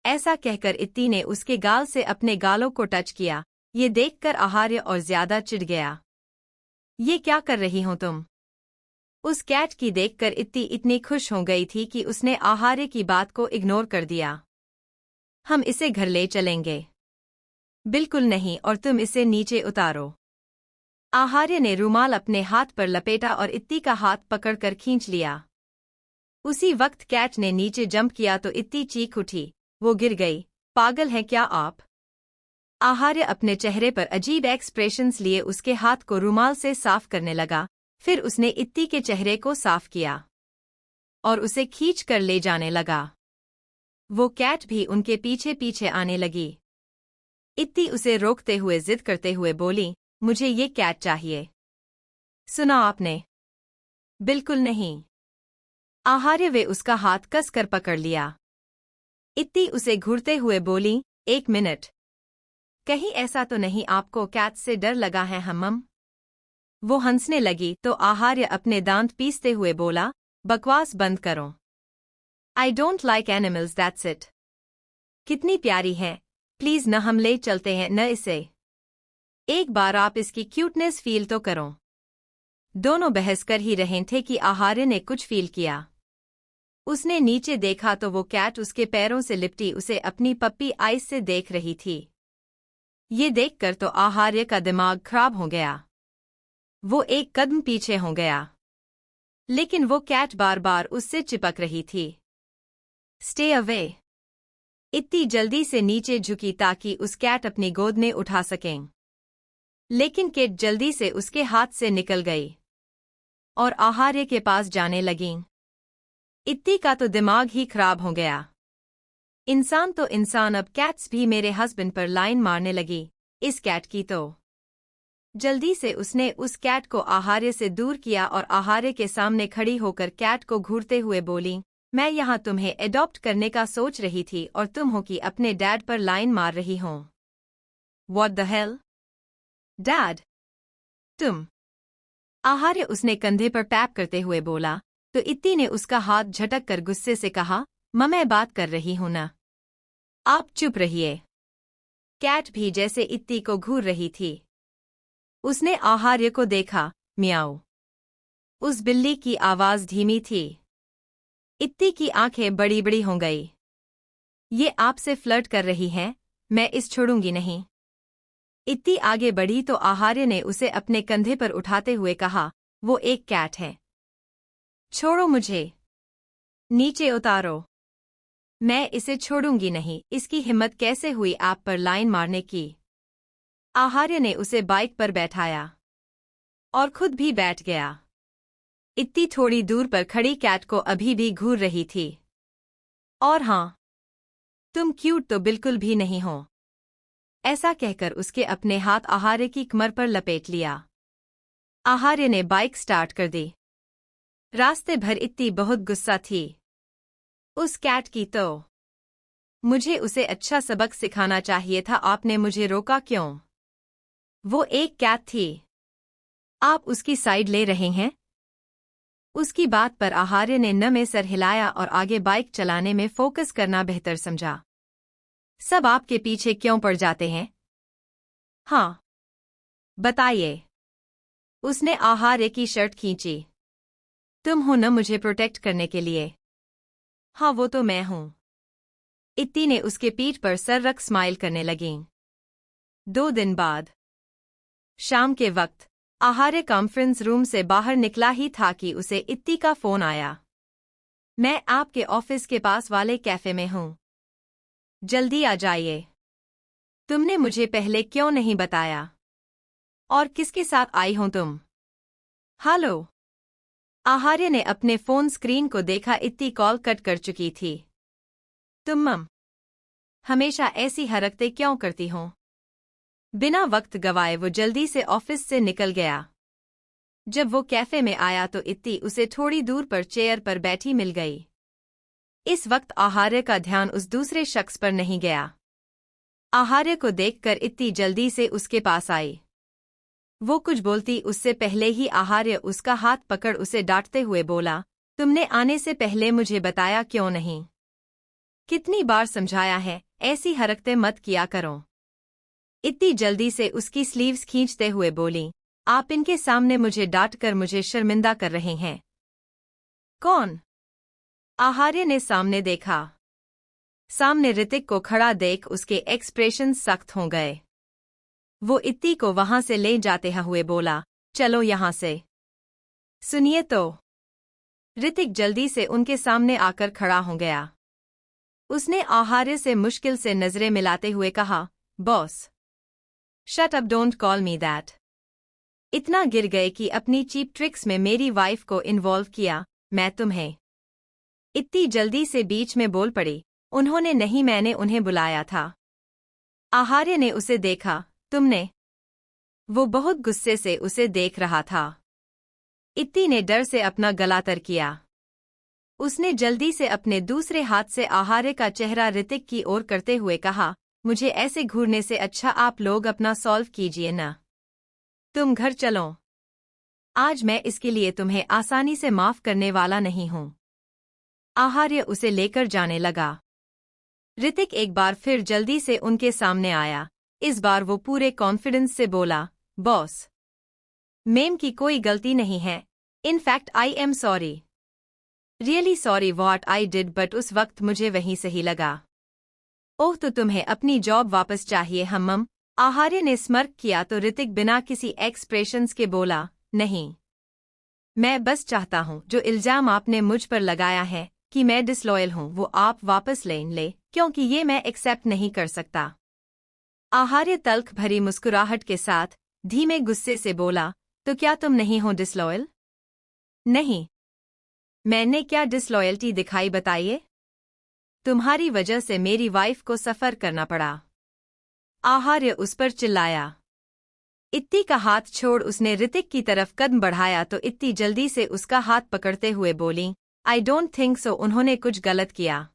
ऐसा कहकर इत्ती ने उसके गाल से अपने गालों को टच किया। ये देखकर आहार्य और ज्यादा चिढ़ गया। ये क्या कर रही हो तुम? उस कैट की देखकर इत्ती इतनी खुश हो गई थी कि उसने आहार्य की बात को इग्नोर कर दिया। हम इसे घर ले चलेंगे। बिल्कुल नहीं, और तुम इसे नीचे उतारो। आहार्य ने रुमाल अपने हाथ पर लपेटा और इत्ती का हाथ पकड़कर खींच लिया। उसी वक्त कैट ने नीचे जंप किया तो इत्ती चीख उठी। वो गिर गई। पागल हैं क्या आप? आहार्य अपने चेहरे पर अजीब एक्सप्रेशंस लिए उसके हाथ को रुमाल से साफ करने लगा। फिर उसने इत्ती के चेहरे को साफ किया और उसे खींच कर ले जाने लगा। वो कैट भी उनके पीछे पीछे आने लगी। इत्ती उसे रोकते हुए जिद करते हुए बोली, मुझे ये कैट चाहिए। सुना आपने? बिल्कुल नहीं। आहार्य वे उसका हाथ कसकर पकड़ लिया। इत्ती उसे घूरते हुए बोली, एक मिनट, कहीं ऐसा तो नहीं आपको कैट से डर लगा है हमम? वो हंसने लगी तो आहार्य अपने दांत पीसते हुए बोला, बकवास बंद करो। I don't like animals, that's it. कितनी प्यारी है, प्लीज न हम ले चलते हैं न इसे। एक बार आप इसकी क्यूटनेस फील तो करो। दोनों बहस कर ही रहे थे कि आहार्य ने कुछ फील किया। उसने नीचे देखा तो वो कैट उसके पैरों से लिपटी उसे अपनी पप्पी आइस से देख रही थी। ये देखकर तो आहार्य का दिमाग खराब हो गया। वो एक कदम पीछे हो गया, लेकिन वो कैट बार बार उससे चिपक रही थी। Stay away. इत्ती जल्दी से नीचे झुकी ताकि उस कैट अपनी गोद में उठा सकें। लेकिन कैट जल्दी से उसके हाथ से निकल गई और आहार्य के पास जाने लगीं। इत्ती का तो दिमाग ही खराब हो गया। इंसान तो इंसान, अब कैट्स भी मेरे हस्बैंड पर लाइन मारने लगी। इस कैट की तो। जल्दी से उसने उस कैट को आहार्य से दूर किया और आहार्य के सामने खड़ी होकर कैट को घूरते हुए बोली, मैं यहाँ तुम्हें एडॉप्ट करने का सोच रही थी और तुम हो कि अपने डैड पर लाइन मार रही हो। What the hell? डैड? तुम? आहार्य उसने कंधे पर टैप करते हुए बोला तो इत्ती ने उसका हाथ झटक कर गुस्से से कहा, मैं बात कर रही हूं ना। आप चुप रहिए। कैट भी जैसे इत्ती को घूर रही थी। उसने आहार्य को देखा। म्याऊ। उस बिल्ली की आवाज धीमी थी। इत्ती की आंखें बड़ी बड़ी हो गई। ये आपसे फ्लर्ट कर रही है, मैं इस छोड़ूंगी नहीं। इत्ती आगे बढ़ी तो आहार्य ने उसे अपने कंधे पर उठाते हुए कहा, वो एक कैट है। छोड़ो मुझे। नीचे उतारो। मैं इसे छोड़ूंगी नहीं। इसकी हिम्मत कैसे हुई आप पर लाइन मारने की। आहार्य ने उसे बाइक पर बैठाया और खुद भी बैठ गया। इत्ती थोड़ी दूर पर खड़ी कैट को अभी भी घूर रही थी। और हाँ, तुम क्यूट तो बिल्कुल भी नहीं हो। ऐसा कहकर उसके अपने हाथ आहार्य की कमर पर लपेट लिया। आहार्य ने बाइक स्टार्ट कर दी। रास्ते भर इत्ती बहुत गुस्सा थी। उस कैट की तो। मुझे उसे अच्छा सबक सिखाना चाहिए था, आपने मुझे रोका क्यों? वो एक कैट थी। आप उसकी साइड ले रहे हैं? उसकी बात पर आहार्य ने न में सर हिलाया और आगे बाइक चलाने में फोकस करना बेहतर समझा। सब आपके पीछे क्यों पड़ जाते हैं? हाँ, बताइए। उसने आहार्य की शर्ट खींची। तुम हो न मुझे प्रोटेक्ट करने के लिए? हाँ, वो तो मैं हूं। इत्ती ने उसके पीठ पर सर रख स्माइल करने लगी। 2 दिन बाद शाम के वक्त आहार्य कॉन्फ्रेंस रूम से बाहर निकला ही था कि उसे इत्ती का फोन आया। मैं आपके ऑफिस के पास वाले कैफे में हूं। जल्दी आ जाइए। तुमने मुझे पहले क्यों नहीं बताया? और किसके साथ आई हो तुम? हेलो। आहार्य ने अपने फोन स्क्रीन को देखा। इत्ती कॉल कट कर चुकी थी। तुम हमेशा ऐसी हरकतें क्यों करती हो? बिना वक्त गवाए वो जल्दी से ऑफिस से निकल गया। जब वो कैफे में आया तो इत्ती उसे थोड़ी दूर पर चेयर पर बैठी मिल गई। इस वक्त आहार्य का ध्यान उस दूसरे शख्स पर नहीं गया। आहार्य को देखकर इत्ती जल्दी से उसके पास आई। वो कुछ बोलती उससे पहले ही आहार्य उसका हाथ पकड़ उसे डांटते हुए बोला, तुमने आने से पहले मुझे बताया क्यों नहीं? कितनी बार समझाया है, ऐसी हरकतें मत किया करो। इत्ती जल्दी से उसकी स्लीव्स खींचते हुए बोली, आप इनके सामने मुझे डांटकर मुझे शर्मिंदा कर रहे हैं। कौन? आहार्य ने सामने देखा। सामने ऋतिक को खड़ा देख उसके एक्सप्रेशन सख्त हो गए। वो इत्ती को वहां से ले जाते हुए बोला, चलो यहां से। सुनिए तो। ऋतिक जल्दी से उनके सामने आकर खड़ा हो गया। उसने आहार्य से मुश्किल से नजरें मिलाते हुए कहा, boss. Shut up, don't call me that. इतना गिर गए कि अपनी चीप ट्रिक्स में मेरी वाइफ को इन्वॉल्व किया। मैं तुम्हें। इत्ती जल्दी से बीच में बोल पड़ी, उन्होंने नहीं, मैंने उन्हें बुलाया था। आहार्य ने उसे देखा, तुमने? वो बहुत गुस्से से उसे देख रहा था। इत्ती ने डर से अपना गला तर किया। उसने जल्दी से अपने दूसरे हाथ से आहार्य का चेहरा ऋतिक की ओर करते हुए कहा, मुझे ऐसे घूरने से अच्छा आप लोग अपना सॉल्व कीजिए ना। तुम घर चलो। आज मैं इसके लिए तुम्हें आसानी से माफ करने वाला नहीं हूं। आहार्य उसे लेकर जाने लगा। ऋतिक एक बार फिर जल्दी से उनके सामने आया। इस बार वो पूरे कॉन्फिडेंस से बोला, बॉस। मेम की कोई गलती नहीं है। In fact I am sorry. Really sorry what I did, but उस वक्त मुझे वही सही लगा। ओह, तो तुम्हें अपनी जॉब वापस चाहिए हम्मम? आहार्य ने स्मर्क किया तो ऋतिक बिना किसी एक्सप्रेशंस के बोला, नहीं। मैं बस चाहता हूं जो इल्जाम आपने मुझ पर लगाया है कि मैं डिसलॉयल हूं वो आप वापस ले, क्योंकि ये मैं एक्सेप्ट नहीं कर सकता। आहार्य तल्ख भरी मुस्कुराहट के साथ धीमे गुस्से से बोला, तो क्या तुम नहीं हो डिसलॉयल? नहीं। मैंने क्या डिसलॉयल्टी दिखाई, बताइए? तुम्हारी वजह से मेरी वाइफ को सफर करना पड़ा। आहार्य उस पर चिल्लाया। इत्ती का हाथ छोड़ उसने ऋतिक की तरफ कदम बढ़ाया तो इत्ती जल्दी से उसका हाथ पकड़ते हुए बोली, आई डोंट थिंक सो, उन्होंने कुछ गलत किया।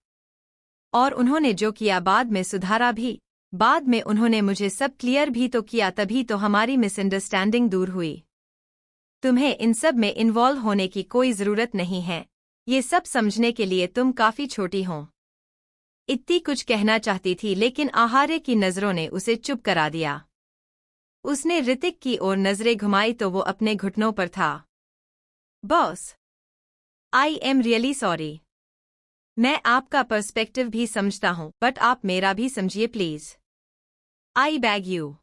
और उन्होंने जो किया बाद में सुधारा भी। बाद में उन्होंने मुझे सब क्लियर भी तो किया, तभी तो हमारी मिसअंडरस्टैंडिंग दूर हुई। तुम्हें इन सब में इन्वॉल्व होने की कोई जरूरत नहीं है। ये सब समझने के लिए तुम काफी छोटी हो। इत्ती कुछ कहना चाहती थी लेकिन आहार्य की नजरों ने उसे चुप करा दिया। उसने ऋतिक की ओर नजरें घुमाई तो वो अपने घुटनों पर था। Boss, I am really sorry. मैं आपका पर्सपेक्टिव भी समझता हूँ, बट आप मेरा भी समझिए प्लीज। I bag you.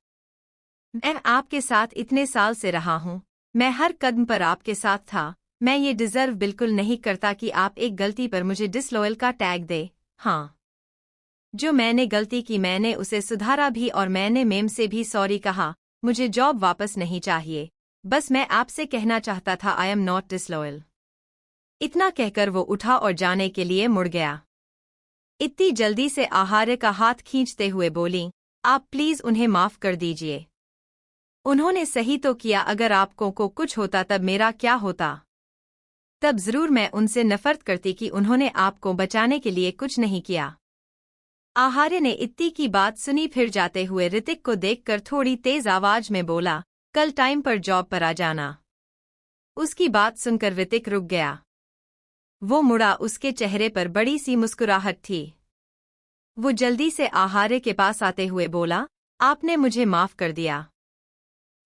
मैं आपके साथ इतने साल से रहा हूँ, मैं हर कदम पर आपके साथ था। मैं ये डिजर्व बिल्कुल नहीं करता कि आप एक गलती पर मुझे डिसलॉयल का टैग दे। हाँ, जो मैंने गलती की मैंने उसे सुधारा भी और मैंने मेम से भी सॉरी कहा। मुझे जॉब वापस नहीं चाहिए, बस मैं आपसे कहना चाहता था आई एम नॉट डिसलॉयल। इतना कहकर वो उठा और जाने के लिए मुड़ गया। इतनी जल्दी से आहार्य का हाथ खींचते हुए बोली, आप प्लीज उन्हें माफ कर दीजिए। उन्होंने सही तो किया, अगर आपको को कुछ होता तब मेरा क्या होता? तब जरूर मैं उनसे नफरत करती कि उन्होंने आपको बचाने के लिए कुछ नहीं किया। आहार्य ने इत्ती की बात सुनी, फिर जाते हुए ऋतिक को देखकर थोड़ी तेज आवाज में बोला, कल टाइम पर जॉब पर आ जाना। उसकी बात सुनकर ऋतिक रुक गया। वो मुड़ा, उसके चेहरे पर बड़ी सी मुस्कुराहट थी। वो जल्दी से आहार्य के पास आते हुए बोला, आपने मुझे माफ कर दिया।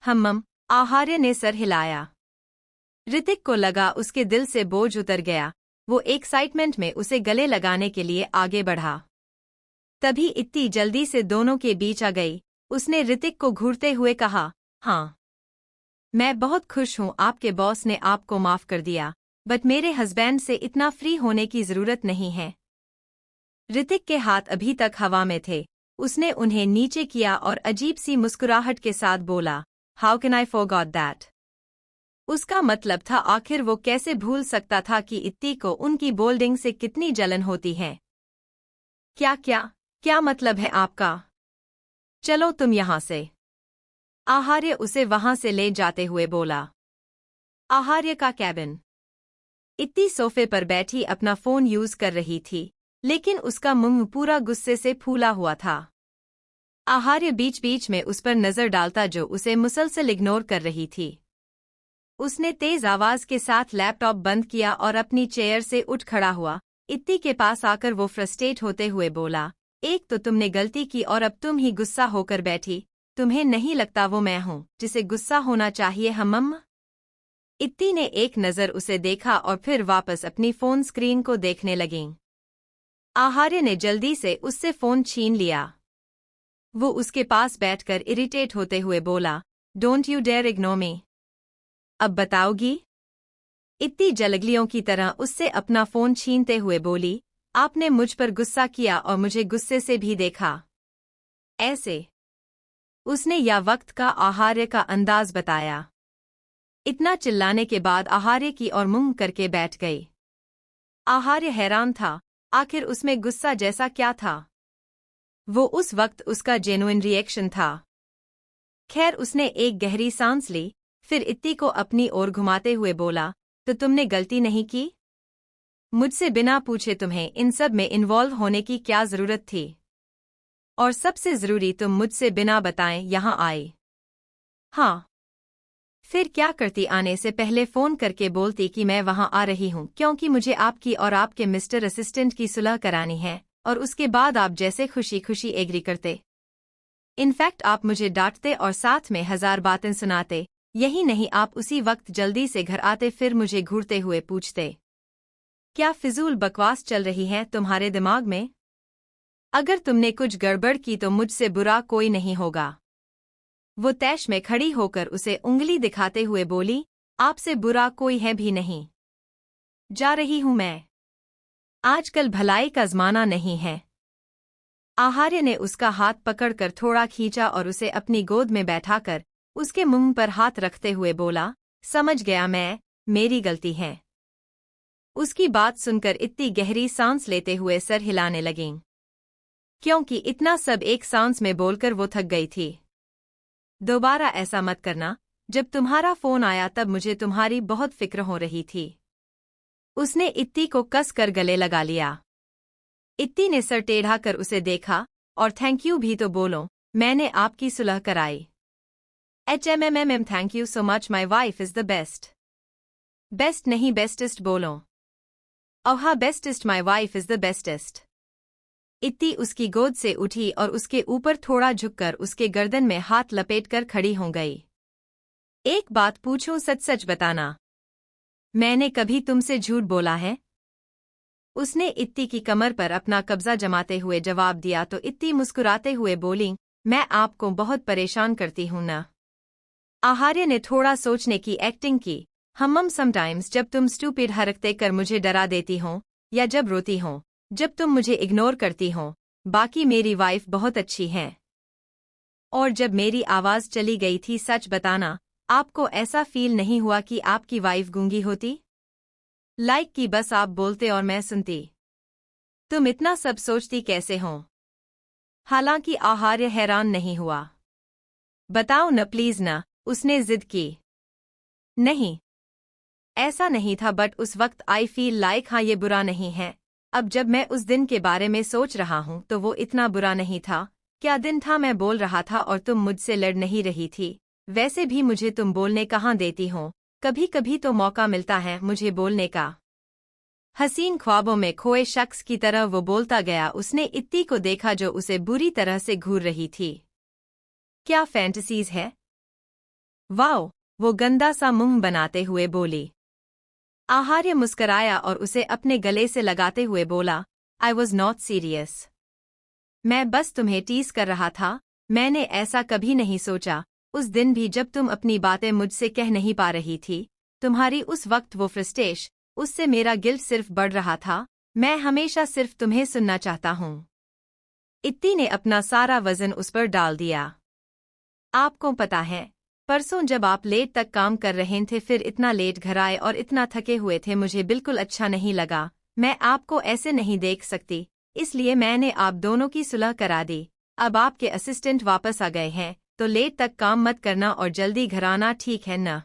हम्म। आहार्य ने सर हिलाया। ऋतिक को लगा उसके दिल से बोझ उतर गया। वो एक्साइटमेंट में उसे गले लगाने के लिए आगे बढ़ा। तभी इत्ती जल्दी से दोनों के बीच आ गई। उसने ऋतिक को घूरते हुए कहा, हाँ, मैं बहुत खुश हूँ आपके बॉस ने आपको माफ कर दिया, बट मेरे हस्बैंड से इतना फ्री होने की जरूरत नहीं है। ऋतिक के हाथ अभी तक हवा में थे। उसने उन्हें नीचे किया और अजीब सी मुस्कुराहट के साथ बोला, how can I forgot that? उसका मतलब था आखिर वो कैसे भूल सकता था कि इत्ती को उनकी बोल्डिंग से कितनी जलन होती है। क्या क्या क्या मतलब है आपका? चलो तुम यहाँ से। आहार्य उसे वहां से ले जाते हुए बोला। आहार्य का कैबिन। इत्ती सोफे पर बैठी अपना फोन यूज कर रही थी, लेकिन उसका मुंह पूरा गुस्से से फूला हुआ था। आहार्य बीच बीच में उस पर नजर डालता जो उसे मुसलसल इग्नोर कर रही थी। उसने तेज आवाज के साथ लैपटॉप बंद किया और अपनी चेयर से उठ खड़ा हुआ। इत्ती के पास आकर वो फ्रस्ट्रेट होते हुए बोला, एक तो तुमने गलती की और अब तुम ही गुस्सा होकर बैठी। तुम्हें नहीं लगता वो मैं हूं जिसे गुस्सा होना चाहिए? हम्म। इत्ती ने एक नज़र उसे देखा और फिर वापस अपनी फोन स्क्रीन को देखने लगी। आहार्य ने जल्दी से उससे फोन छीन लिया। वो उसके पास बैठकर इरिटेट होते हुए बोला, don't you dare ignore me. अब बताओगी? इत्ती जलगलियों की तरह उससे अपना फोन छीनते हुए बोली, आपने मुझ पर गुस्सा किया और मुझे गुस्से से भी देखा। ऐसे उसने या वक्त का आहार्य का अंदाज बताया। इतना चिल्लाने के बाद आहार्य की ओर मुंह करके बैठ गई। आहार्य हैरान था, आखिर उसमें गुस्सा जैसा क्या था? वो उस वक्त उसका जेन्युइन रिएक्शन था। खैर, उसने एक गहरी सांस ली, फिर इत्ती को अपनी ओर घुमाते हुए बोला, तो तुमने गलती नहीं की? मुझसे बिना पूछे तुम्हें इन सब में इन्वॉल्व होने की क्या जरूरत थी? और सबसे जरूरी, तुम मुझसे बिना बताएं यहां आए। हाँ, फिर क्या करती? आने से पहले फोन करके बोलती कि मैं वहां आ रही हूं क्योंकि मुझे आपकी और आपके मिस्टर असिस्टेंट की सुलह करानी है, और उसके बाद आप जैसे खुशी खुशी एग्री करते। इनफैक्ट आप मुझे डांटते और साथ में 1000 बातें सुनाते। यही नहीं, आप उसी वक्त जल्दी से घर आते, फिर मुझे घूरते हुए पूछते, क्या फिजूल बकवास चल रही है तुम्हारे दिमाग में? अगर तुमने कुछ गड़बड़ की तो मुझसे बुरा कोई नहीं होगा। वो तैश में खड़ी होकर उसे उंगली दिखाते हुए बोली, आपसे बुरा कोई है भी नहीं। जा रही हूं मैं। आजकल भलाई का ज़माना नहीं है। आहार्य ने उसका हाथ पकड़कर थोड़ा खींचा और उसे अपनी गोद में बैठाकर उसके मुंह पर हाथ रखते हुए बोला, समझ गया मैं, मेरी गलती है। उसकी बात सुनकर इत्ती गहरी सांस लेते हुए सर हिलाने लगीं, क्योंकि इतना सब एक सांस में बोलकर वो थक गई थी। दोबारा ऐसा मत करना, जब तुम्हारा फोन आया तब मुझे तुम्हारी बहुत फिक्र हो रही थी। उसने इत्ती को कस कर गले लगा लिया। इत्ती ने सर टेढ़ा कर उसे देखा, और थैंक यू भी तो बोलो, मैंने आपकी सुलह कराई। Thank you so much, my wife is the best. Best नहीं, बेस्टेस्ट बोलो। Oh bestest, my wife is the bestest. इत्ती उसकी गोद से उठी और उसके ऊपर थोड़ा झुककर उसके गर्दन में हाथ लपेटकर खड़ी हो गई। एक बात पूछूं, सच सच बताना, मैंने कभी तुमसे झूठ बोला है? उसने इत्ती की कमर पर अपना कब्जा जमाते हुए जवाब दिया तो इत्ती मुस्कुराते हुए बोली, मैं आपको बहुत परेशान करती हूं ना? आहार्य ने थोड़ा सोचने की एक्टिंग की। समटाइम्स जब तुम स्टूपिड हरकतें कर मुझे डरा देती हो, या जब रोती हो, जब तुम मुझे इग्नोर करती हो, बाकी मेरी वाइफ बहुत अच्छी है। और जब मेरी आवाज चली गई थी, सच बताना, आपको ऐसा फील नहीं हुआ कि आपकी वाइफ गूंगी होती? लाइक कि बस आप बोलते और मैं सुनती। तुम इतना सब सोचती कैसे हो? हालांकि आहार्य हैरान नहीं हुआ। बताओ न प्लीज न, उसने जिद की। नहीं, ऐसा नहीं था, बट उस वक्त आई फील लाइक हाँ ये बुरा नहीं है। अब जब मैं उस दिन के बारे में सोच रहा हूं तो वो इतना बुरा नहीं था। क्या दिन था, मैं बोल रहा था और तुम मुझसे लड़ नहीं रही थी। वैसे भी मुझे तुम बोलने कहाँ देती हो, कभी कभी तो मौका मिलता है मुझे बोलने का। हसीन ख्वाबों में खोए शख्स की तरह वो बोलता गया। उसने इत्ती को देखा जो उसे बुरी तरह से घूर रही थी। क्या फैंटसीज है? वाओ, वो गंदा सा मुंह बनाते हुए बोली। आहार्य मुस्कराया और उसे अपने गले से लगाते हुए बोला, आई वॉज नॉट सीरियस। मैं बस तुम्हें टीज कर रहा था। मैंने ऐसा कभी नहीं सोचा। उस दिन भी जब तुम अपनी बातें मुझसे कह नहीं पा रही थी, तुम्हारी उस वक्त वो फ्रस्ट्रेशन, उससे मेरा गिल्ट सिर्फ बढ़ रहा था। मैं हमेशा सिर्फ तुम्हें सुनना चाहता हूँ। इत्ती ने अपना सारा वजन उस पर डाल दिया। आपको पता है, परसों जब आप लेट तक काम कर रहे थे, फिर इतना लेट घर आए और इतना थके हुए थे, मुझे बिल्कुल अच्छा नहीं लगा। मैं आपको ऐसे नहीं देख सकती, इसलिए मैंने आप दोनों की सुलह करा दी। अब आपके असिस्टेंट वापस आ गए हैं, तो लेट तक काम मत करना और जल्दी घर आना, ठीक है ना?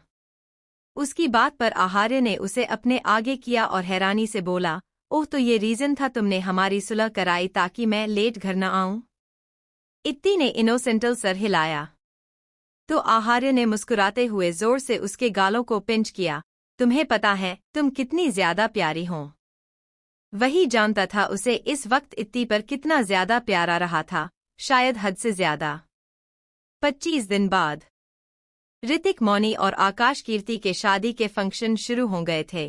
उसकी बात पर आहार्य ने उसे अपने आगे किया और हैरानी से बोला, ओह, तो ये रीजन था तुमने हमारी सुलह कराई ताकि मैं लेट घर न आऊं? इत्ती ने इनोसेंटल सर हिलाया। तो आहार्य ने मुस्कुराते हुए जोर से उसके गालों को पिंच किया। तुम्हें पता है तुम कितनी ज्यादा प्यारी हो? वही जानता था उसे इस वक्त इत्ती पर कितना ज्यादा प्यार आ रहा था, शायद हद से ज्यादा। 25 दिन बाद ऋतिक, मौनी और आकाश कीर्ति के शादी के फंक्शन शुरू हो गए थे।